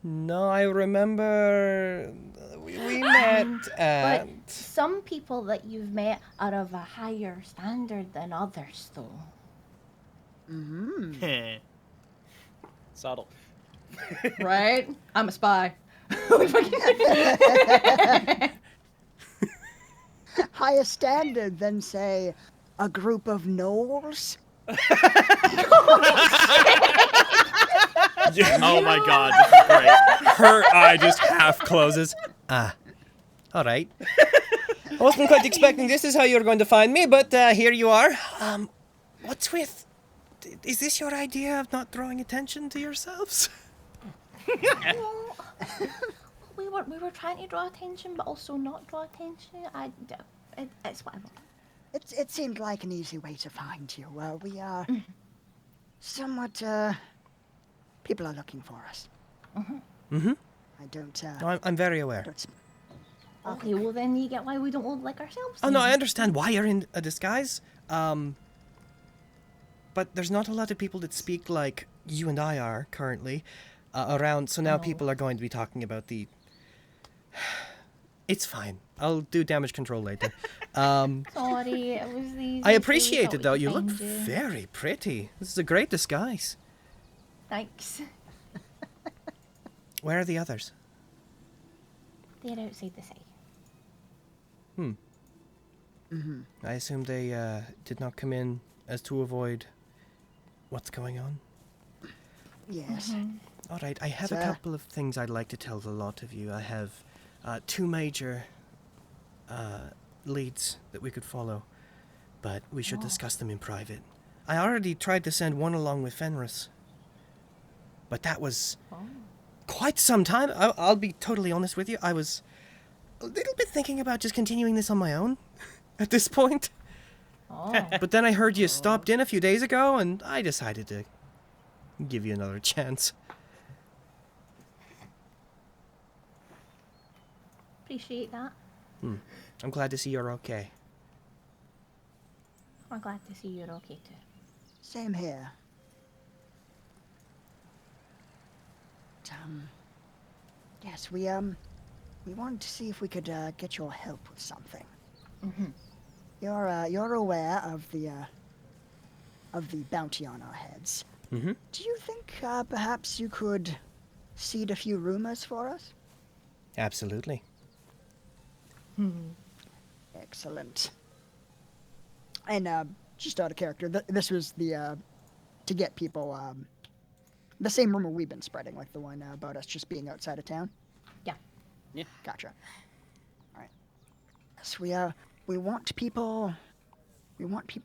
no, I remember we met at... But some people that you've met are of a higher standard than others, though. Mm-hmm. Subtle. Right? I'm a spy. Higher standard than, say, a group of gnolls? Oh my god, this is great. Her eye just half closes. Ah, all right. I wasn't quite expecting this is how you're going to find me, but here you are. What's with... Is this your idea of not drawing attention to yourselves? Well, we were trying to draw attention, but also not draw attention. It's whatever. It seemed like an easy way to find you. We are somewhat, people are looking for us. Mm-hmm. I don't, No, I'm very aware. Okay, well then you get why we don't look like ourselves. Oh, no, then. I understand why you're in a disguise. But there's not a lot of people that speak like you and I are currently around, so now people are going to be talking about the... It's fine. I'll do damage control later. Sorry, it was these. I appreciate it, though. You look very pretty. This is a great disguise. Thanks. Where are the others? They're outside the city. I assume they did not come in as to avoid what's going on. Yes. All right, I have a couple of things I'd like to tell the lot of you. I have two major leads that we could follow, but we should discuss them in private. I already tried to send one along with Fenris, but that was quite some time. I'll be totally honest with you. I was a little bit thinking about just continuing this on my own at this point. But then I heard you stopped in a few days ago, and I decided to give you another chance. Appreciate that. I'm glad to see you're okay. I'm glad to see you're okay too. Same here. Yes, we wanted to see if we could get your help with something. You're aware of the bounty on our heads. Do you think perhaps you could seed a few rumors for us? Absolutely. Excellent. And just out of character, this was the to get people the same rumor we've been spreading, like the one about us just being outside of town. Yeah. Gotcha. All right. So we want people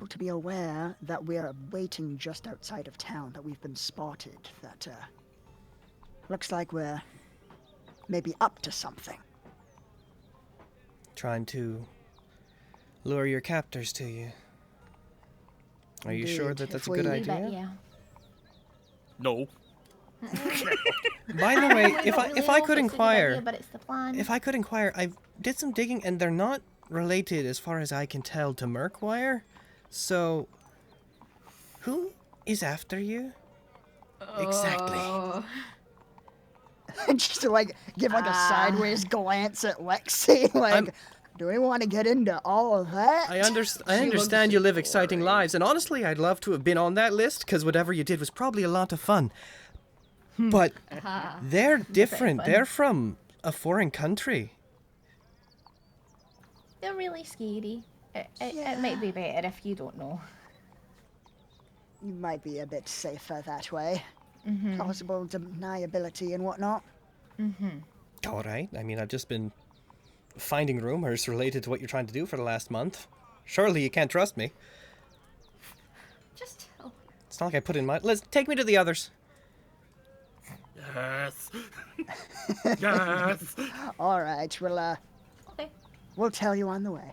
to be aware that we're waiting just outside of town, that we've been spotted, that looks like we're maybe up to something. Trying to lure your captors to you. Are you sure that that's a good idea? Yeah. No. By the way, if I could inquire, But it's the plan. if I could inquire, I did some digging, and they're not related, as far as I can tell, to Murkwire. So, who is after you? Exactly. Just to like give like a sideways glance at Lexi, like Do we want to get into all of that? I understand you live exciting lives, and honestly, I'd love to have been on that list, because whatever you did was probably a lot of fun. But they're different. fun. They're from a foreign country. They're really scary. It might be better if you don't know. You might be a bit safer that way. Possible deniability and whatnot. All right. I mean, I've just been finding rumors related to what you're trying to do for the last month. Surely you can't trust me. Just tell. It's not like I put in my... Let's take me to the others. Yes. Yes. All right, Okay. we'll tell you on the way.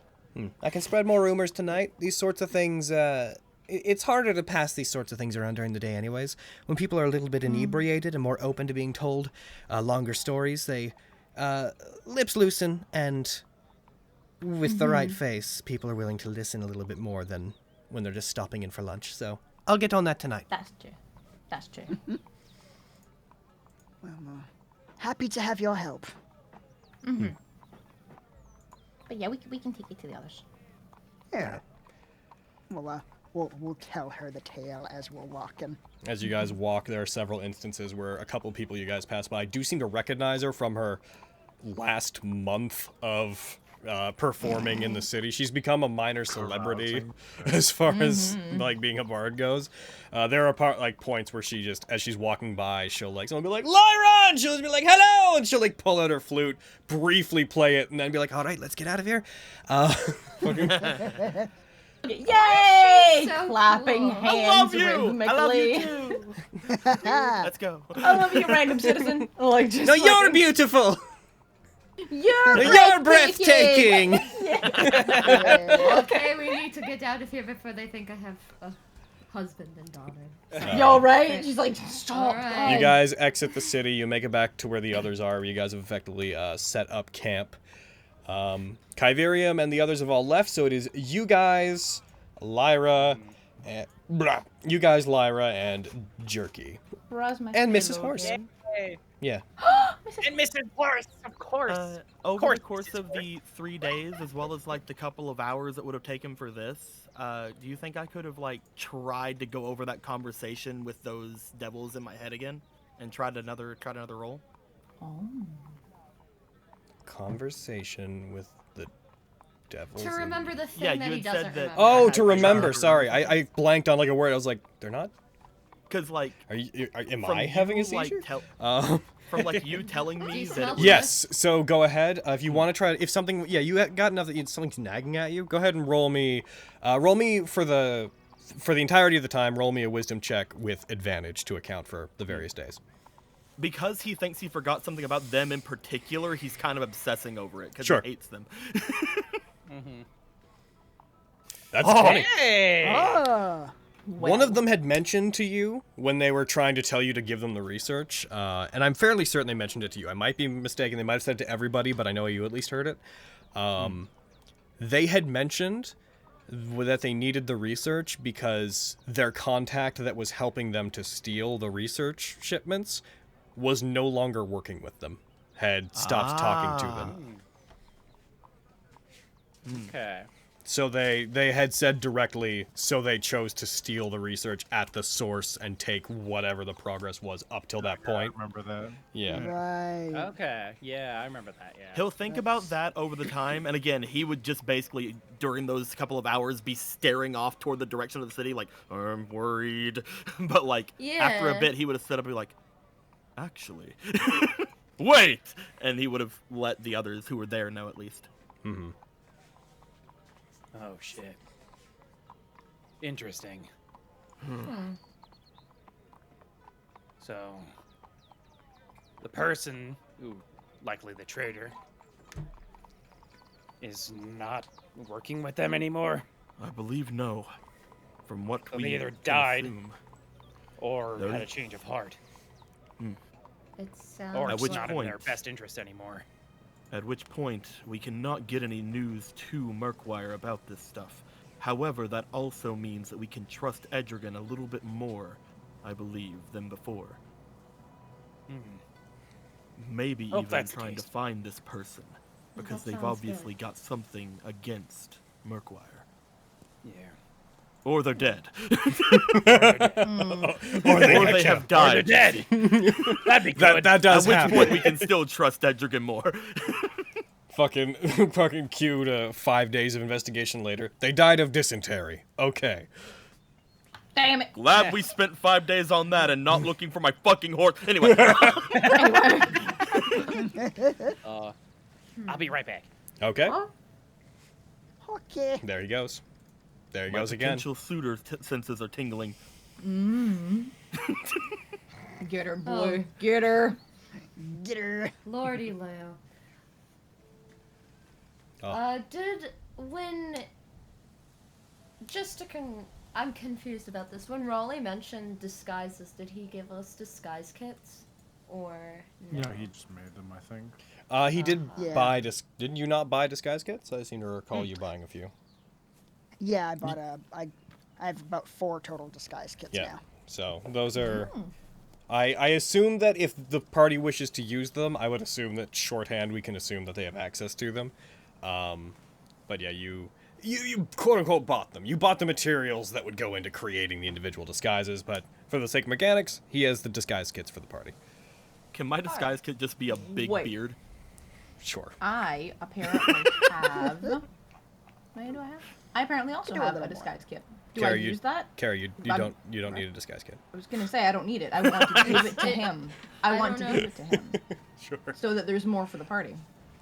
I can spread more rumors tonight. These sorts of things, it's harder to pass these sorts of things around during the day anyways. When people are a little bit inebriated and more open to being told longer stories, they lips loosen, and with the right face, people are willing to listen a little bit more than when they're just stopping in for lunch. So I'll get on that tonight. That's true. That's true. Well, happy to have your help. But yeah, we can take you to the others. Yeah. Well, we'll tell her the tale as we're walking. As you guys walk, there are several instances where a couple people you guys pass by do seem to recognize her from her last month of performing in the city. She's become a minor celebrity as far as like being a bard goes. There are points where she just, as she's walking by, she'll like someone be like, "Lyra!" and she'll just be like, "Hello!" and she'll like pull out her flute, briefly play it, and then be like, "All right, let's get out of here." Yay! so Clapping cool. hands I love rhythmically. you too. Let's go. I love you, random citizen. Like, just No, you're beautiful! You're breathtaking! Okay, we need to get out of here before they think I have a husband and daughter. Yo, right? She's like, stop. Alright. You guys exit the city. You make it back to where the others are. You guys have effectively set up camp. Kyverium and the others have all left, so it is you guys, Lyra, and Lyra, and Jerky. And Mrs. Horse. Yeah. And Mrs. Horse, of course. Over the course of the 3 days, as well as like the couple of hours it would have taken for this, do you think I could have like tried to go over that conversation with those devils in my head again, and tried another roll? Oh. Conversation with the devils. To remember the thing Yeah, that you he had said doesn't that- remember. Oh, to remember. Sorry, I blanked on like a word. I was like, they're not. Because like, Am from I having a you, like, seizure? from like you telling me you that. smell It was, Yes. So go ahead. If you want to try, if something, you got enough that something's nagging at you. Go ahead and roll me for the entirety of the time. Roll me a wisdom check with advantage to account for the various days. because he thinks he forgot something about them in particular, he's kind of obsessing over it because Sure. he hates them. That's funny. Hey! Ah, One of them had mentioned to you when they were trying to tell you to give them the research, and I'm fairly certain they mentioned it to you. I might be mistaken. They might have said it to everybody, but I know you at least heard it. They had mentioned that they needed the research because their contact that was helping them to steal the research shipments was no longer working with them, had stopped talking to them. Okay. So they had said directly, so they chose to steal the research at the source and take whatever the progress was up till that point. Remember that? Yeah. right. Okay. Yeah, I remember that. Yeah. He'll think about that over the time, and again, he would just basically, during those couple of hours, be staring off toward the direction of the city, like, I'm worried. But, like, after a Yeah. bit, he would have stood up and be like, actually, wait! And he would have let the others who were there know at least. Mm-hmm. Oh shit. Interesting. So, the person who, likely the traitor, is not working with them anymore, I believe no. From what So we they either can died assume. or Those- had a change of heart, It sounds or At it's which not in their point- best interest anymore. At which point, we cannot get any news to Murkwire about this stuff. However, that also means that we can trust Edrigan a little bit more, I believe, than before. Maybe Hope even that's the trying to case. find this person. because That they've sounds obviously good. got something against Murkwire. Yeah. Or they're dead. Or They have died. Or they're dead. That'd be good. That does At which happen. point we can still trust Edrigan more. Fucking cue to 5 days of investigation later. They died of dysentery. Okay. Damn it. Glad we spent 5 days on that and not looking for my fucking horse. Anyway. I'll be right back. Okay. Okay. There he goes. There he My goes again. potential suitor senses are tingling. Get her, boy. Get her. Get her. Lordy Leo. Oh. I'm confused about this. When Raleigh mentioned disguises, did he give us disguise kits? Or no? Yeah, he just made them, I think. He did Yeah. buy didn't you not buy disguise kits? I seem to recall you buying a few. Yeah, I bought I have about 4 total disguise kits Yeah. now. So those are. I assume that if the party wishes to use them, I would assume that shorthand we can assume that they have access to them. But yeah, you quote unquote bought them. You bought the materials that would go into creating the individual disguises, but for the sake of mechanics, he has the disguise kits for the party. Can my disguise kit just be a big Wait. beard? Sure. I apparently have. What do I have? I apparently also do a have little a more. disguise kit. Do Carrie, I use that? Carrie, you I'm- don't need a disguise kit. I was gonna say I don't need it. I want to give it to him. I want to don't give know. it to him Sure. so that there's more for the party.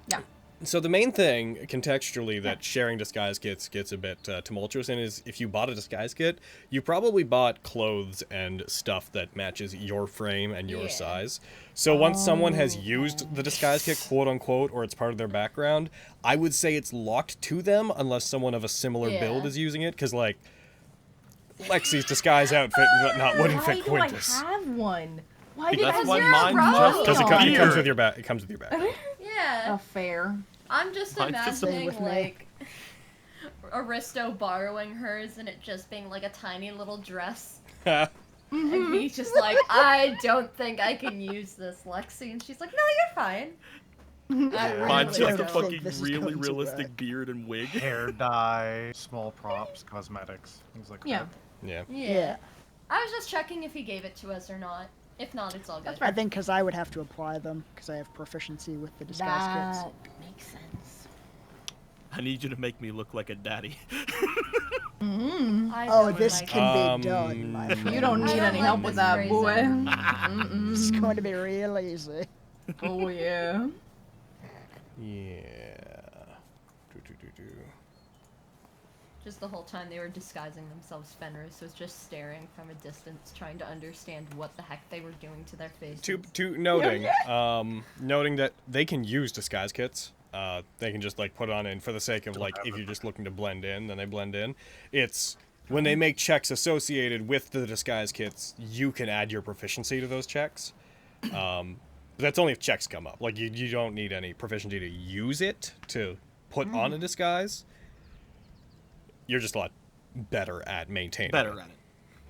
Yeah. So the main thing, contextually, that sharing disguise kits gets a bit tumultuous in is if you bought a disguise kit, you probably bought clothes and stuff that matches your frame and your Yeah. size. So once someone has used the disguise kit, quote unquote, or it's part of their background, I would say it's locked to them unless someone of a similar build Yeah. is using it, because like Lexi's disguise outfit wouldn't Why fit do Quintus. I have one? Why did That's I why zero mine row? just Because it Beard. comes with your back. It comes with your back. Yeah. Oh, fair. I'm just Mine's just a- imagining with me. like Aristo borrowing hers and it just being like a tiny little dress. And he's just like, I don't think I can use this, Lexi. And she's like, no, you're fine. I Mine's really just a don't don't. think fucking this is really going to realistic work. beard and wig. Hair dye, small props, cosmetics, things like Yeah. that. Yeah. Yeah. I was just checking if he gave it to us or not. If not, it's all good. I think because I would have to apply them because I have proficiency with the disguise That kits. makes sense. I need you to make me look like a daddy. I Oh, don't this like can be done, my friend. You don't I need don't any like help with this that, phrasing. boy. It's Mm-mm. going to be real easy. Oh yeah. Yeah. Do. Just the whole time they were disguising themselves, Fenris was just staring from a distance, trying to understand what the heck they were doing to their faces. Noting that they can use disguise kits. They can just like put on in for the sake of like if you're just looking to blend in, then they blend in. It's when they make checks associated with the disguise kits, you can add your proficiency to those checks. But that's only if checks come up. Like you don't need any proficiency to use it to put on a disguise. You're just a lot better at maintaining. Better it. at it.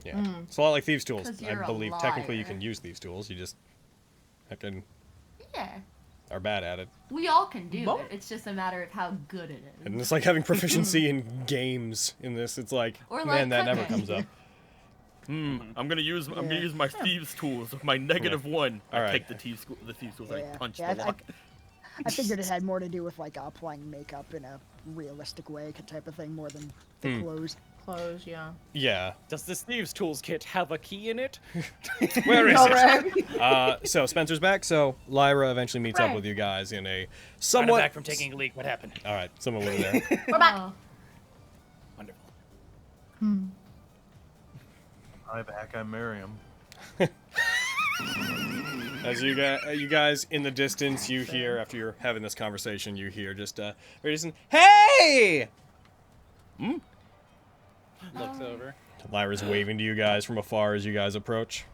Yeah. It's a lot like Thieves' Tools. 'Cause I you're a believe technically you liar. can use Thieves' Tools. You just fucking Yeah. are bad at it. We all can do Well- it. It's just a matter of how good it is. And it's like having proficiency in games in this. It's like, Or man, like that never cooking. comes up. I'm gonna use my thieves tools with my -1. I Alright. take the thieves tools. I Yeah. punch Yeah, the I- lock. I figured it had more to do with like applying makeup in a realistic way type of thing more than the clothes. Clothes, yeah. Yeah. Does this Thieves' Tools kit have a key in it? Where is All it? right. So Spencer's back. So Lyra eventually meets up Right. with you guys in a I'm somewhat. back from taking a leak. What happened? All right, someone over there. We're back. Oh, Wonderful. Hi back, I'm Miriam. As you guys in the distance, you hear after you're having this conversation, you hear just very distant, "Hey!" Looks over. Lyra's waving to you guys from afar as you guys approach.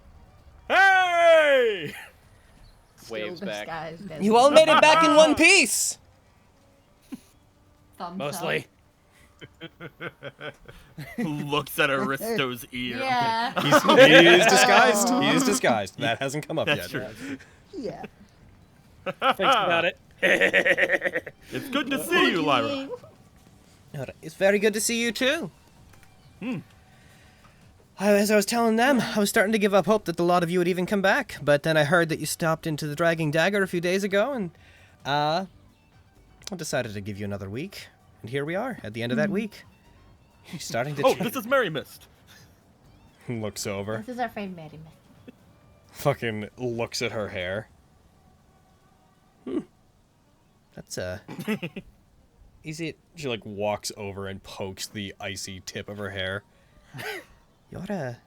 Hey! Waves Still back. disguised as You all made it back in one piece. thumbs Mostly. Looks at Aristo's up. ear. Yeah. He is disguised. He is disguised. That hasn't come up That's yet. true. Yeah. Thanks about it. It's good to see you, Lyra. It's very good to see you too. As I was telling them, I was starting to give up hope that a lot of you would even come back, but then I heard that you stopped into the Dragging Dagger a few days ago, and I decided to give you another week, and here we are at the end of that week. You're starting to. This is Mary Mist. Looks over. This is our friend Mary Mist. Fucking looks at her hair. That's Is it? She like walks over and pokes the icy tip of her hair. You're a.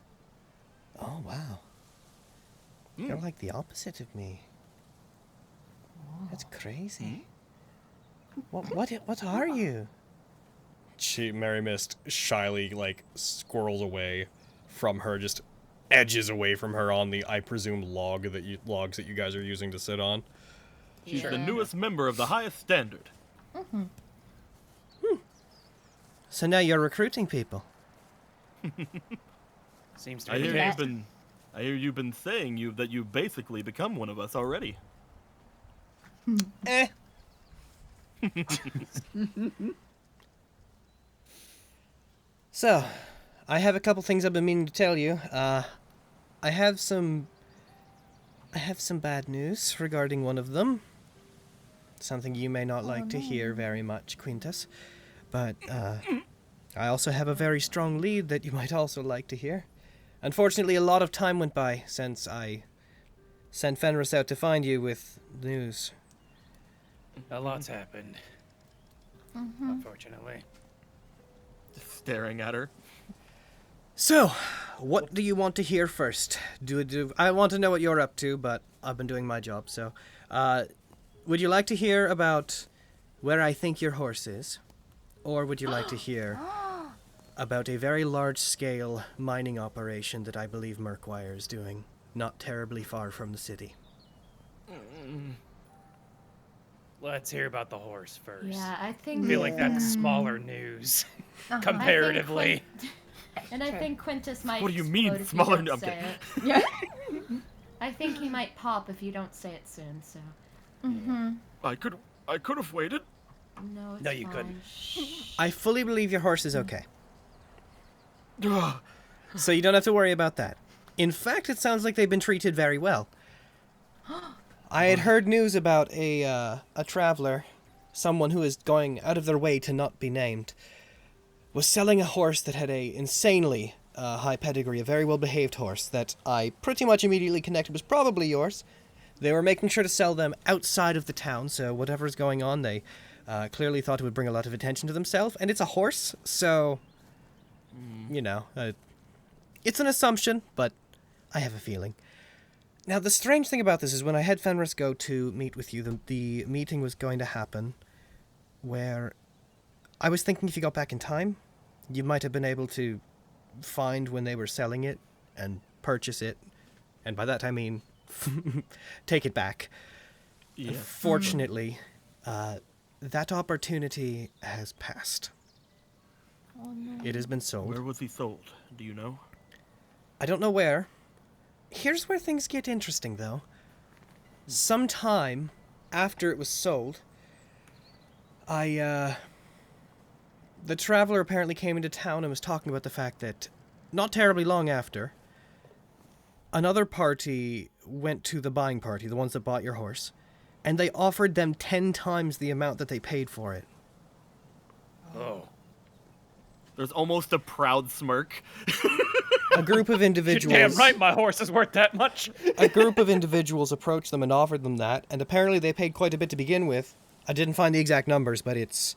Oh wow. You're like the opposite of me. That's crazy. What are you? Mary Mist shyly like squirrels away from her, just edges away from her on the, I presume, logs that you guys are using to sit on. She's the newest member of the highest standard. So now you're recruiting people. Seems to I be the hear case. you've been saying that you've basically become one of us already. So, I have a couple things I've been meaning to tell you. I have some bad news regarding one of them. Something you may not like to hear very much, Quintus. But, I also have a very strong lead that you might also like to hear. Unfortunately, a lot of time went by since I sent Fenris out to find you with news. A lot's happened. Unfortunately. Just staring at her. So, what do you want to hear first? I want to know what you're up to, but I've been doing my job, so... would you like to hear about where I think your horse is? Or would you like to hear about a very large-scale mining operation that I believe Murkwire is doing, not terribly far from the city? Let's hear about the horse first. Yeah, I I think. feel like that's smaller news, comparatively. I think Quintus might. What do you mean, explode if smaller? You don't I'm say kidding. it. I think he might pop if you don't say it soon. So. I could have waited. No, it's No, you fine. couldn't. Shh. I fully believe your horse is okay. So you don't have to worry about that. In fact, it sounds like they've been treated very well. I had heard news about a traveler, someone who is going out of their way to not be named, was selling a horse that had a insanely high pedigree, a very well-behaved horse that I pretty much immediately connected was probably yours. They were making sure to sell them outside of the town, so whatever's going on, they clearly thought it would bring a lot of attention to themselves. And it's a horse, so, you know, it's an assumption, but I have a feeling. Now, the strange thing about this is when I had Fenris go to meet with you, the meeting was going to happen where I was thinking if you got back in time, you might have been able to find when they were selling it and purchase it. And by that I mean take it back. Yeah. Fortunately, that opportunity has passed. Oh no. It has been sold. Where was he sold? Do you know? I don't know where. Here's where things get interesting, though. Sometime after it was sold, the traveler apparently came into town and was talking about the fact that, not terribly long after, another party went to the buying party, the ones that bought your horse, and they offered them 10 times the amount that they paid for it. Oh. There's almost a proud smirk. A group of individuals... You're damn right my horse is worth that much. A group of individuals approached them and offered them that, and apparently they paid quite a bit to begin with. I didn't find the exact numbers, but it's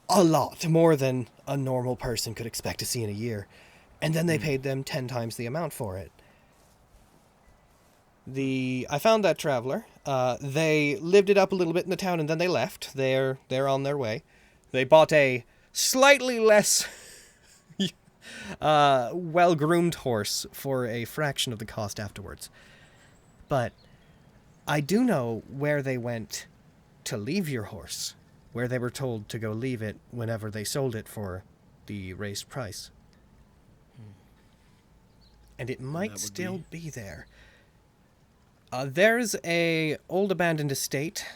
a lot more than a normal person could expect to see in a year. And then they paid them 10 times the amount for it. I found that traveler. They lived it up a little bit in the town and then they left. They're on their way. They bought a slightly less well-groomed horse for a fraction of the cost afterwards. But I do know where they went to leave your horse, where they were told to go leave it whenever they sold it for the raised price. And it might still be there. There's a old abandoned estate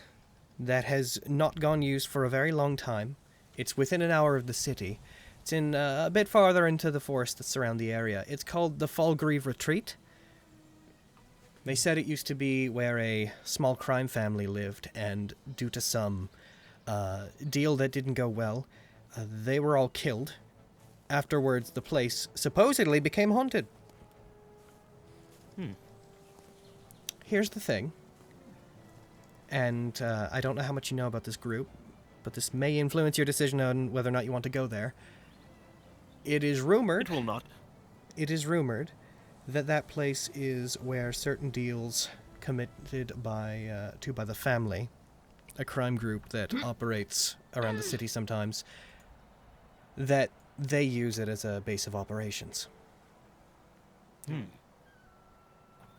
that has not gone used for a very long time. It's within an hour of the city. It's in a bit farther into the forest that surround the area. It's called the Fallgrieve Retreat. They said it used to be where a small crime family lived, and due to some deal that didn't go well, they were all killed. Afterwards, the place supposedly became haunted. Here's the thing, and I don't know how much you know about this group, but this may influence your decision on whether or not you want to go there. It is rumored... It will not. It is rumored that that place is where certain deals committed by the family, a crime group that operates around the city sometimes, that they use it as a base of operations.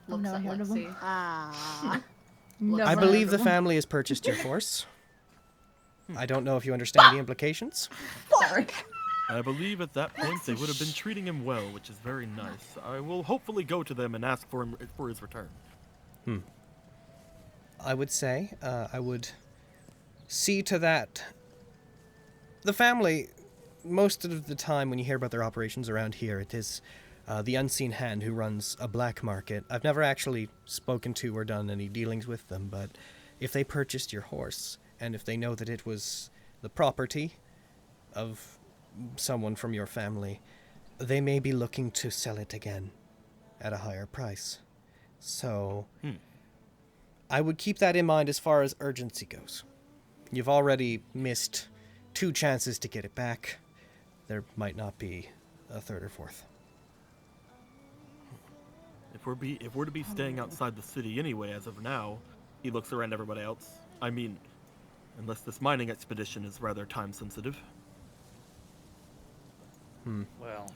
Looks Never at heard of Lexi. them. Ah. I believe the family has purchased your horse. I don't know if you understand the implications. Sorry. I believe at that point they would have been treating him well, which is very nice. I will hopefully go to them and ask for his return. I would say, I would see to that. The family, most of the time when you hear about their operations around here, it is the unseen hand who runs a black market. I've never actually spoken to or done any dealings with them, but if they purchased your horse, and if they know that it was the property of someone from your family, they may be looking to sell it again at a higher price. So, I would keep that in mind as far as urgency goes. You've already missed 2 chances to get it back. There might not be a third or fourth. If we're to be staying outside the city anyway, as of now, he looks around everybody else. I mean, unless this mining expedition is rather time sensitive. Well,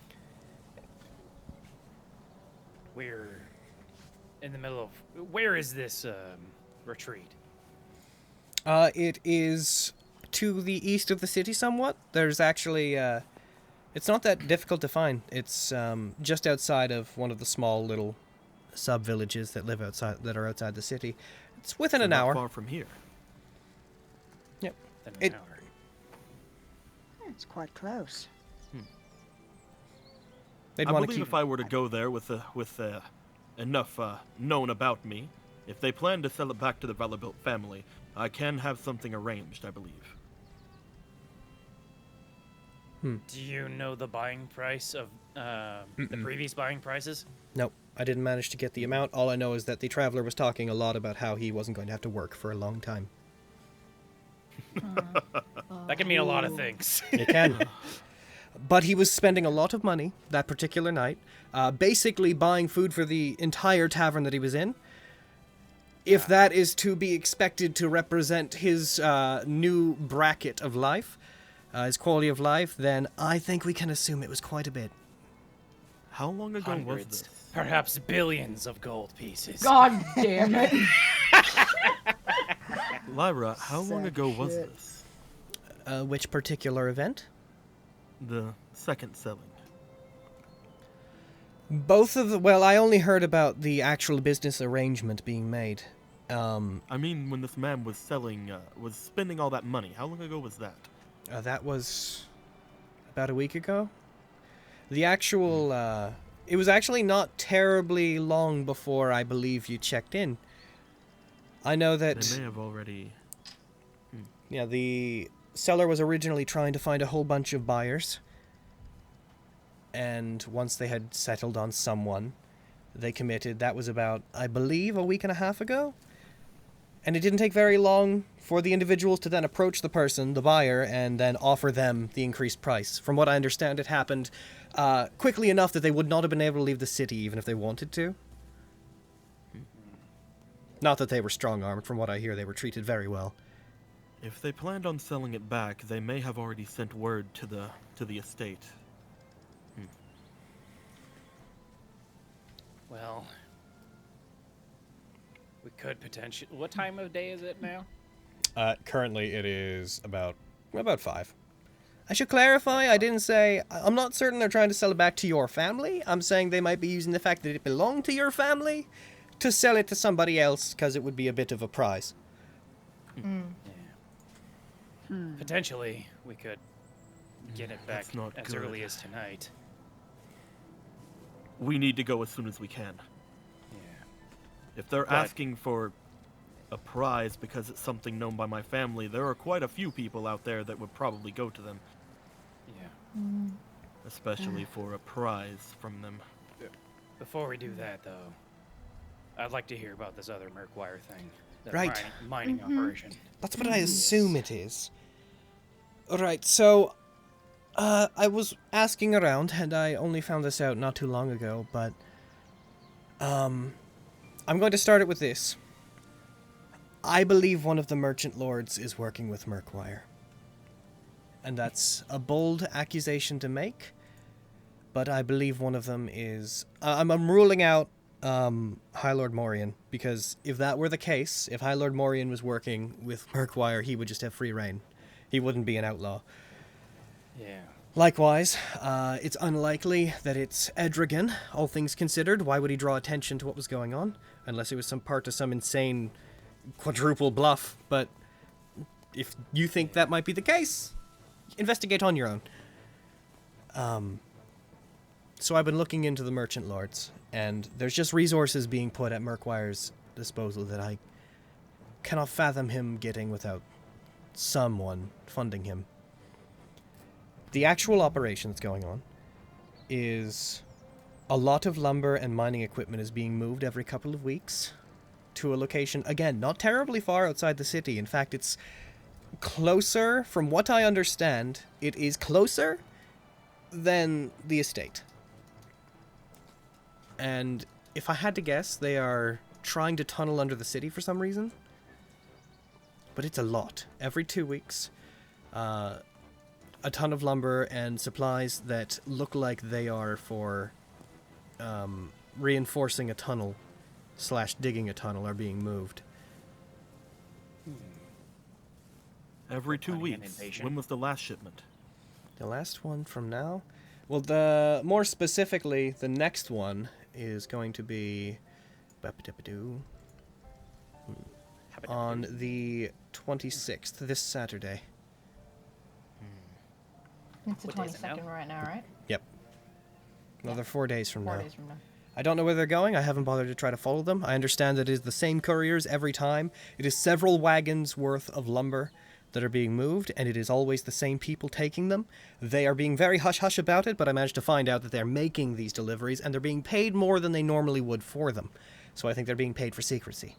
we're in the middle of... Where is this retreat? It is to the east of the city somewhat. There's actually, it's not that difficult to find. It's just outside of one of the small little sub-villages that are outside the city. It's within an hour. Not far from here. Yep. An hour. It's quite close. They'd I want to believe keep... if I were to go there with enough known about me, if they plan to sell it back to the Vanderbilt family, I can have something arranged, I believe. Do you know the buying price of the previous buying prices? Nope, I didn't manage to get the amount. All I know is that the traveler was talking a lot about how he wasn't going to have to work for a long time. That can mean a lot of things. It can. But he was spending a lot of money that particular night, basically buying food for the entire tavern that he was in. If that is to be expected to represent his new bracket of life, his quality of life, then I think we can assume it was quite a bit. How long ago was this? Perhaps billions of gold pieces. God damn it. Lyra, how long ago was this? Which particular event? The second selling. Both of the... Well, I only heard about the actual business arrangement being made. I mean, when this man was spending all that money, how long ago was that? That was about a week ago. The actual... it was actually not terribly long before I believe you checked in. I know that... They may have already... Yeah, the seller was originally trying to find a whole bunch of buyers. And once they had settled on someone, they committed. That was about, I believe, a week and a half ago. And it didn't take very long for the individuals to then approach the person, the buyer, and then offer them the increased price. From what I understand, it happened quickly enough that they would not have been able to leave the city even if they wanted to. Not that they were strong-armed. From what I hear, they were treated very well. If they planned on selling it back, they may have already sent word to the estate. Well, we could potentially... What time of day is it now? Currently it is about 5. I should clarify, I didn't say... I'm not certain they're trying to sell it back to your family. I'm saying they might be using the fact that it belonged to your family to sell it to somebody else, because it would be a bit of a prize. Yeah. potentially we could get it back That's not as good. early as tonight. We need to go as soon as we can. Yeah. If they're But- asking for a prize because it's something known by my family, there are quite a few people out there that would probably go to them, Yeah. especially for a prize from them. Before we do that, though, I'd like to hear about this other Merkwire thing. That Right. Mining operation. That's what I assume it is. Alright, so I was asking around, and I only found this out not too long ago, but I'm going to start it with this. I believe one of the merchant lords is working with Merkwire. And that's a bold accusation to make, but I believe one of them is... I'm ruling out High Lord Morian, because if that were the case, if High Lord Morian was working with Merkwire, he would just have free reign. He wouldn't be an outlaw. Yeah. Likewise, it's unlikely that it's Edragan, all things considered. Why would he draw attention to what was going on? Unless it was some part of some insane quadruple bluff. But if you think that might be the case, investigate on your own. So I've been looking into the merchant lords, and there's just resources being put at Merkwire's disposal that I cannot fathom him getting without someone funding him. The actual operation that's going on is a lot of lumber and mining equipment is being moved every couple of weeks to a location, again, not terribly far outside the city. In fact, it's closer, from what I understand, it is closer than the estate. And if I had to guess, they are trying to tunnel under the city for some reason. But it's a lot. Every 2 weeks, a ton of lumber and supplies that look like they are for reinforcing a tunnel / digging a tunnel are being moved. Every 2 Finding an weeks. invasion. When was the last shipment? The last one from now? Well, more specifically, the next one is going to be on the 26th, this Saturday. It's the What day is it now? 22nd right now, right? Yep. Another 4 days from 4 now. days from now. I don't know where they're going. I haven't bothered to try to follow them. I understand that it is the same couriers every time. It is several wagons worth of lumber that are being moved, and it is always the same people taking them. They are being very hush-hush about it, but I managed to find out that they're making these deliveries, and they're being paid more than they normally would for them. So I think they're being paid for secrecy.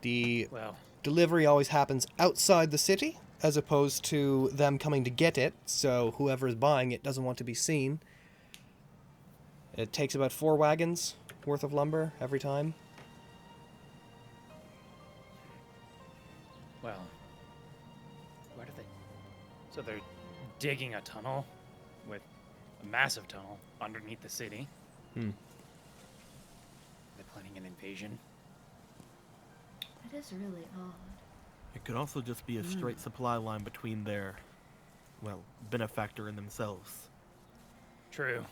The Well, delivery always happens outside the city, as opposed to them coming to get it, so whoever is buying it doesn't want to be seen. It takes about 4 wagons worth of lumber every time. well, where do they... So they're digging a tunnel with a massive tunnel underneath the city. Hmm. They're planning an invasion. That is really odd. It could also just be a straight supply line between their, well, benefactor and themselves. True.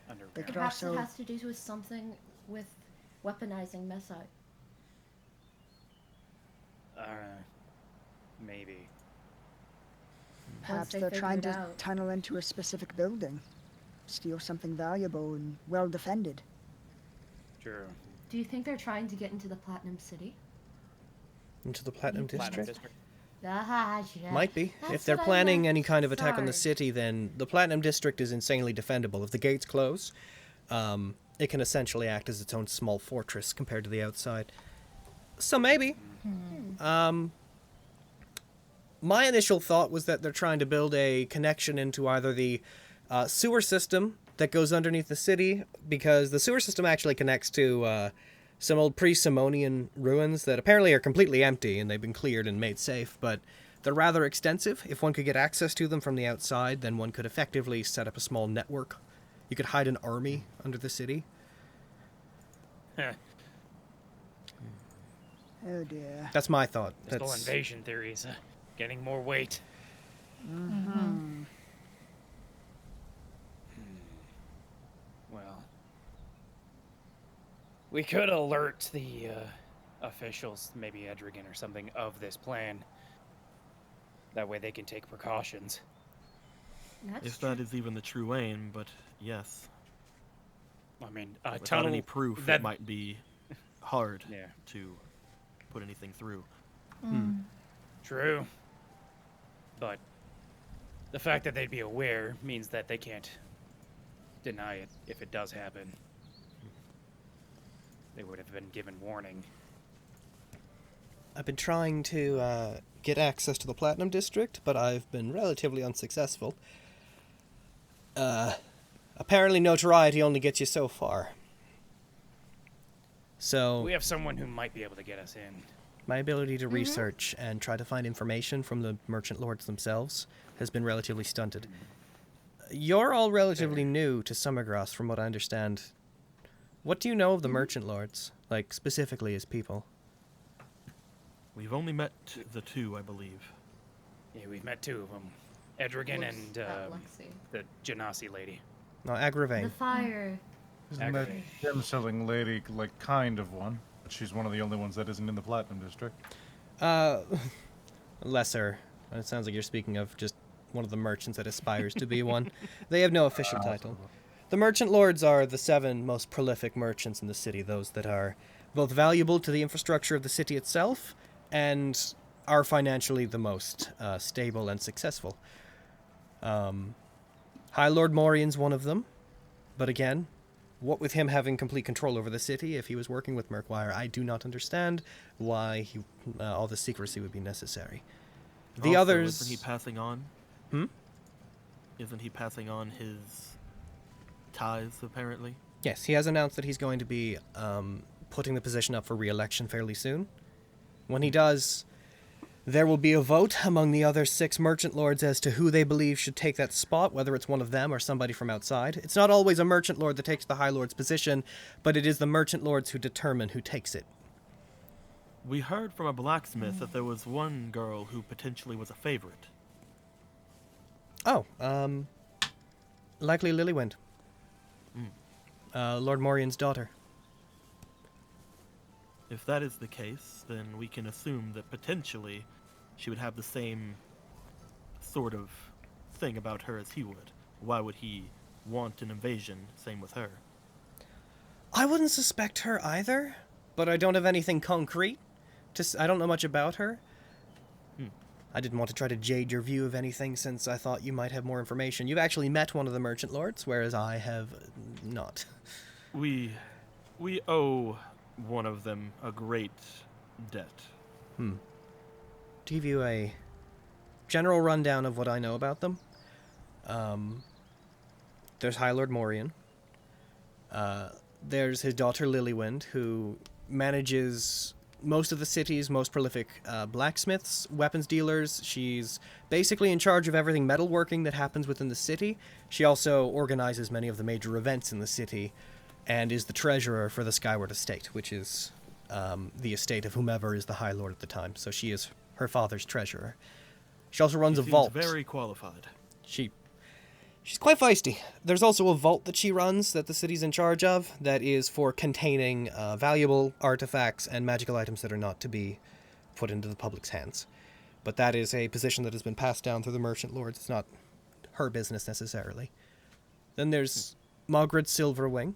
They Underground. could Perhaps also... it has to do with something with weaponizing Messite. Maybe. Perhaps they they're figure trying it to out. tunnel into a specific building. Steal something valuable and well defended. True. Do you think they're trying to get into the Platinum City? Into the Platinum Platinum District? Ah, yeah. Might be. That's If they're what I planning meant. any kind of attack on the Sorry. city, then the Platinum District is insanely defendable. If the gates close, it can essentially act as its own small fortress compared to the outside. So maybe. My initial thought was that they're trying to build a connection into either the sewer system that goes underneath the city, because the sewer system actually connects to some old pre-Simonian ruins that apparently are completely empty and they've been cleared and made safe, but they're rather extensive. If one could get access to them from the outside, then one could effectively set up a small network. You could hide an army under the city. Heh. Oh dear. That's my thought. This whole That's invasion theories getting more weight. Well, we could alert the officials, maybe Edrigan or something, of this plan. That way they can take precautions. If that is even the true aim, but yes. I mean, Without any proof, it might be hard to put anything through. True. But the fact that they'd be aware means that they can't deny it if it does happen. They would have been given warning. I've been trying to get access to the Platinum District, but I've been relatively unsuccessful. Apparently notoriety only gets you so far. So We have someone who might be able to get us in. my ability to research and try to find information from the merchant lords themselves has been relatively stunted. You're all relatively new to Summergrass, from what I understand. What do you know of the merchant lords, like specifically as people? We've only met the two, I believe. Yeah, we've met two of them. Edrigan and the Genasi lady. No, Agravain. The fire. Isn't that gem-selling lady, like, kind of one? But she's one of the only ones that isn't in the Platinum District. Lesser. It sounds like you're speaking of just one of the merchants that aspires to be one. They have no official title. The merchant lords are the 7 most prolific merchants in the city, those that are both valuable to the infrastructure of the city itself and are financially the most stable and successful. High Lord Morian's one of them, but again, what with him having complete control over the city, if he was working with Murkwire, I do not understand why all the secrecy would be necessary. The Also, others... Isn't he passing on? Isn't he passing on his ties, apparently? Yes, he has announced that he's going to be putting the position up for re-election fairly soon. When he does, there will be a vote among the other 6 merchant lords as to who they believe should take that spot, whether it's one of them or somebody from outside. It's not always a merchant lord that takes the High Lord's position, but it is the merchant lords who determine who takes it. We heard from a blacksmith that there was one girl who potentially was a favorite. Oh, likely Lilywind. Lord Morian's daughter. If that is the case, then we can assume that potentially she would have the same sort of thing about her as he would. Why would he want an invasion? Same with her. I wouldn't suspect her either, but I don't have anything concrete. I don't know much about her. I didn't want to try to jade your view of anything since I thought you might have more information. You've actually met one of the merchant lords, whereas I have not. We owe one of them a great debt. To give you a general rundown of what I know about them, there's High Lord Morian. There's his daughter Lilywind, who manages most of the city's most prolific blacksmiths, weapons dealers. She's basically in charge of everything metalworking that happens within the city. She also organizes many of the major events in the city and is the treasurer for the Skyward Estate, which is the estate of whomever is the High Lord at the time. So she is her father's treasurer. She also runs a vault. Very qualified. She's quite feisty. There's also a vault that she runs that the city's in charge of that is for containing valuable artifacts and magical items that are not to be put into the public's hands. But that is a position that has been passed down through the merchant lords. It's not her business necessarily. Then there's Mogred Silverwing.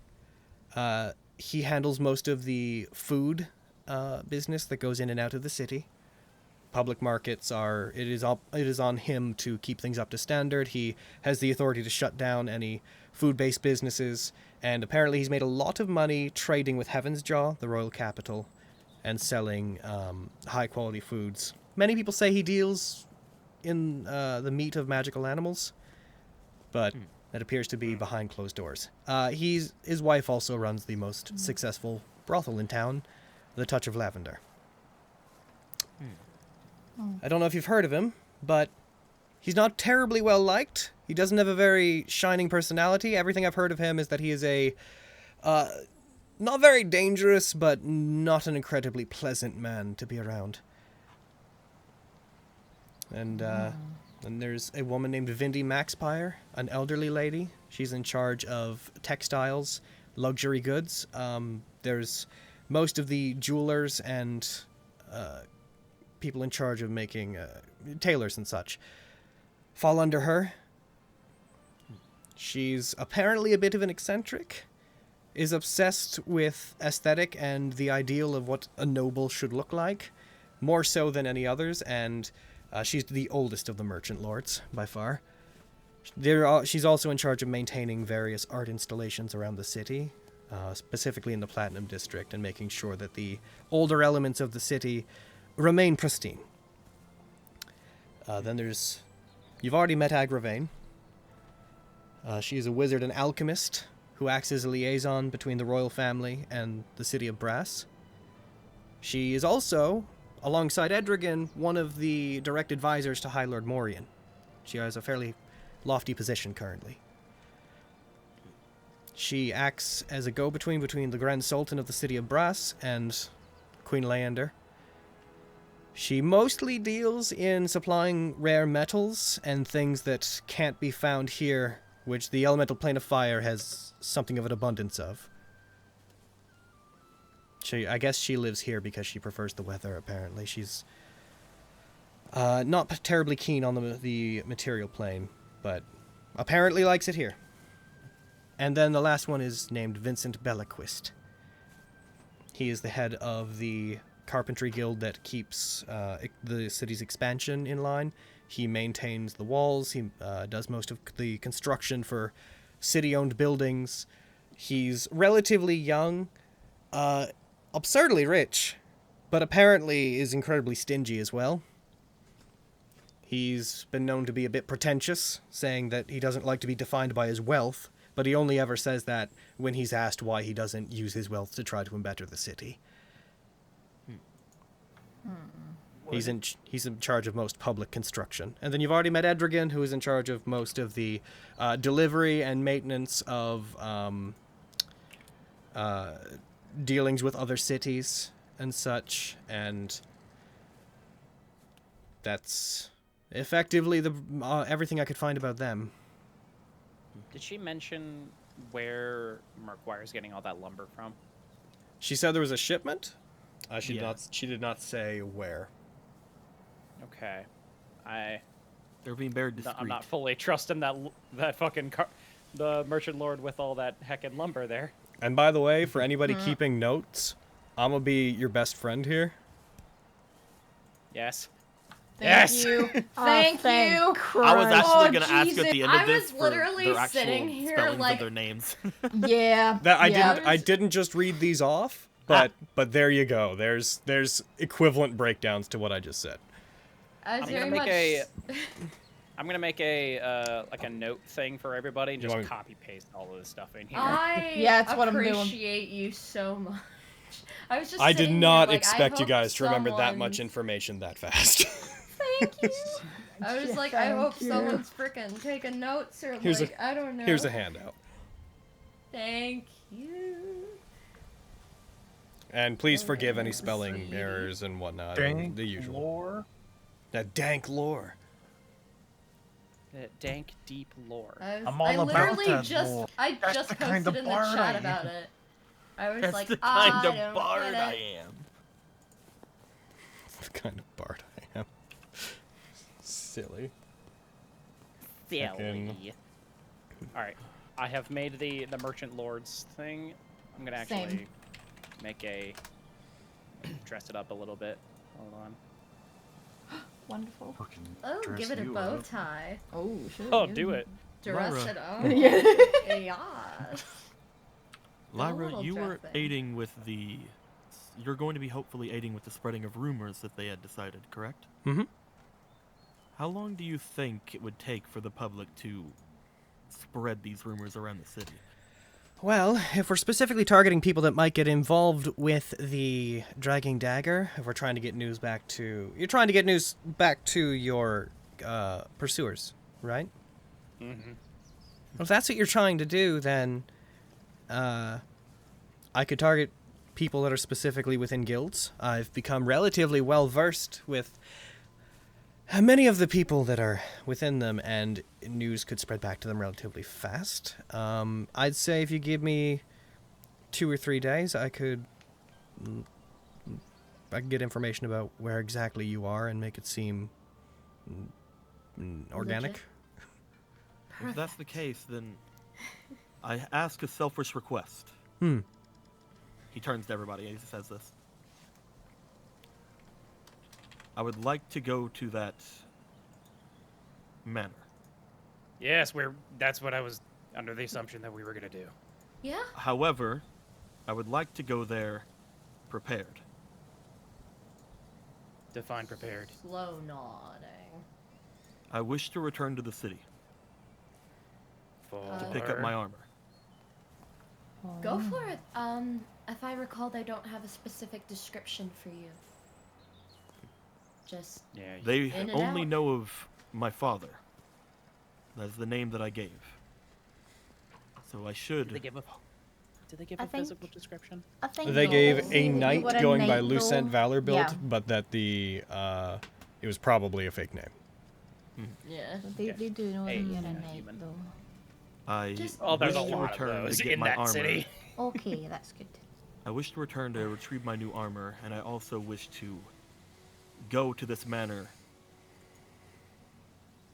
He handles most of the food business that goes in and out of the city. Public markets it is on him to keep things up to standard. He has the authority to shut down any food-based businesses, and apparently he's made a lot of money trading with Heaven's Jaw, the royal capital, and selling high-quality foods. Many people say he deals in the meat of magical animals, but that appears to be behind closed doors. His wife also runs the most successful brothel in town, the Touch of Lavender. I don't know if you've heard of him, but he's not terribly well liked. He doesn't have a very shining personality. Everything I've heard of him is that he is a not very dangerous, but not an incredibly pleasant man to be around. And then there's a woman named Vindy Maxpire, an elderly lady. She's in charge of textiles, luxury goods. There's most of the jewelers and people in charge of making tailors and such fall under her. She's apparently a bit of an eccentric, is obsessed with aesthetic and the ideal of what a noble should look like, more so than any others, and she's the oldest of the merchant lords, by far. She's also in charge of maintaining various art installations around the city, specifically in the Platinum District, and making sure that the older elements of the city remain pristine. Then there's... You've already met Agravain. She is a wizard and alchemist who acts as a liaison between the royal family and the city of Brass. She is also, alongside Edragan, one of the direct advisors to High Lord Morian. She has a fairly lofty position currently. She acts as a go-between between the Grand Sultan of the city of Brass and Queen Leander. She mostly deals in supplying rare metals and things that can't be found here, which the elemental plane of fire has something of an abundance of. I guess she lives here because she prefers the weather, apparently. She's not terribly keen on the material plane, but apparently likes it here. And then the last one is named Vincent Bellaquist. He is the head of the carpentry guild that keeps the city's expansion in line. He maintains the walls. He does most of the construction for city-owned buildings. He's relatively young, absurdly rich, but apparently is incredibly stingy as well. He's been known to be a bit pretentious, saying that he doesn't like to be defined by his wealth, but he only ever says that when he's asked why he doesn't use his wealth to try to better the city. He's in charge of most public construction. And then you've already met Edragan, who is in charge of most of the delivery and maintenance of dealings with other cities and such. And that's effectively everything I could find about them. Did she mention where Merkwire's getting all that lumber from? She said there was a shipment. She did not say where. Okay, they're being very discreet. I'm not fully trusting that fucking the merchant lord with all that heckin' lumber there. And by the way, for anybody keeping notes, I'm gonna be your best friend here. Yes. Thank you. Thank you. I was actually going to ask at the end of I this was for literally their actual sitting here spellings like- of their names. Yeah. I didn't just read these off, but there you go. There's equivalent breakdowns to what I just said. I was I'm very gonna make much... I'm gonna make a like a note thing for everybody and just want- copy paste all of this stuff in here. Yeah, that's what I'm doing. appreciate you so much. I was just I did sitting here not like, I expect you hope guys to remember that someone- much information that fast. Thank you. I was like, I hope you. someone's frickin' taking notes or Here's like, I don't know. Here's a handout. Thank you. And please forgive any spelling errors and whatnot. Dank The usual. lore. That dank lore. That dank, deep lore. I'm all I about literally that just lore. I That's just the posted kind of in the bard I chat am. about it. I was That's like, the I kind don't of bard get I it. am. The kind of bard I am. Silly. Silly. Alright. I have made the merchant lords thing. I'm gonna actually Same. make dress it up a little bit. Hold on. Wonderful. Fucking Oh, dress give it a you bow up. tie. Oh, sure. Oh, do it. Dress Lyra. it up. Yeah. Yes. Lyra, little you were dressing. aiding with the... You're going to be hopefully aiding with the spreading of rumors that they had decided, correct? Mm-hmm. How long do you think it would take for the public to spread these rumors around the city? Well, if we're specifically targeting people that might get involved with the Dragging Dagger, if we're trying to get news back to... You're trying to get news back to your pursuers, right? Mm-hmm. Well, if that's what you're trying to do, then I could target people that are specifically within guilds. I've become relatively well-versed with many of the people that are within them, and news could spread back to them relatively fast. I'd say if you give me 2 or 3 days, I could I can get information about where exactly you are and make it seem organic. Legit. If that's the case, then I ask a selfish request. He turns to everybody and he says this. I would like to go to that manor. Yes, that's what I was under the assumption that we were gonna do. Yeah? However, I would like to go there prepared. Define prepared. Slow nodding. I wish to return to the city to pick up my armor. Go for it. If I recall, they don't have a specific description for you. Just They in and only out. know of my father. That's the name that I gave. So I should. Did they give I a think- physical description? I think They no. gave a You knight were a going by knight, Lucent though. Valor build, Yeah. but that it was probably a fake name. Yeah. They do know that Hey, you're a not knight, human. though. I Just- Oh, there's a wish to lot of return those to get in my that armor. city. Okay, that's good. I wish to return to retrieve my new armor, and I also wish to go to this manor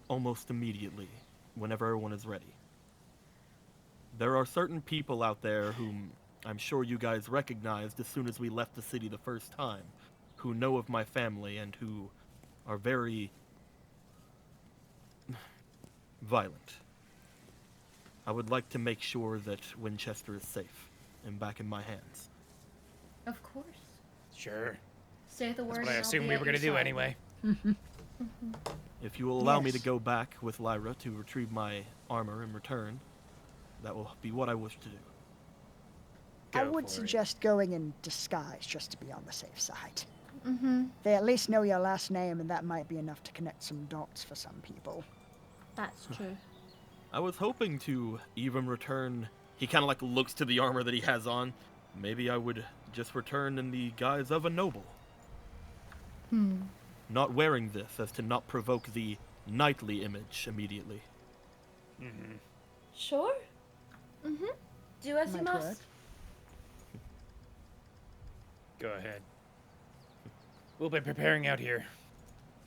almost immediately, whenever everyone is ready. There are certain people out there whom I'm sure you guys recognized as soon as we left the city the first time, who know of my family and who are very violent. I would like to make sure that Winchester is safe and back in my hands. Of course. Sure. Say the word. That's what I and I'll assumed be we at were your gonna do side. anyway. If you will allow me to Yes. go back with Lyra to retrieve my armor in return, that will be what I wish to do. I Go would for it. suggest going in disguise just to be on the safe side. Mm-hmm. They at least know your last name, and that might be enough to connect some dots for some people. That's true. I was hoping to even return. He kind of like looks to the armor that he has on. Maybe I would just return in the guise of a noble. Not wearing this as to not provoke the knightly image immediately. Sure. Mm-hmm. Do as you Might must. work. Go ahead. We'll be preparing out here.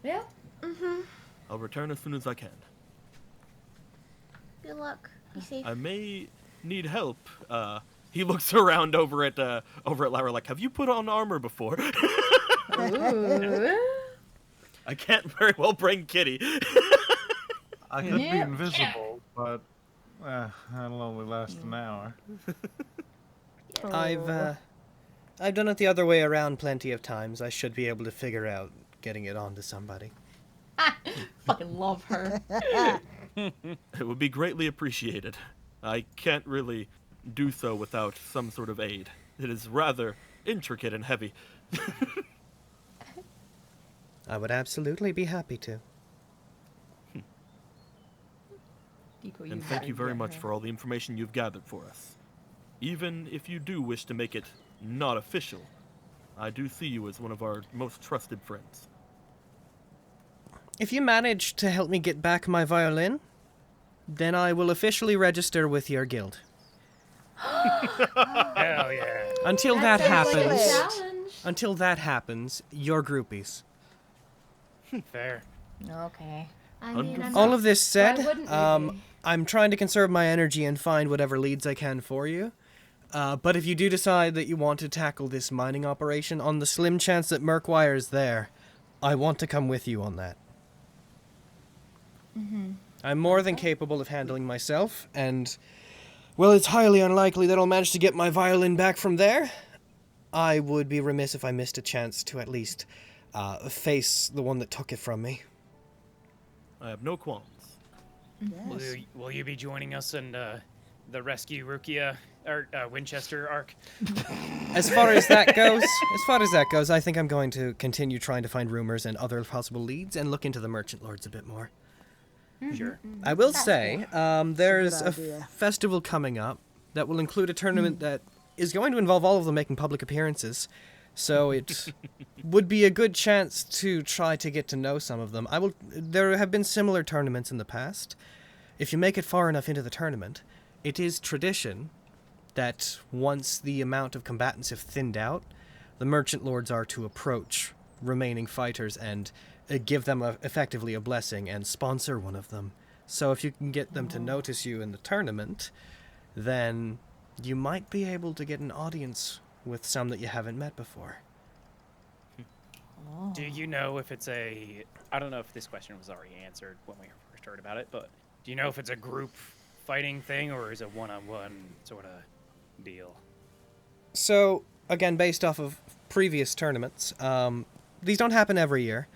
Yeah. I'll return as soon as I can. Good luck. Be safe. I may need help. He looks around over at Lyra like, have you put on armor before? Ooh. I can't very well bring Kitty. I could be Yeah. invisible, but that'll only last an hour. I've done it the other way around plenty of times. I should be able to figure out getting it onto somebody. Fucking love her. It would be greatly appreciated. I can't really do so without some sort of aid. It is rather intricate and heavy. I would absolutely be happy to. And thank you very much for all the information you've gathered for us. Even if you do wish to make it not official, I do see you as one of our most trusted friends. If you manage to help me get back my violin, then I will officially register with your guild. Hell yeah. Until That that sounds like a happens, challenge. your groupies. Fair. Okay. I mean, I'm All not- of this why said, wouldn't we be? I'm trying to conserve my energy and find whatever leads I can for you. But if you do decide that you want to tackle this mining operation, on the slim chance that Murkwire is there, I want to come with you on that. I'm more than capable of handling myself, and, well, it's highly unlikely that I'll manage to get my violin back from there. I would be remiss if I missed a chance to at least face the one that took it from me. I have no qualms. Yes. Will you be joining us in the rescue Rukia or Winchester arc? As far as that goes, I think I'm going to continue trying to find rumors and other possible leads and look into the merchant lords a bit more. Sure. I will say, there's a idea. festival coming up that will include a tournament that is going to involve all of them making public appearances. So it would be a good chance to try to get to know some of them. There have been similar tournaments in the past. If you make it far enough into the tournament, it is tradition that once the amount of combatants have thinned out, the merchant lords are to approach remaining fighters and give them effectively a blessing and sponsor one of them. So if you can get them to notice you in the tournament, then you might be able to get an audience with some that you haven't met before. Do you know if it's a... I don't know if this question was already answered when we first heard about it, but do you know if it's a group fighting thing or is it one-on-one sort of deal? So, again, based off of previous tournaments, these don't happen every year.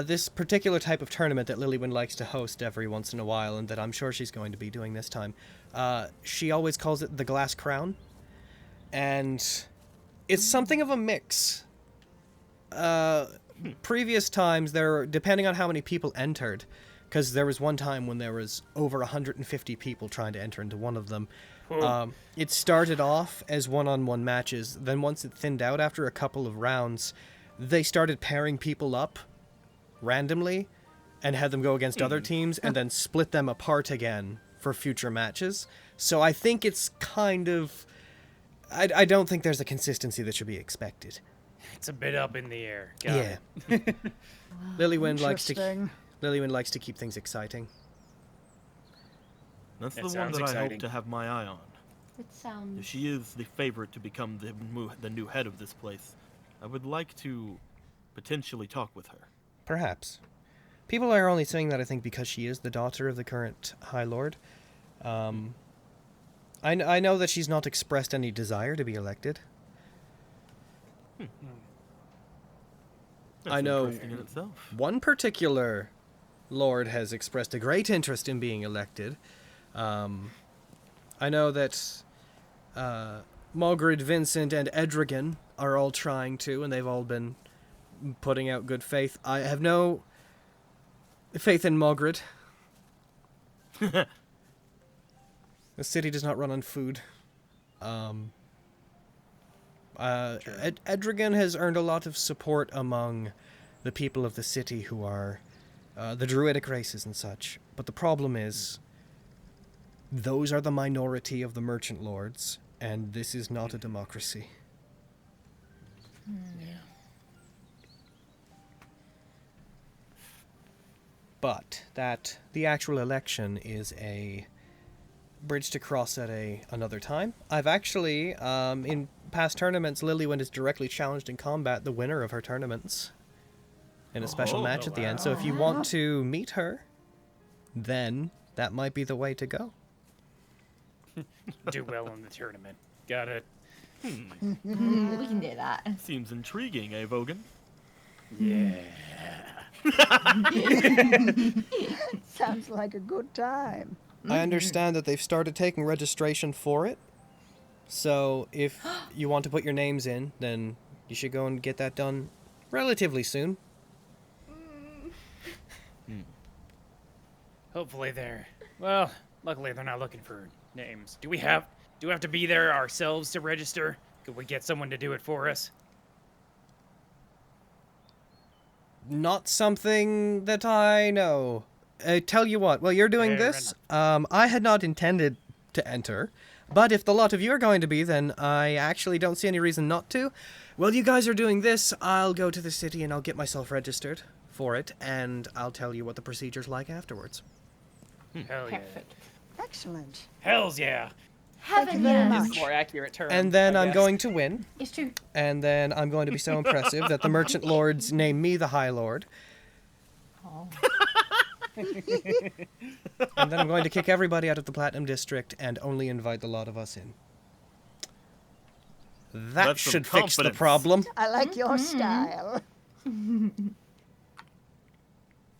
This particular type of tournament that Lilywind likes to host every once in a while, and that I'm sure she's going to be doing this time, she always calls it the Glass Crown. And it's something of a mix. Previous times, depending on how many people entered, because there was one time when there was over 150 people trying to enter into one of them. It started off as one-on-one matches. Then once it thinned out after a couple of rounds, they started pairing people up randomly and had them go against other teams and then split them apart again for future matches. So I think it's kind of... I don't think there's a consistency that should be expected. It's a bit up in the air. Yeah. Lilywind likes to keep things exciting. That's It the one sounds that I exciting. hope to have my eye on. It sounds. If she is the favorite to become the new head of this place, I would like to potentially talk with her. Perhaps. People are only saying that, I think, because she is the daughter of the current High Lord. I know that she's not expressed any desire to be elected. That's I know interesting in itself. one particular lord has expressed a great interest in being elected. I know that Mulgrid, Vincent, and Edrigan are all trying to, and they've all been putting out good faith. I have no faith in Mulgrid. The city does not run on food. Edrigan has earned a lot of support among the people of the city who are the druidic races and such. But the problem is, those are the minority of the merchant lords, and this is not a democracy. But that the actual election is a bridge to cross at another time. I've actually, in past tournaments, Lilywind has directly challenged in combat the winner of her tournaments in a special match at the end. So if you want to meet her, then that might be the way to go. Do well in the tournament. Got it. We can do that. Seems intriguing, eh, Vogan? Yeah. Sounds like a good time. I understand that they've started taking registration for it. So if you want to put your names in, then you should go and get that done relatively soon. Hopefully well, luckily they're not looking for names. Do we have to be there ourselves to register? Could we get someone to do it for us? Not something that I know. Tell you what, while you're doing this, I had not intended to enter, but if the lot of you are going to be, then I actually don't see any reason not to. While you guys are doing this, I'll go to the city and I'll get myself registered for it, and I'll tell you what the procedure's like afterwards. Hell yeah. Perfect. Excellent. Hells yeah. Thank you very Heaven Is much. a more accurate term. And then I I'm guess. going to win, It's true. and then I'm going to be so impressive that the merchant lords name me the High Lord, Oh. and then I'm going to kick everybody out of the Platinum District and only invite the lot of us in. That That's some should fix the confidence. problem. I like your style.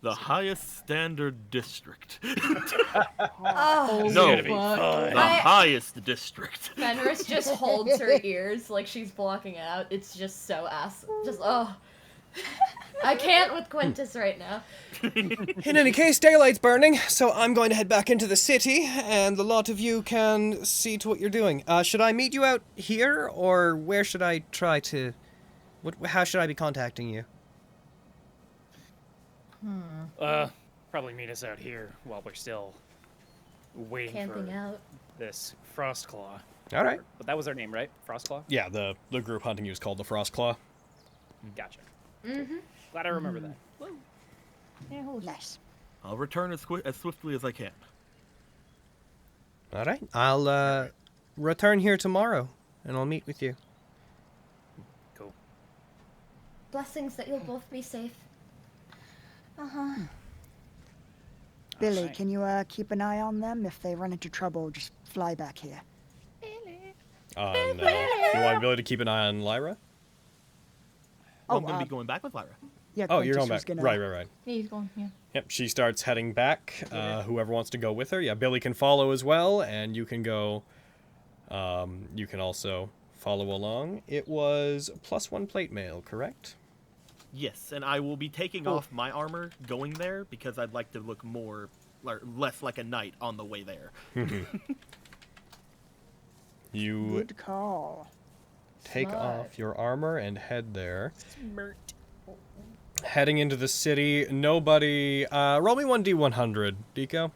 The highest standard district. Oh, No. Gonna be fun. The highest district. Fenris just holds her ears like she's blocking it out. It's just so I can't with Quintus right now. In any case, daylight's burning, so I'm going to head back into the city, and the lot of you can see to what you're doing. Should I meet you out here, or where should I try to... how should I be contacting you? Probably meet us out here while we're still waiting Camping for out. this Frostclaw. All right. But that was their name, right? Frostclaw? Yeah, the group hunting you is called the Frostclaw. Gotcha. Glad I remember that. Yeah, Nice. I'll return as swiftly as I can. All right. I'll return here tomorrow, and I'll meet with you. Cool. Blessings that you'll both be safe. Billy, Alright. can you keep an eye on them? If they run into trouble, just fly back here. On, you want Billy to keep an eye on Lyra? Well, I'm going to be going back with Lyra. Yeah, Oh, you're Quintus going was back. gonna- Right. Yeah, he's going, yeah. Yep, she starts heading back. Whoever wants to go with her. Yeah, Billy can follow as well, and you can go. You can also follow along. It was +1 plate mail, correct? Yes, and I will be taking off my armor going there because I'd like to look less like a knight on the way there. You Good call. take Smart. off your armor and head there. Heading into the city, nobody. Roll me 1d100, Deco.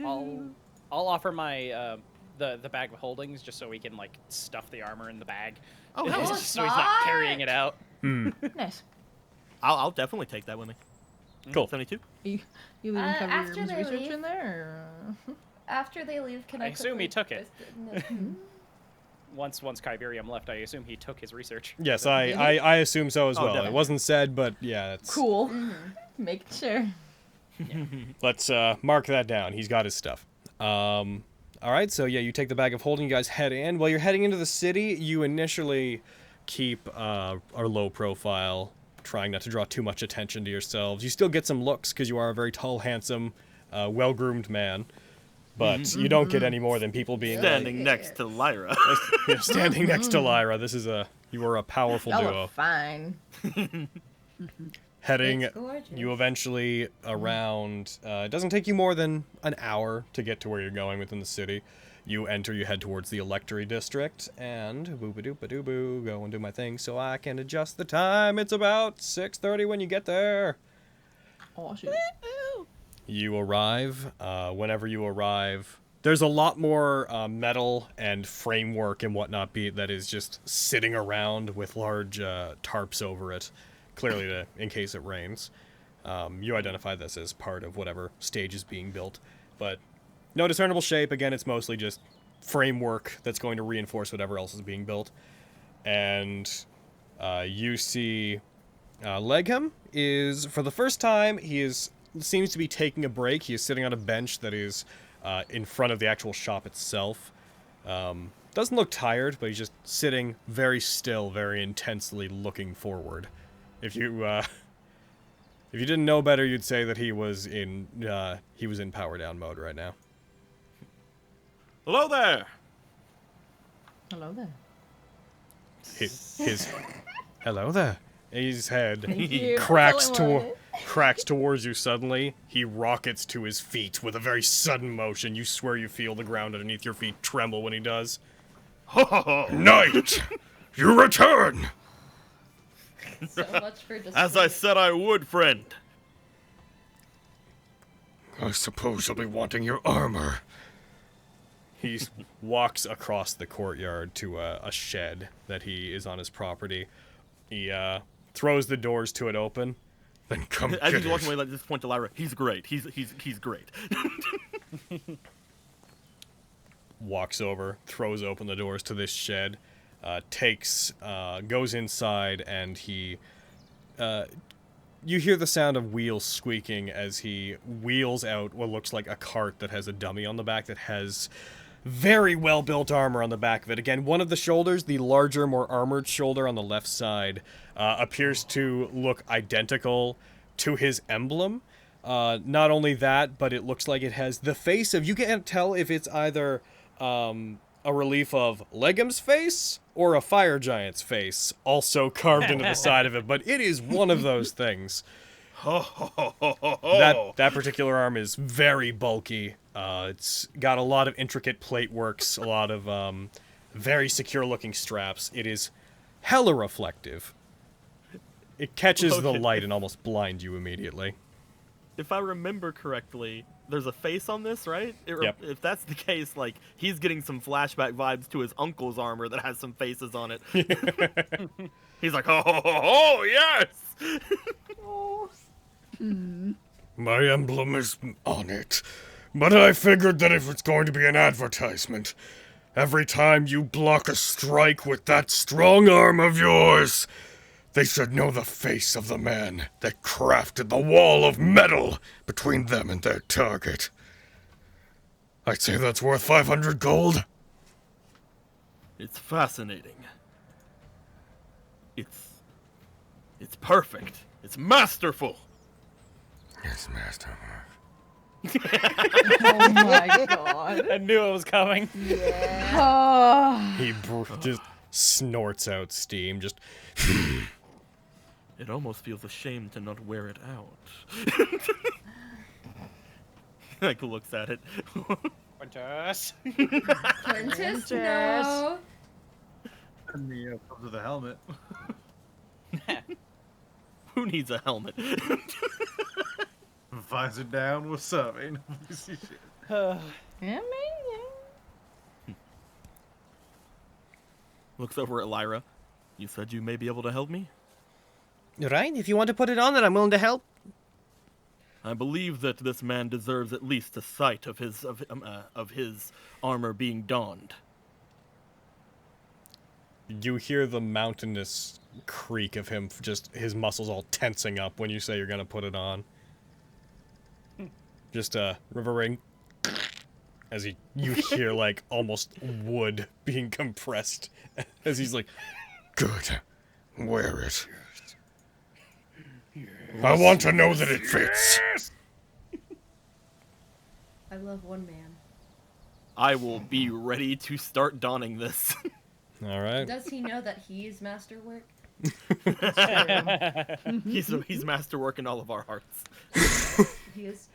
I'll offer my the bag of holdings just so we can like stuff the armor in the bag. Oh, No, hell, it's So he's not carrying it out. Nice. I'll definitely take that with me. Cool. 72. You leaving cover after his they research leave- in there? Or... After they leave, can I I assume he quickly took it. twist no. Once Kyberium left, I assume he took his research. Yes, So- I assume so as Oh, well. It definitely. wasn't said, but yeah, it's. Cool. Making sure. Let's mark that down. He's got his stuff. All right, so yeah, you take the bag of holding. You guys head in. While you're heading into the city, you initially keep a low profile, trying not to draw too much attention to yourselves. You still get some looks because you are a very tall, handsome, well-groomed man, but you don't get any more than people being Standing next to Lyra. standing next to Lyra. You are a powerful Y'all duo. are fine. Heading, It's gorgeous. you eventually around. It doesn't take you more than an hour to get to where you're going within the city. You head towards the Electory District, and boo-ba-doo-ba-doo-boo, go and do my thing so I can adjust the time. It's about 6:30 when you get there. Oh, shoot. You arrive. Whenever you arrive, there's a lot more metal and framework and whatnot that is just sitting around with large tarps over it, clearly in case it rains. You identify this as part of whatever stage is being built, but no discernible shape. Again, it's mostly just framework that's going to reinforce whatever else is being built. And you see Legham is, for the first time, seems to be taking a break. He is sitting on a bench that is in front of the actual shop itself. Doesn't look tired, but he's just sitting very still, very intensely looking forward. If you didn't know better, you'd say that he was in power down mode right now. Hello there. Hello there. His hello there. His head Thank you. cracks That's all I wanted. cracks towards you suddenly. He rockets to his feet with a very sudden motion. You swear you feel the ground underneath your feet tremble when he does. Knight, you return. So much for As I said I would, friend. I suppose you'll be wanting your armor. He walks across the courtyard to a shed that he is on his property. He throws the doors to it open. Then come As get he's walking it. away, like this point to Lyra, he's great. He's great. Walks over, throws open the doors to this shed, goes inside, and he, you hear the sound of wheels squeaking as he wheels out what looks like a cart that has a dummy on the back that has very well-built armor on the back of it. Again, one of the shoulders, the larger, more armored shoulder on the left side, appears to look identical to his emblem. Not only that, but it looks like it has the face of... You can't tell if it's either a relief of Legham's face or a fire giant's face, also carved into the side of it, but it is one of those things. That particular arm is very bulky. It's got a lot of intricate plate works, a lot of very secure-looking straps. It is hella reflective. It catches the light and almost blinds you immediately. if I remember correctly, there's a face on this, right? Yep. If that's the case, like, he's getting some flashback vibes to his uncle's armor that has some faces on it. He's like, oh, yes! My emblem is on it, but I figured that if it's going to be an advertisement, every time you block a strike with that strong arm of yours, they should know the face of the man that crafted the wall of metal between them and their target. I'd say that's worth 500 gold. It's fascinating. It's perfect. It's masterful. It's masterwork. Oh my god. I knew it was coming. Oh. He just snorts out steam, just... It almost feels a shame to not wear it out. Like, looks at it. Quintus. Quintus, no. And the comes with a helmet. Who needs a helmet? Visor down, what's up? Ain't nobody see shit. Yeah, Looks over at Lyra. You said you may be able to help me? Right, if you want to put it on, then I'm willing to help. I believe that this man deserves at least a sight of his armor being donned. You hear the mountainous creak of him, just his muscles all tensing up when you say you're gonna put it on. Just revering as you hear like almost wood being compressed as he's like, Good. Wear it. I want to know that it fits. I love one man. I will be ready to start donning this. all right. Does he know that he is masterwork? He's masterwork in all of our hearts. He is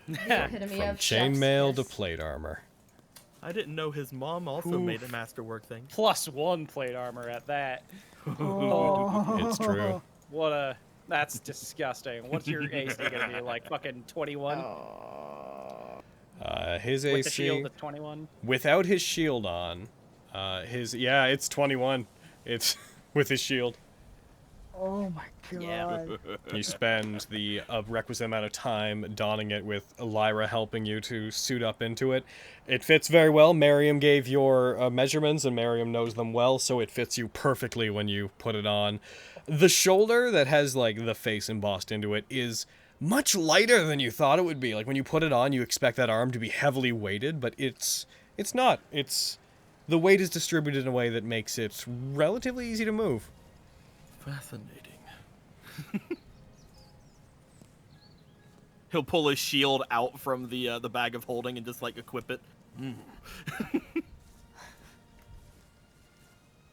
the epitome From of chainmail to chef's kiss. plate armor. I didn't know his mom also made a masterwork thing. +1 plate armor at that. It's true. What a... That's disgusting. What's your AC gonna be, like fucking 21? His With AC the shield at 21? without his shield on. It's 21. It's with his shield. Oh my god. Yeah. You spend the requisite amount of time donning it with Lyra helping you to suit up into it. It fits very well. Miriam gave your measurements, and Miriam knows them well, so it fits you perfectly when you put it on. The shoulder that has, like, the face embossed into it is much lighter than you thought it would be. Like, when you put it on, you expect that arm to be heavily weighted, but it's not. The weight is distributed in a way that makes it relatively easy to move. Fascinating. He'll pull his shield out from the bag of holding and just like equip it.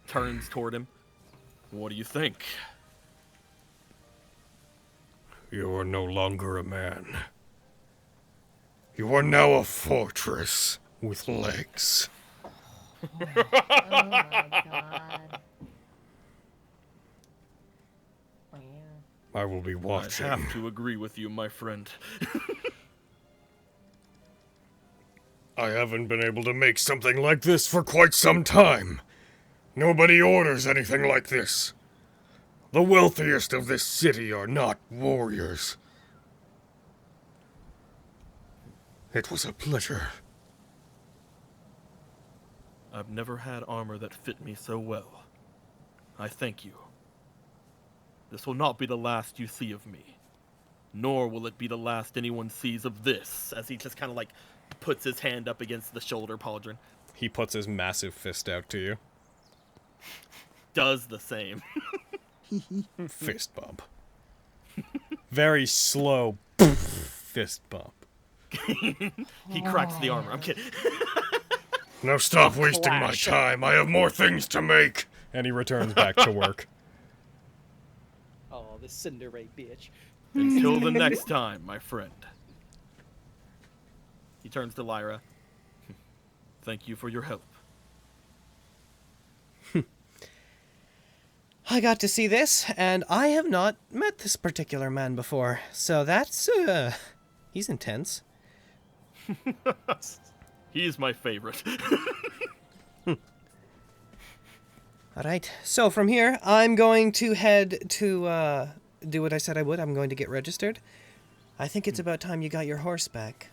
Turns toward him. What do you think? You are no longer a man. You are now a fortress with legs. Oh my god. I will be I watching. have to agree with you, my friend. I haven't been able to make something like this for quite some time. Nobody orders anything like this. The wealthiest of this city are not warriors. It was a pleasure. I've never had armor that fit me so well. I thank you. This will not be the last you see of me. Nor will it be the last anyone sees of this, as he just kind of like puts his hand up against the shoulder pauldron. He puts his massive fist out to you. Does the same. Fist bump. Very slow fist bump. He cracks the armor. I'm kidding. Now stop wasting my Clash. time. I have more things to make. And he returns back to work. Oh, the Cinderray bitch. Until the next time, my friend. He turns to Lyra. Thank you for your help. I got to see this, and I have not met this particular man before, so that's He's intense. He's my favorite. All right. So from here, I'm going to head to do what I said I would. I'm going to get registered. I think it's about time you got your horse back.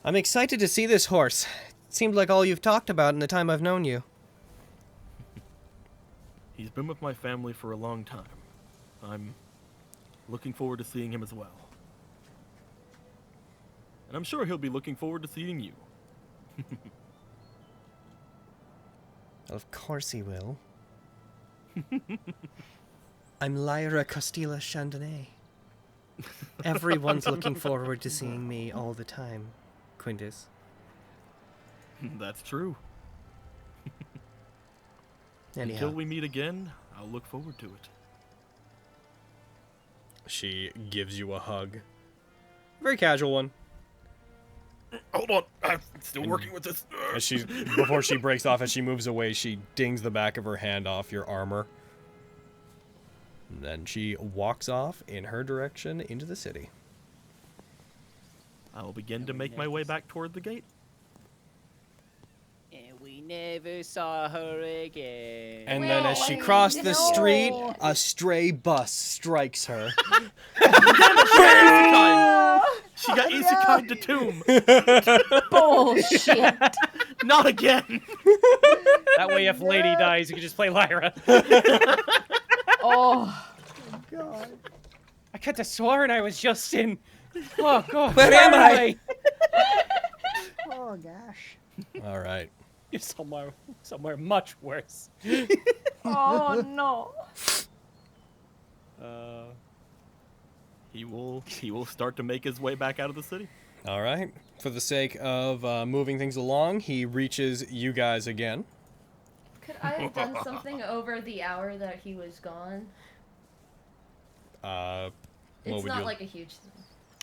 I'm excited to see this horse. It seemed like all you've talked about in the time I've known you. He's been with my family for a long time. I'm looking forward to seeing him as well. And I'm sure he'll be looking forward to seeing you. Of course he will. I'm Lyra Costilla Chandonnay. Everyone's looking forward to seeing me all the time, Quintus. That's true. Anyhow. Until we meet again, I'll look forward to it. She gives you a hug. Very casual one. Hold on, I'm still working with this. As before she breaks off, as she moves away, she dings the back of her hand off your armor. And then she walks off in her direction into the city. I will begin to make my way back toward the gate. And we never saw her again. And then as she crossed the street, a stray bus strikes her. She got isekai to tomb. Bullshit. Not again. That way, if Lady dies, you can just play Lyra. Oh. God. I could have sworn I was just in. Oh God. Where am I? Oh gosh. All right. You're somewhere much worse. Oh no. He will start to make his way back out of the city. All right. For the sake of moving things along, he reaches you guys again. Could I have done something over the hour that he was gone? It's not like a huge thing.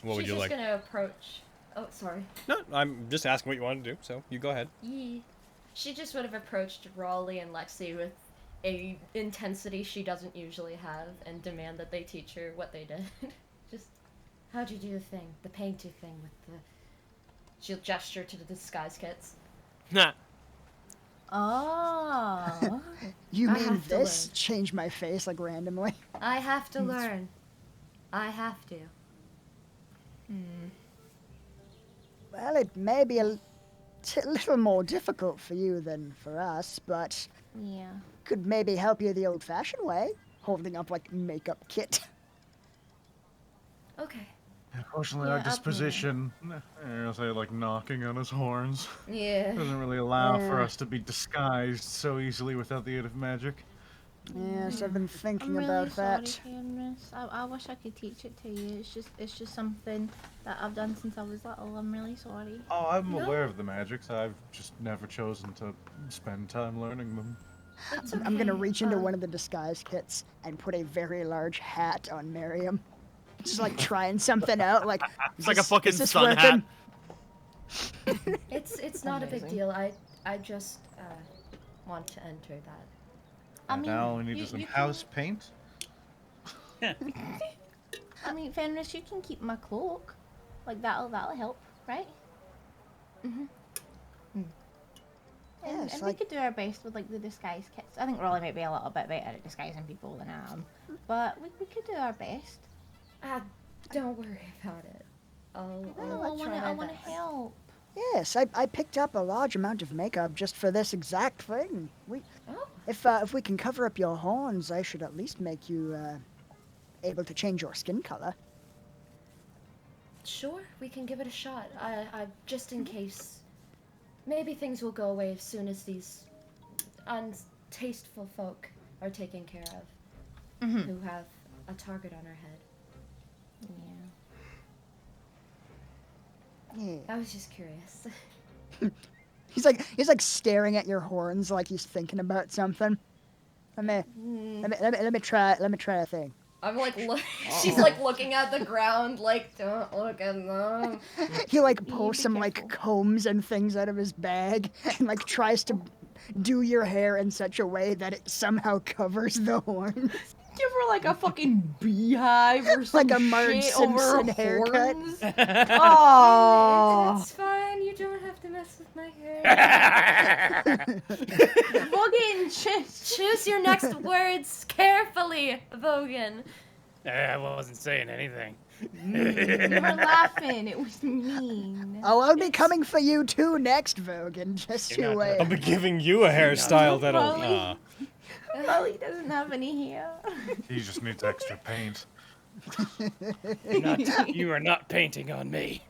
What would She's you just like? gonna approach. Oh, sorry. No, I'm just asking what you want to do, so you go ahead. Yeah. She just would have approached Raleigh and Lexi with a intensity she doesn't usually have and demand that they teach her what they did. Just, how'd you do the thing? The painting thing with the... She'll gesture to the disguise kits. Nah. Oh. You I mean have to this? learn. Change my face like randomly. I have to learn. I have to. Well, it may be a little more difficult for you than for us, but Yeah. could maybe help you the old-fashioned way, holding up like makeup kit. Okay. Unfortunately, Yeah, our up there. disposition, I'll say like knocking on his horns, Yeah. doesn't really allow for us to be disguised so easily without the aid of magic. Yes, I've been thinking I'm really about sorry, that. Cameras. I wish I could teach it to you. It's just something that I've done since I was little. I'm really sorry. Oh, I'm No. aware of the magics. I've just never chosen to spend time learning them. It's I'm gonna okay, reach into one of the disguise kits and put a very large hat on Miriam. Just like trying something out, like It's like a fucking is this sun working? hat. It's not a big Amazing. deal. I just want to enter that. I mean, Now we need you- some you house paint. I mean, Fenris, you can keep my cloak. Like that'll help, right? Yes, And we like could do our best with like the disguise kits. I think Rolly might be a little bit better at disguising people than I am, but we could do our best. Don't worry about it. I'll No, try I my want to best. help. yes, I picked up a large amount of makeup just for this exact thing. Oh, If we can cover up your horns, I should at least make you able to change your skin color. sure. We can give it a shot. I just in case. Maybe things will go away as soon as these untasteful folk are taken care of, who have a target on our head. Yeah. Yeah. I was just curious. He's like staring at your horns like he's thinking about something. Let me try a thing. I'm like, she's like looking at the ground, like, don't look at them. He like be pulls some like careful. combs and things out of his bag and like tries to do your hair in such a way that it somehow covers the horns. Give her like a fucking beehive or some Like a Marge shit over her Simpson haircut. horns. Oh, It's fine. You don't have to mess with my hair. Vogan, Choose your next words carefully, Vogan. I wasn't saying anything. you were laughing. It was mean. Oh, I'll be coming for you too next, Vogan. Just You're you not wait. I'll be giving you a hairstyle that'll. Molly. Molly doesn't have any hair. He just needs extra paint. You are not painting on me.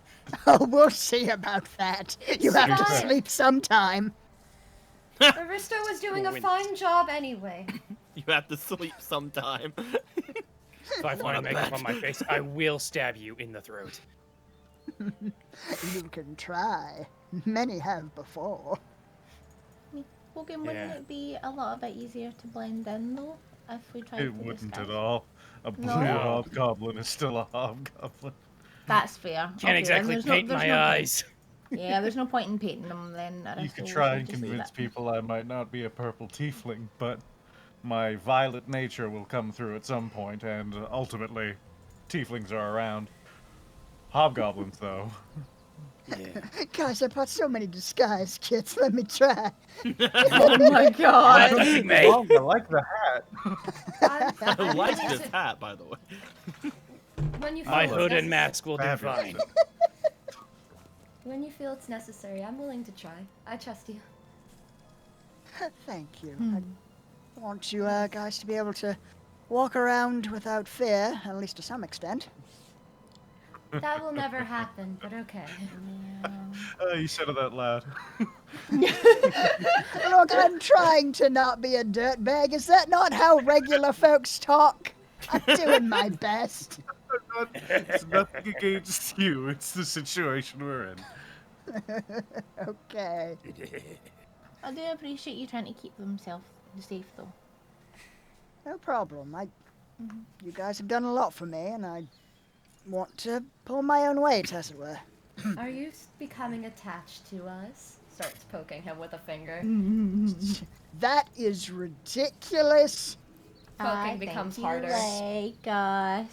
Oh, we'll see about that. You have to fine. sleep sometime. Aristo was doing a fine job anyway. You have to sleep sometime. If I find makeup on my face, I will stab you in the throat. You can try. Many have before. Vogan, wouldn't Yeah. it be a little bit easier to blend in though if we tried to It wouldn't disguise? at all. A blue No. hobgoblin is still a hobgoblin. That's fair. Can't Okay, then exactly there's paint there's my point. eyes. Yeah, there's no point in painting them then. You Aristo, could we try should and just leave convince it. people I might not be a purple tiefling, but my violet nature will come through at some point, and ultimately, tieflings are around. Hobgoblins, though. Yeah. Guys, I bought so many disguise kits. Let me try. Oh my god. Oh, I like the hat. I like this hat, by the way. When you feel My it's hood and necess- mask will do Fabulous. fine. When you feel it's necessary, I'm willing to try. I trust you. Thank you. I want you guys to be able to walk around without fear, at least to some extent. That will never happen, but okay. You said it out loud. Look, I'm trying to not be a dirtbag. Is that not how regular folks talk? I'm doing my best. It's nothing against you. It's the situation we're in. Okay. I do appreciate you trying to keep them safe though. No problem. You guys have done a lot for me, and I want to pull my own weight, as it were. Are you becoming attached to us? Starts poking him with a finger. That is ridiculous. Poking becomes harder. Like us.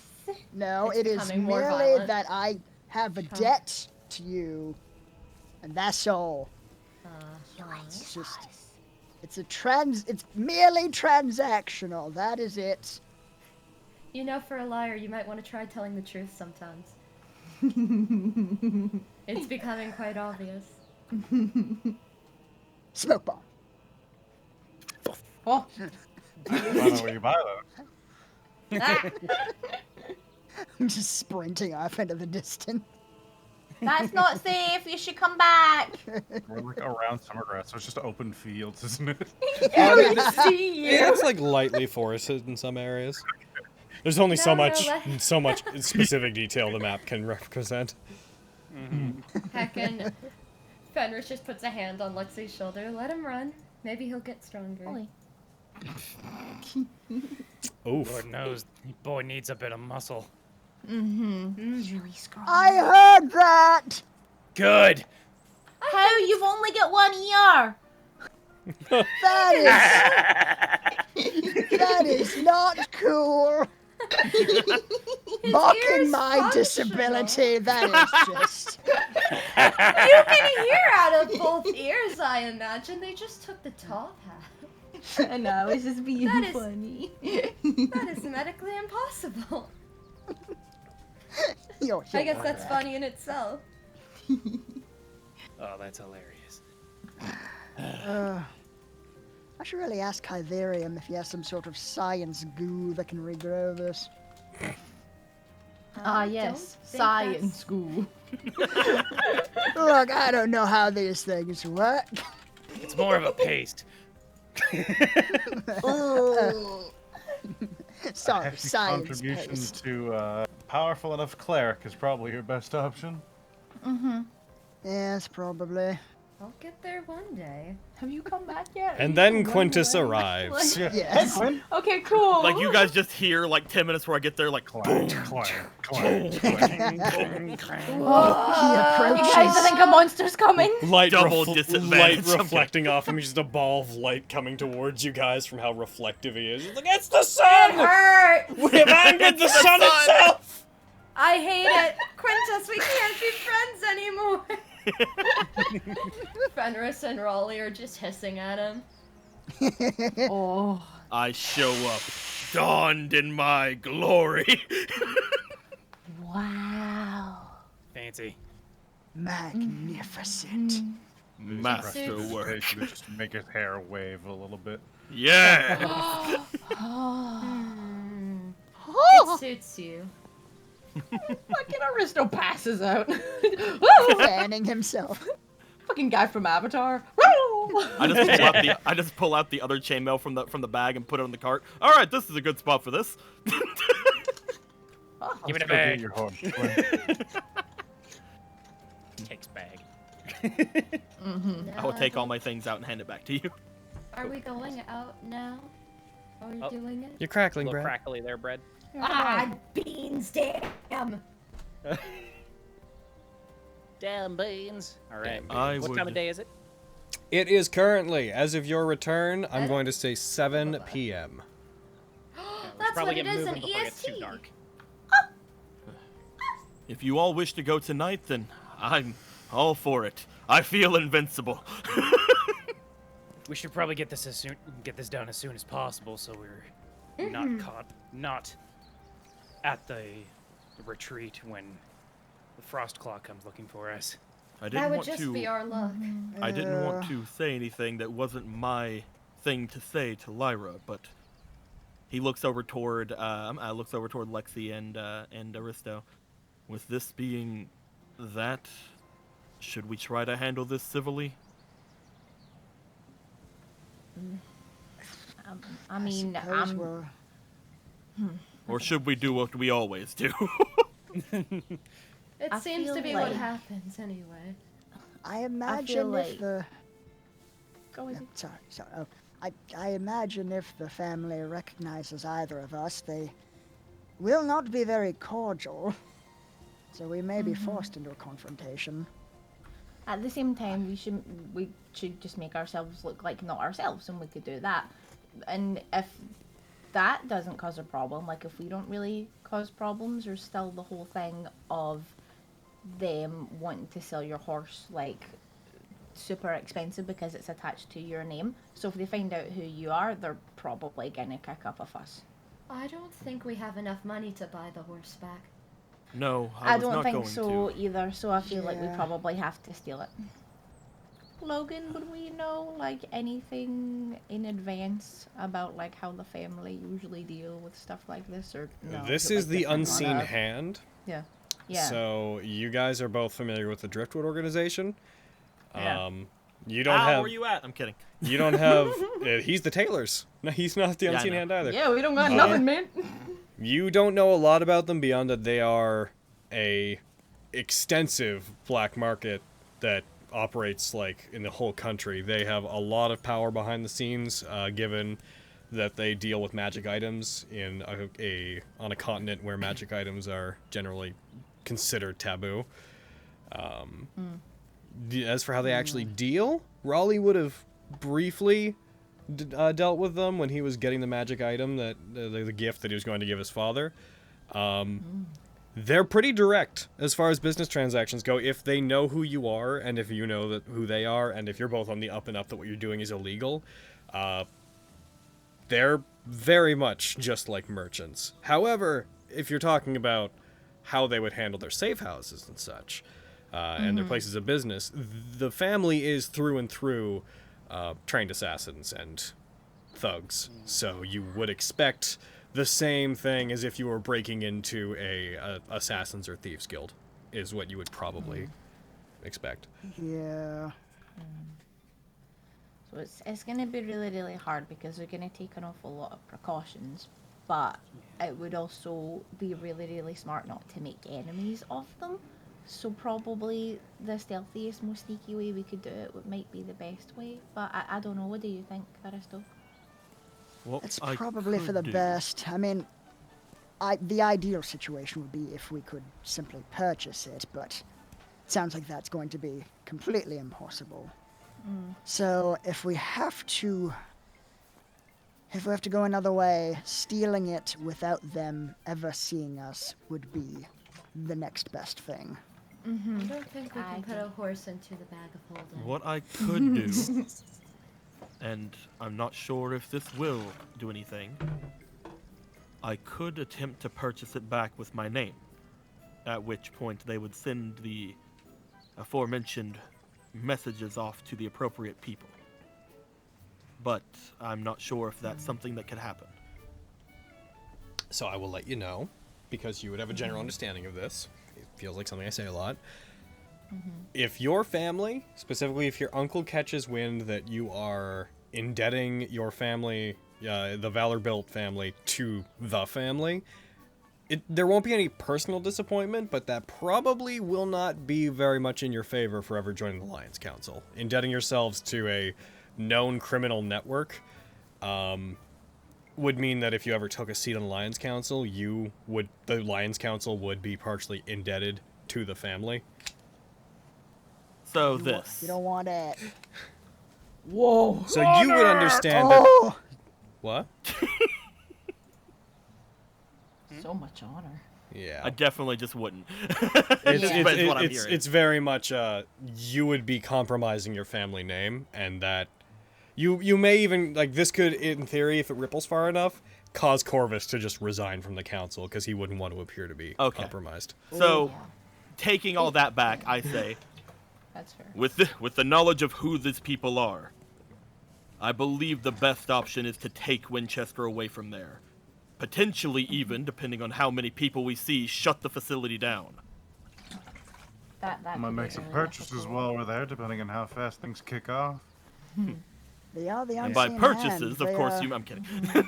No, It's it is becoming more merely violent. that I have a debt to you, and that's all. It's just, it's merely transactional. That is it. You know, for a liar, you might want to try telling the truth sometimes. It's becoming quite obvious. Smoke bomb. Oh. I don't know where you buy those. I'm just sprinting off into the distance. That's not safe. You should come back. We're like around Summergrass, so it's just open fields, isn't it? See Yeah, you. it's like lightly forested in some areas. There's only No, no, so much specific detail the map can represent. Heckin' Fenris just puts a hand on Lexi's shoulder. Let him run. Maybe he'll get stronger. Holy. Oof. Lord knows, the boy needs a bit of muscle. He's really strong. I heard that. Good. How? You've only got one ear. That is not cool. Mocking my disability, that is just... You can hear out of both ears, I imagine. They just took the top half. I know, it's just being That is- funny. That is medically impossible. I guess that's funny in itself. Oh, that's hilarious. I should really ask Hyverium if he has some sort of science goo that can regrow this. Yes. don't think Science that's- school. Look, I don't know how these things work. It's more of a paste. Sorry, Hefty science contributions paste. to powerful enough cleric is probably your best option. Yes, probably. I'll get there one day. Have you come back yet? And You then can run Quintus away. arrives. Yes. Okay, cool. Like, you guys just hear, like, 10 minutes before I get there, like, boom. Whoa. He You approaches. guys, I think a monster's coming. Light, Double light disadvantage. reflecting off him. He's just a ball of light coming towards you guys from how reflective he is. He's like, it's the sun! It hurts. We have angered the sun itself! I hate it. Quintus, we can't be friends anymore. Fenris and Raleigh are just hissing at him. Oh. I show up, donned in my glory. Wow. Fancy. Magnificent. Masterwork. Just make his hair wave a little bit. Yeah. It suits you. Fucking Aristo passes out. Fanning himself. Fucking guy from Avatar. I just pull out the other chainmail from the bag and put it on the cart. All right, this is a good spot for this. Give it a Go get bag. your horn. Takes bag. I will take all my things out and hand it back to you. Are we going out now? Are we Oh. doing it? You're A crackling, little Brad. crackly there, bread. Ah, beans, damn! Damn beans. All right. I What would- time of day is it? It is currently, as of your return, I'm going to say 7 p.m. That's Probably what it get is in moving before it gets too EST. dark. If you all wish to go tonight, then I'm all for it. I feel invincible. We should probably get this done as soon as possible, so we're not at the retreat when the Frost Claw comes looking for us. I That didn't would want just to. be our luck. I didn't want to say anything that wasn't my thing to say to Lyra, but he looks over toward Lexi and Aristo. With this being that, should we try to handle this civilly? I mean, suppose we're- Or should we do what we always do? It I seems feel to be like- what happens anyway. I imagine like- if the... Go Yeah, easy. sorry. Oh, I imagine if the family recognizes either of us, they will not be very cordial. So we may be forced into a confrontation. At the same time, we should just make ourselves look like not ourselves, and we could do that. And if that doesn't cause a problem, like if we don't really cause problems, there's still the whole thing of them wanting to sell your horse like super expensive because it's attached to your name. So if they find out who you are, they're probably gonna kick up a fuss. I don't think we have enough money to buy the horse back. No, I was don't not think going so to. either, so I feel like we Yeah. probably have to steal it. Logan, would we know like anything in advance about like how the family usually deal with stuff like this, or no? This it, is like, the different on unseen a- hand. Yeah. Yeah. So you guys are both familiar with the Driftwood organization. Yeah. You don't Ow, have. where you at? I'm kidding. You don't have. He's the Taylors. No, he's not the Yeah, I unseen know. hand either. yeah, we don't got nothing, man. You don't know a lot about them beyond that they are a extensive black market that operates like in the whole country. They have a lot of power behind the scenes, given that they deal with magic items in on a continent where magic items are generally considered taboo. As for how they actually deal, Raleigh would have briefly dealt with them when he was getting the magic item, that the gift that he was going to give his father. They're pretty direct as far as business transactions go. If they know who you are, and if you know who they are, and if you're both on the up and up that what you're doing is illegal, they're very much just like merchants. However, if you're talking about how they would handle their safe houses and such, and their places of business, the family is through and through trained assassins and thugs. So you would expect the same thing as if you were breaking into a assassins or thieves guild, is what you would probably expect. Yeah. So it's gonna be really, really hard because we're gonna take an awful lot of precautions, but it would also be really, really smart not to make enemies of them, So probably the stealthiest, most sneaky way we could do it might be the best way. But I don't know. What do you think, Aristo? What It's I probably for could the do- best. I mean, the ideal situation would be if we could simply purchase it, but it sounds like that's going to be completely impossible. So if we have to go another way, stealing it without them ever seeing us would be the next best thing. I don't think we can put a horse into the bag of holding. What I could do, and I'm not sure if this will do anything, I could attempt to purchase it back with my name, at which point they would send the aforementioned messages off to the appropriate people. But I'm not sure if that's something that could happen. So I will let you know, because you would have a general understanding of this. It feels like something I say a lot. If your family, specifically if your uncle catches wind that you are indebting your family, the Valor-built family, to the family, there won't be any personal disappointment, but that probably will not be very much in your favor for ever joining the Alliance Council. Indebting yourselves to a known criminal network would mean that if you ever took a seat on the Alliance Council, the Alliance Council would be partially indebted to the family. So You this. don't want it. Whoa! So you would understand Oh! that... What? So much honor. Yeah. I definitely just wouldn't. It's, what I'm hearing. it's very much you would be compromising your family name, and that you may even, like, this could, in theory, if it ripples far enough, cause Corvus to just resign from the council because he wouldn't want to appear to be compromised. So, taking all that back, I say, That's fair. with the knowledge of who these people are, I believe the best option is to take Winchester away from there. Potentially even, depending on how many people we see, shut the facility down. That Might could be make some really purchases difficult. while we're there, depending on how fast things kick off. They are the And by unseen purchases, hand. of They course, are- I'm kidding. They're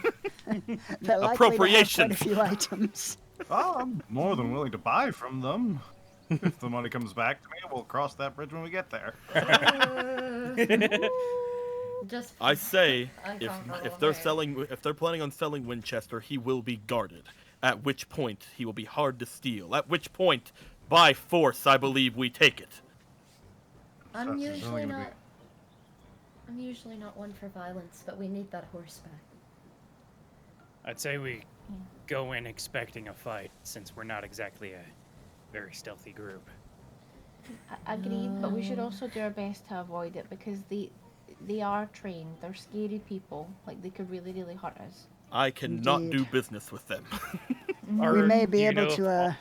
likely to have Appropriation. quite a few items. Oh, I'm more than willing to buy from them. If the money comes back to me, we'll cross that bridge when we get there. Just I say, if uncomfortable they're here. if they're planning on selling Winchester, he will be guarded. At which point he will be hard to steal. At which point, by force, I believe we take it. I'm That's usually only gonna not. I'm usually not one for violence, but we need that horse back. I'd say we go in expecting a fight, since we're not exactly a very stealthy group. Agreed, but we should also do our best to avoid it because they are trained. They're scary people. Like, they could really, really hurt us. I cannot do Indeed. business with them. We may be you able know, to,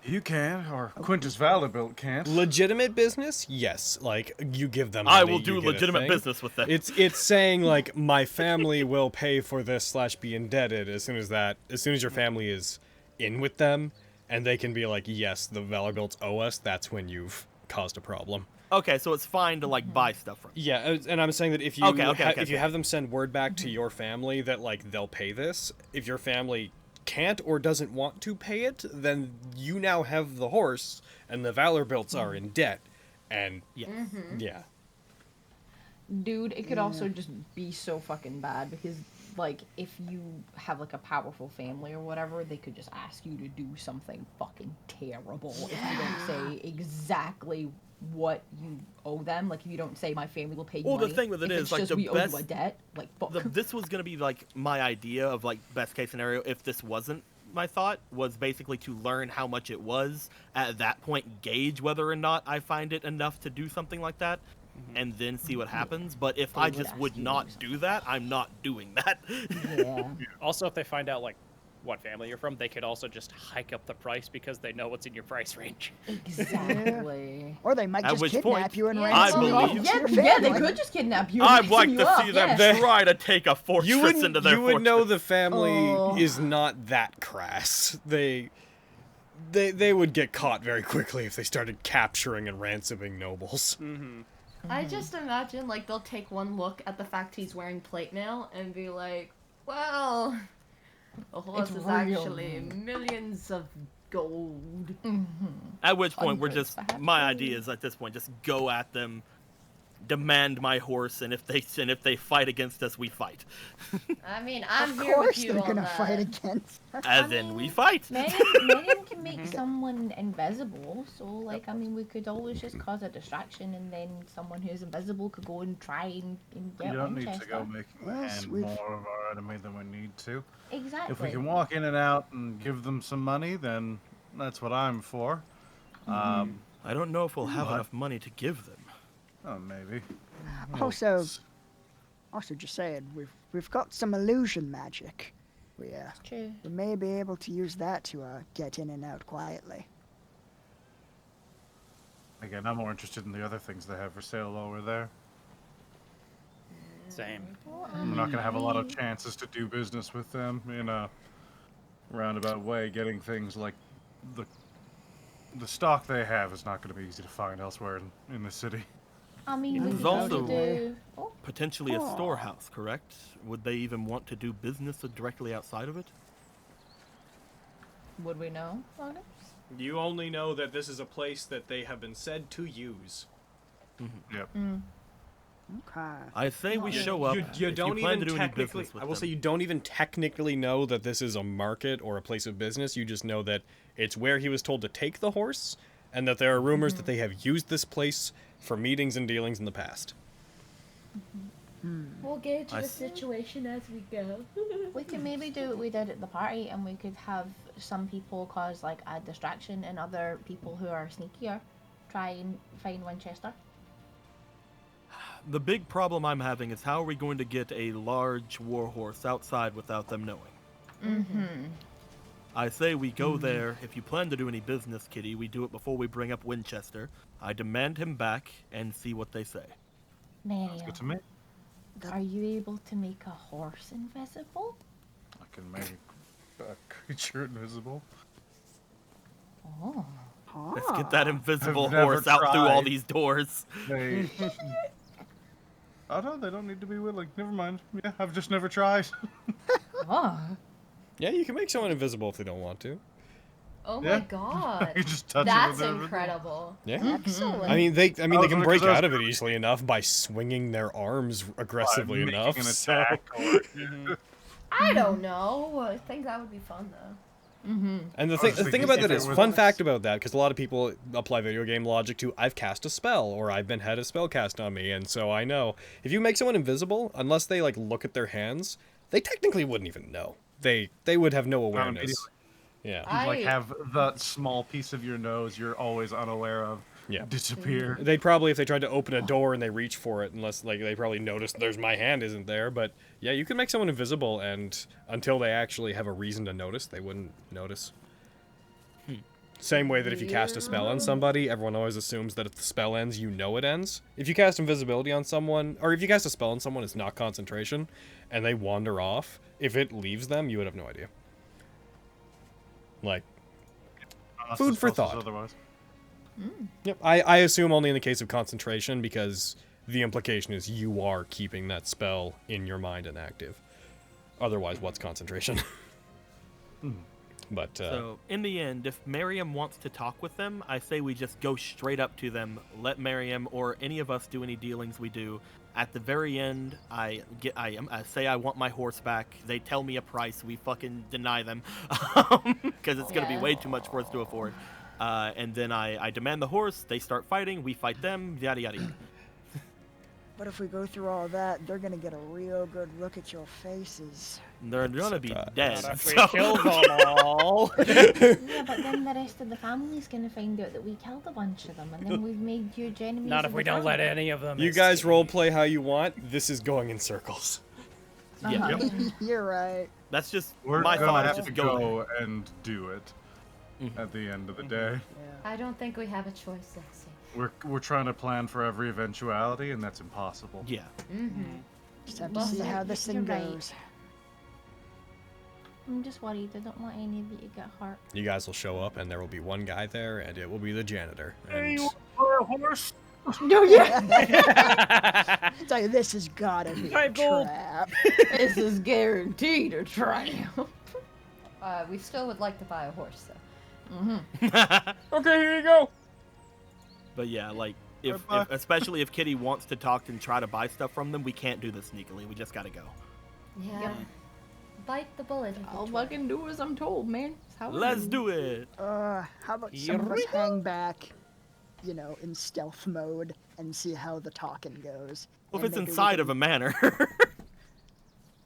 You can, or Quintus Vanderbilt can't. Legitimate business, yes. Like, you give them I money, will you do get a legitimate thing. business with them. It's saying, like, my family will pay for this / be indebted as soon as your family is in with them, and they can be like, yes, the Valor-builts owe us, that's when you've caused a problem. Okay, so it's fine to like buy stuff from. Yeah, and I'm saying that if you if you have them send word back to your family that, like, they'll pay this, if your family can't or doesn't want to pay it, then you now have the horse, and the Valor-builts are in debt, and yeah. Dude, it could also just be so fucking bad because, like, if you have, like, a powerful family or whatever, they could just ask you to do something fucking terrible if you don't say exactly what you owe them. Like, if you don't say my family will pay you Well, money. the thing with it if is, it's like, just the we owe best- you a debt, like, fuck. This was gonna be like my idea of like best case scenario if this wasn't my thought, was basically to learn how much it was, at that point gauge whether or not I find it enough to do something like that, and then see what happens. But if They I would just ask would you to not do do that, I'm not doing that. Yeah. Also, if they find out, like, what family you're from, they could also just hike up the price because they know what's in your price range. Exactly. or they might At just which kidnap point, you and Yeah, ransom you off believe- to your Yeah, they family. could just kidnap you. and I'd ransom like you to up, see them yeah. try to take a fortress into their You would know fortress. the family Oh. is not that crass. They would get caught very quickly if they started capturing and ransoming nobles. I just imagine, like, they'll take one look at the fact he's wearing plate mail and be like, well, the horse It's is real. actually millions of gold. At which point, we're Hundreds, just, perhaps my gold. idea is at this point, just go at them, demand my horse, and if they fight against us, we fight. I mean, I'm Of here with course you they're on gonna that. fight against us. As in, we fight. Miriam can make someone invisible, so like I mean we could always just cause a distraction and then someone who's invisible could go and try and We get don't need to Winchester. go making the Yes, hand we've- more of our enemy than we need to. Exactly. If we can walk in and out and give them some money, then that's what I'm for. I don't know if we'll have What? enough money to give them. Oh, maybe. Also, just saying, we've got some illusion magic. True. We may be able to use that to get in and out quietly. Again, I'm more interested in the other things they have for sale over there. Same. We're not going to have a lot of chances to do business with them in a roundabout way. Getting things like the stock they have is not going to be easy to find elsewhere in the city. I mean, we There's could also also do. Oh, potentially a storehouse, correct? Would they even want to do business directly outside of it? would we know? Magnus? You only know that this is a place that they have been said to use. Yep. Okay. I say we show up. You if don't you plan even to do any technically. business with I will them. say you don't even technically know that this is a market or a place of business. You just know that it's where he was told to take the horse, and that there are rumors that they have used this place for meetings and dealings in the past. We'll gauge I the s- situation as we go. We could maybe do what we did at the party, and we could have some people cause like a distraction, and other people who are sneakier try and find Winchester. The big problem I'm having is how are we going to get a large warhorse outside without them knowing? I say we go there. If you plan to do any business, Kitty, we do it before we bring up Winchester. I demand him back and see what they say. Miriam, Good to me. are you able to make a horse invisible? I can make a creature invisible. Oh. Let's get that invisible I've never horse out through all tried. these doors. They. Oh no, they don't need to be willing. Never mind. Yeah, I've just never tried. Oh. Yeah, you can make someone invisible if they don't want to. Oh Yeah. my god. You just touch it That's with everything. incredible. Yeah. Excellent. I mean, they can Oh, break because I was- out of it easily enough by swinging their arms aggressively Making enough. an so- attack or- I don't know. I think that would be fun though. And the was thing thinking about if that it is, was fun like- fact about that, because a lot of people apply video game logic to, I've cast a spell, or I've been had a spell cast on me, and so I know, if you make someone invisible, unless they, like, look at their hands, they technically wouldn't even know. They would have no awareness. immediately. Yeah. You like have that small piece of your nose you're always unaware of Yeah. disappear. They'd probably, if they tried to open a door and they reach for it, unless, like, they probably noticed there's my hand isn't there, but, yeah, you can make someone invisible, and until they actually have a reason to notice, they wouldn't notice. Same way that if you cast a spell on somebody, everyone always assumes that if the spell ends, you know it ends. If you cast invisibility on someone, or if you cast a spell on someone, it's not concentration, and they wander off, if it leaves them, you would have no idea. Like, Unless food the for spell says thought. Otherwise. yep, I assume only in the case of concentration, because the implication is you are keeping that spell in your mind and active. Otherwise, what's concentration? But, So, in the end, if Miriam wants to talk with them, I say we just go straight up to them, let Miriam or any of us do any dealings we do. At the very end, I say I want my horse back. They tell me a price. We fucking deny them because it's going to be way too much for us to afford. And then I demand the horse. They start fighting. We fight them. Yada yada. Yada. But if we go through all that, they're gonna get a real good look at your faces. They're gonna be dead. Not if we so- kill them all. Yeah, but then the rest of the family's gonna find out that we killed a bunch of them, and then we've made huge enemies. Not of if we the don't let family. any of them. you guys escape. roleplay how you want. This is going in circles. Yeah. Uh-huh. You're right. That's just We're my gonna thought. have Is to just go. go and do it at the end of the day. I don't think we have a choice, Lexi. We're trying to plan for every eventuality, and that's impossible. Yeah. Just have to Well, see yeah, how this you're thing right. goes. I'm just worried. I don't want any of you to get hurt. You guys will show up, and there will be one guy there, and it will be the janitor. And a horse? No, yeah. Tell you, this has gotta be a Right, Gold. trap. This is guaranteed a triumph. We still would like to buy a horse though. Okay, here you go. But yeah, like, especially if Kitty wants to talk and try to buy stuff from them, we can't do this sneakily. We just gotta go. Yeah. Yep. Bite the bullet. if I'll you try. fucking do as I'm told, man. It's how Let's do it. How about some of us hang back, you know, in stealth mode and see how the talking goes? Well, And if it's maybe we inside can- of a manor.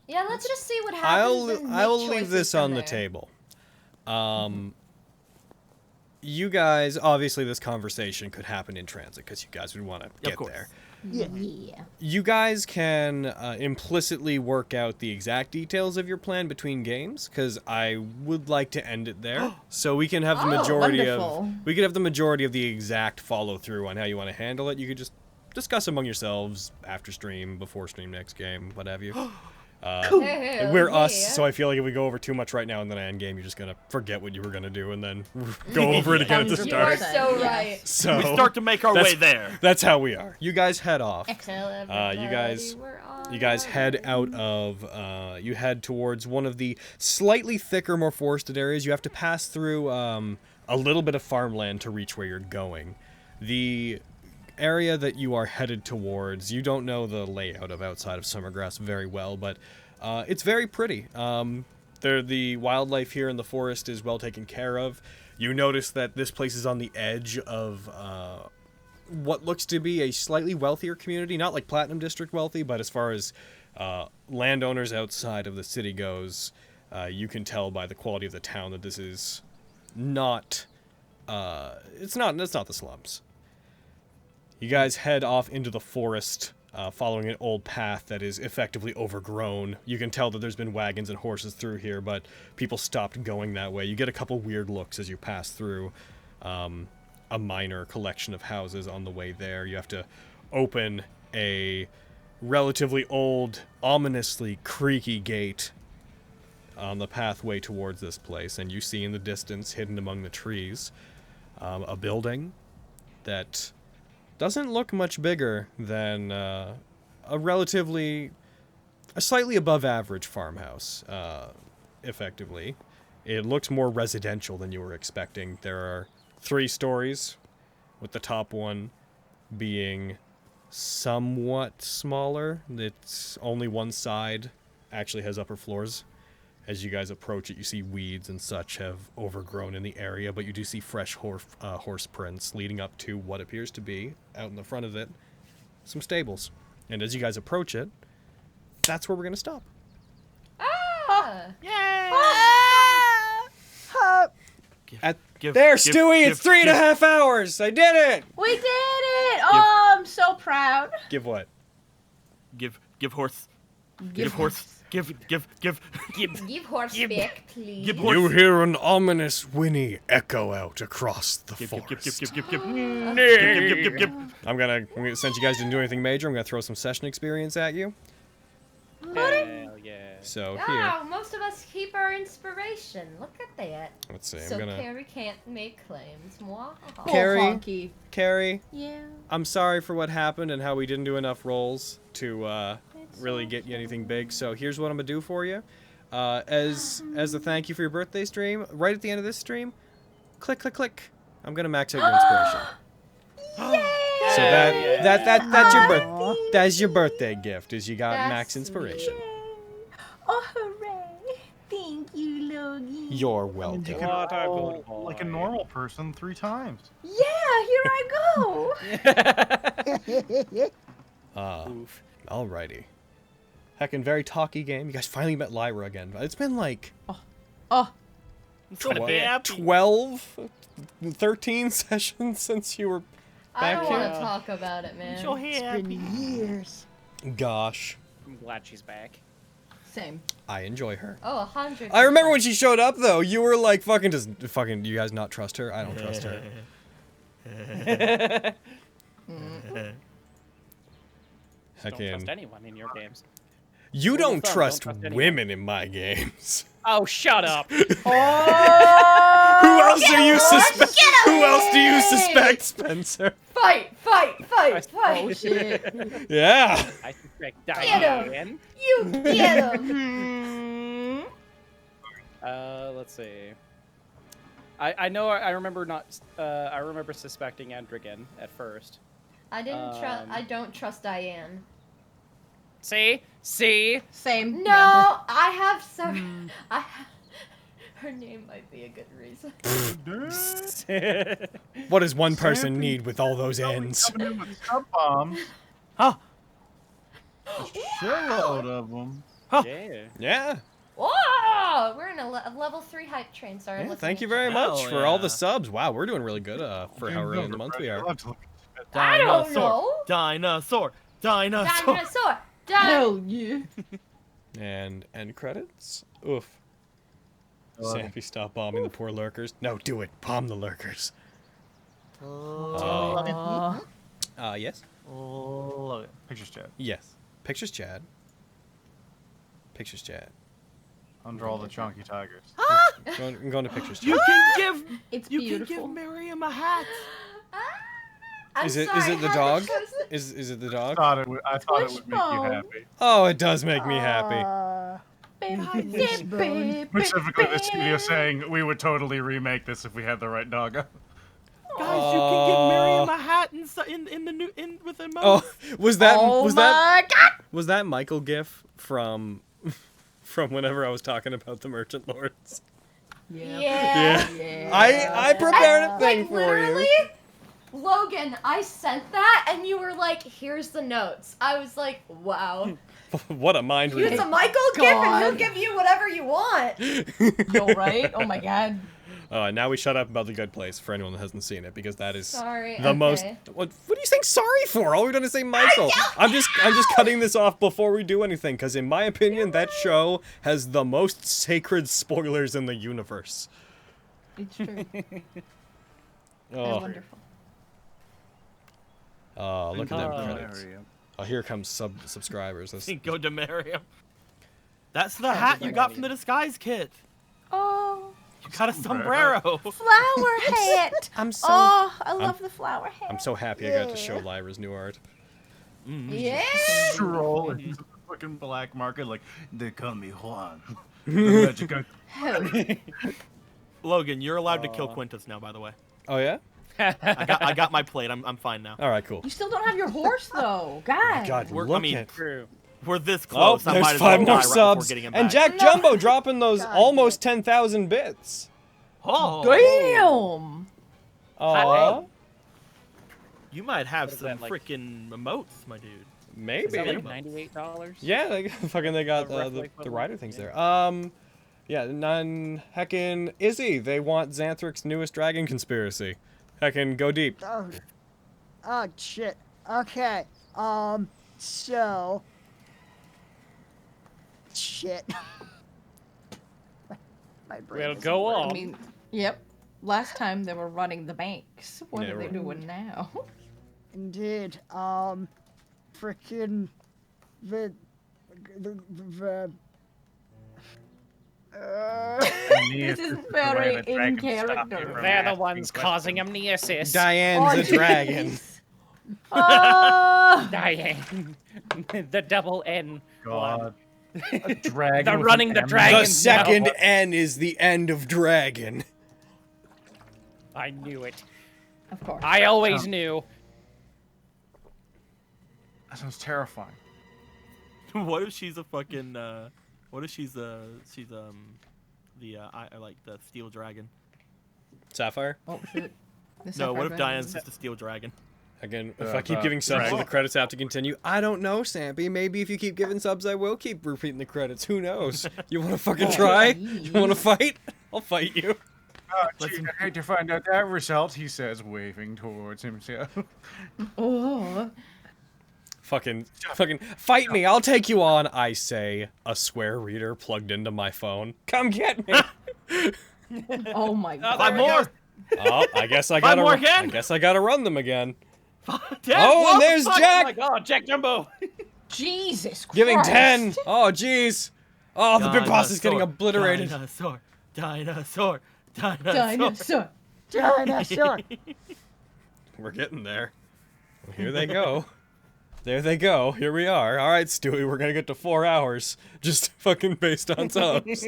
Yeah, let's just see what happens. and make I'll leave choices this from on the there. table. You guys, obviously, this conversation could happen in transit because you guys would want to get course. there. Yeah. You guys can implicitly work out the exact details of your plan between games, because I would like to end it there, so we can have the majority wonderful. of the exact follow through on how you want to handle it. You could just discuss among yourselves after stream, before stream, next game, what have you. We're us, so I feel like if we go over too much right now and then I end game, you're just gonna forget what you were gonna do and then go over it again at the You are start. so right. So we start to make our way there. That's how we are. You guys head off. Tell You everybody guys we're on You guys our head way. out of, you head towards one of the slightly thicker, more forested areas. You have to pass through a little bit of farmland to reach where you're going. The area that you are headed towards, you don't know the layout of outside of Summergrass very well, but it's very pretty. The wildlife here in the forest is well taken care of. You notice that this place is on the edge of what looks to be a slightly wealthier community, not like Platinum District wealthy, but as far as landowners outside of the city goes, you can tell by the quality of the town that this is not, it's not the slums. You guys head off into the forest, following an old path that is effectively overgrown. You can tell that there's been wagons and horses through here, but people stopped going that way. You get a couple weird looks as you pass through a minor collection of houses on the way there. You have to open a relatively old, ominously creaky gate on the pathway towards this place, and you see in the distance, hidden among the trees, a building that doesn't look much bigger than a slightly above average farmhouse, effectively. It looks more residential than you were expecting. There are 3 stories, with the top one being somewhat smaller. It's only one side actually has upper floors. As you guys approach it, you see weeds and such have overgrown in the area, but you do see fresh horse prints leading up to what appears to be, out in the front of it, some stables. And as you guys approach it, that's where we're going to stop. Stewie, it's 3.5 hours! I did it! We did it! Oh, I'm so proud. Give what? Give horse. Give horse. Give horse back, please. Give horse. You hear an ominous whinny echo out across the forest. Give. I'm gonna, since you guys didn't do anything major, I'm gonna throw some session experience at you. Hell yeah. So here, Wow, most of us keep our inspiration. Look at that. let's see. So I'm gonna. Carrie can't make claims. Mwahaha. Carrie, honky. Carrie, Yeah. I'm sorry for what happened and how we didn't do enough rolls to really get you anything big. So here's what I'm gonna do for you. As a thank you for your birthday stream, right at the end of this stream, click, click, click. I'm gonna max out your inspiration. So that's your that's your birthday gift. Is you got That's max inspiration. Oh, hooray. Thank you, Logie. You're You welcome. can What a roll good like a boy. normal person 3 times. Yeah, here I go. Oof. Alrighty. Heckin' very talky game. You guys finally met Lyra again. It's been like Oh, So happy. 12, 13 sessions since you were I back don't want here. to talk about it, man. So It's happy. been years. Gosh, I'm glad she's back. same. I enjoy her. Oh, 100. I remember when she showed up though. You were like, "Fucking, does fucking you guys not trust her? I don't trust her." Don't trust Heckin', anyone in your games. you Rule of don't thumb, trust don't trust anyone. women in my games. Oh, shut up. Who else do you suspect? Who else do you suspect, Spencer? Fight! Oh, Shit. Yeah. I suspect Get him. Diane. You get him! Let's see. I know. I remember not. I remember suspecting Endrigan at first. I didn't trust. I don't trust Diane. See. Same. No, I have some. I have. Her name might be a good reason. What does one person need with all those ends? Coming in with sub bombs. Huh? A shitload of them. Yeah. Yeah. Whoa! We're in a level 3 hype train. Sorry. Yeah, looking thank at you very Hell much for all the yeah. subs. Wow, we're doing really good for how early in the month we are. I don't know. Dinosaur. Dinosaur. Hell yeah. And end credits. Oof. Sappy, stop bombing the poor lurkers. No, do it. Bomb the lurkers. Yes? Love it. Pictures chat. Yes. Pictures chat. Pictures chat. Under all the chunky tigers. I'm going to pictures chat. You can give. It's You beautiful. can give Miriam a hat. Is it the dog? Is it the dog? I thought it would make you happy. Oh, it does make me happy. Specifically, the studio saying we would totally remake this if we had the right doggo. Guys, you can give Miriam a hat in the new with emotes. Oh, was that Oh my God! was that Michael GIF from whenever I was talking about the Merchant Lords? Yeah. I prepared a thing Like, for literally, you. Logan, I sent that, and you were like, "Here's the notes." I was like, "Wow." What a mind read. It's a Michael gift, and he'll give you whatever you want. Yo, right? Oh my God. Now we shut up about the good place for anyone that hasn't seen it, because that is Sorry, the most. okay. What are you saying sorry for? All we've done is say Michael. I'm just cutting this off before we do anything, because in my opinion, that show has the most sacred spoilers in the universe. It's true. Oh, Wonderful. oh, look at them credits. Oh, here comes subscribers. Go to Miriam. That's the hat you got from the disguise kit. Oh, You got a sombrero. flower hat. I'm so. Oh, I love the flower hat. I'm so happy I got to show Lyra's new art. Yeah. Stroll into the fucking black market like, they call me Juan. The magic Logan, you're allowed to kill Quintus now, by the way. Oh yeah. I got my plate. I'm fine now. All right, cool. You still don't have your horse though, God. God, We're- look I mean, at. True. We're this Oh, close. I there's might as well 5 die more right before subs, getting him and back. Jack Jumbo dropping those God, almost 10,000 bits. Oh, Damn. Aw, you might have What is some that, like- freaking emotes, my dude. Is maybe. that like $98? Yeah, they got rough the equivalent? rider things Yeah. there. Yeah, heckin' Izzy. They want Xanthric's newest dragon conspiracy. Heckin' go deep. Oh, shit. Okay. So. Shit. My brain Well, isn't go working. on. I mean, yep. Last time they were running the banks. What Yeah, are they right. doing now? Indeed. Frickin' the This is very in character. They're the ones causing amnesis. Diane's a dragon. Oh, Diane. The double N. God. A dragon. The with running an the M. dragon. The second N is the end of dragon. I knew it. of course. I always knew. That sounds terrifying. What if she's a fucking? What if she's I like the steel dragon? Sapphire. Oh shit. The No, Sapphire what if Dragon. Diane's just a steel dragon? Again, if I keep giving subs, dragon. will the credits have to continue? I don't know, Sampy. Maybe if you keep giving subs, I will keep repeating the credits. Who knows? You want to fucking try? You want to fight? I'll fight you. Oh, gee, I hate to find out that result, he says, waving towards himself. Oh. Fucking fight me. I'll take you on. I say, a swear reader plugged into my phone. Come get me. Oh my god. 5 more. Oh, I guess I 5 gotta. more again? I guess I gotta run them again. Damn, Oh, whoa, and there's fuck. Jack. Oh my god, Jack Jumbo! Jesus Christ. Giving 10. Oh, jeez. Oh, the big boss is getting Dinosaur, obliterated. Dinosaur. Dinosaur. Dinosaur. We're getting there. Well, here they go. There they go. Here we are. All right, Stewie, we're gonna get to 4 hours, just fucking based on subs.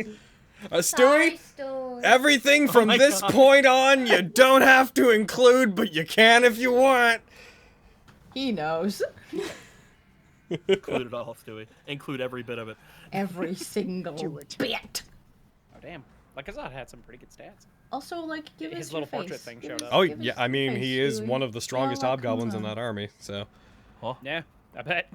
Hi, Stewie, Story. Everything from this point on, you don't have to include, but you can if you want. He knows. Include it all, Stewie. Include every bit of it. Every single bit. Oh damn! Lakazad had some pretty good stats. Also, like, give us His your little portrait face. thing Give showed us- up. Oh, give us yeah, I your mean, face, he is Stewie. one of the strongest Yeah, that hobgoblins in comes that army, so. Yeah, I bet.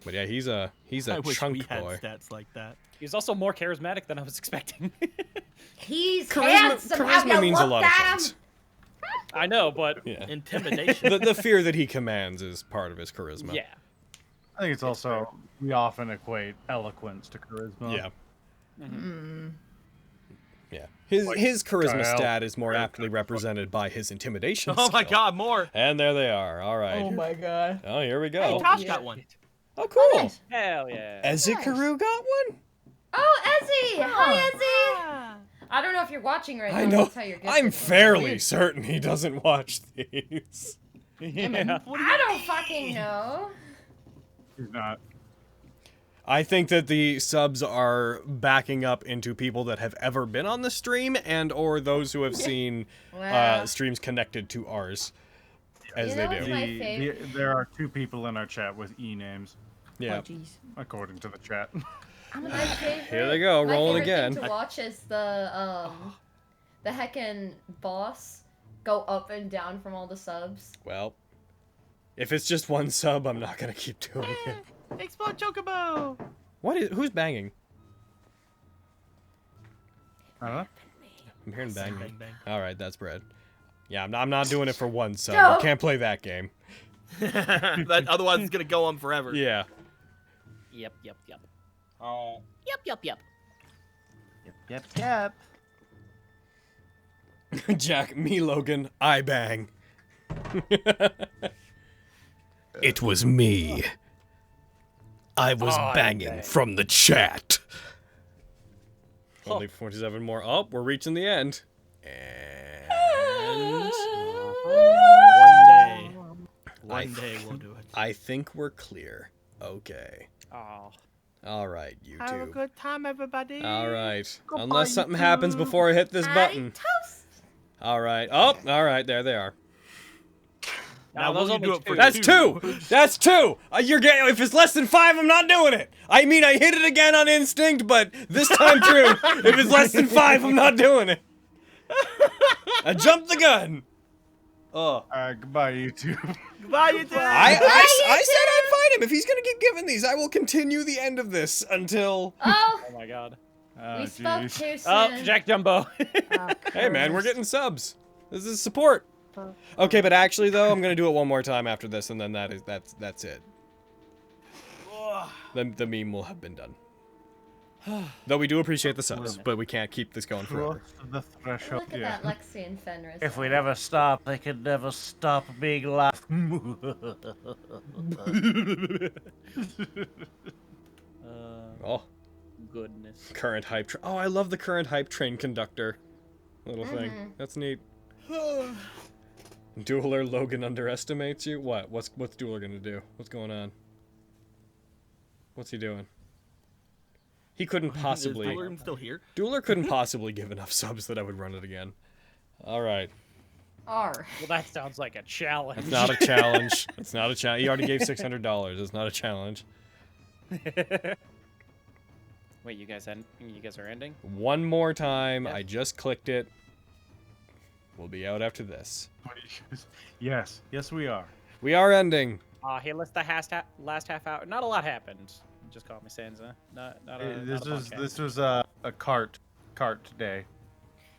But yeah, he's a I wish chunk we had boy. stats like that. He's also more charismatic than I was expecting. He's handsome. Have Charisma you means a looked lot of at him? things. I know, but Yeah. Intimidation. The fear that he commands is part of his charisma. yeah. I think it's also, we often equate eloquence to charisma. Yeah. Mm. Yeah. His charisma Kyle. stat is more aptly represented by his intimidation Oh my skill. god, more! And there they are. All right. Oh my god. Oh, here we Hey, go. Tosh got one. Oh, cool. nice. Hell yeah. Ezikaru got one? Oh, Ezzy! Hi, Ezzy! I don't know if you're watching right now. I know. That's how you're getting I'm it. fairly certain he doesn't watch these. Yeah. I don't fucking know. He's not. I think that the subs are backing up into people that have ever been on the stream and or those who have seen Wow. streams connected to ours, as You they know what's do. my favorite? There are 2 people in our chat with E names, Yeah. Oh, jeez. according to the chat. My favorite, Here they go, my rolling favorite again. thing to watch is the heckin' boss go up and down from all the subs. Well, if it's just one sub, I'm not gonna keep doing it. Explode Chocobo! Who's banging? Huh? I'm hearing banging. Bang, bang. All right, that's bread. Yeah, I'm not doing it for one sub. No. I can't play that game. That, otherwise, it's gonna go on forever. Yeah. Yep, yep, yep. Oh. Yep, yep, yep. Yep. Jack, me, Logan, I bang. It was me. I was banging from the chat. Only 47 more. Oh, we're reaching the end. And One day we'll do it. I think we're clear. Okay. Oh. All right, YouTube. Have a good time, everybody. All right. Unless something happens before I hit this button. Toast! All right. Oh, all right. There they are. Now, those will you only do it for That's two. That's two. You're getting. If it's less than 5, I'm not doing it. I mean, I hit it again on instinct, but this time through, if it's less than 5, I'm not doing it. I jumped the gun. Oh. Goodbye, YouTube. Goodbye, you I said I'd fight him. If he's gonna get given these, I will continue the end of this until. Oh, Oh my god. we spoke jeez. too soon. Oh, Jack Jumbo. Hey man, we're getting subs. This is support. Okay, but actually though, I'm gonna do it one more time after this, and then that's it. The meme will have been done. Though we do appreciate the subs, but we can't keep this going forever. The threshold. Look at that Lexi and Fenris. If we never stop, they could never stop being laughed. Oh, Goodness. current hype train. Oh, I love the current hype train conductor. Little thing. That's neat. Dueler Logan underestimates you? What? What's Dueler gonna do? What's going on? What's he doing? He couldn't possibly. Is Dueler still here? Dueler couldn't possibly give enough subs that I would run it again. All right. R. Well, that sounds like a challenge. It's not a challenge. It's not a challenge. He already gave $600. It's not a challenge. Wait, you guys are ending? One more time. Yeah. I just clicked it. We'll be out after this. Yes, we are. We are ending. Hey, let's the last half hour. Not a lot happened. Just call me Sansa. Not a This was a cart day.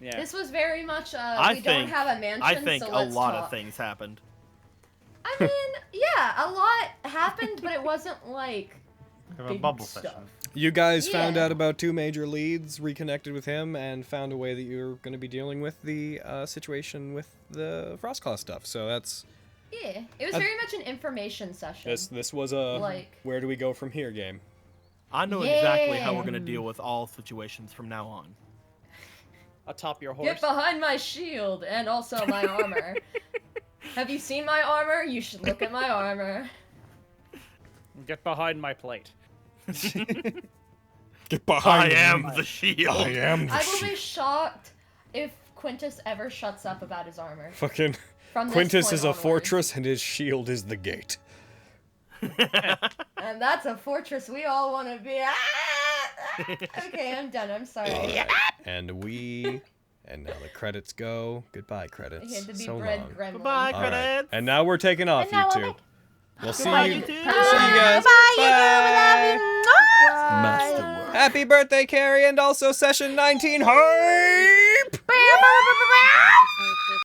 Yeah. This was very much I don't have a mansion, I think so a let's lot talk. of things happened. I mean, yeah, a lot happened, but it wasn't like Have a big bubble stuff. session. You guys found Yeah. out about 2 major leads, reconnected with him, and found a way that you're going to be dealing with the situation with the Frostclaw stuff. So that's Yeah, it was very much an information session. this was a Like- where do we go from here game. I know exactly how we're Yeah. gonna deal with all situations from now on. Atop your horse. Get behind my shield and also my armor. Have you seen my armor? You should look at my armor. Get behind my plate. Get behind I me. am the shield. I am the I will be shocked if Quintus ever shuts up about his armor. Fucking From this Quintus point is a onwards. fortress and his shield is the gate. And that's a fortress we all want to be. Okay, I'm done. I'm sorry. And now the credits go. Goodbye, credits. He had to be so bred long. gremlin. Goodbye, All right. credits. And now we're taking off, And now you we're two. back. We'll see Goodbye, you. you two. See you guys. Bye, you two. We love you. Mwah. Masterwork. Happy birthday, Carrie, and also session 19 hype! Bow, bow, bow, bow, bow.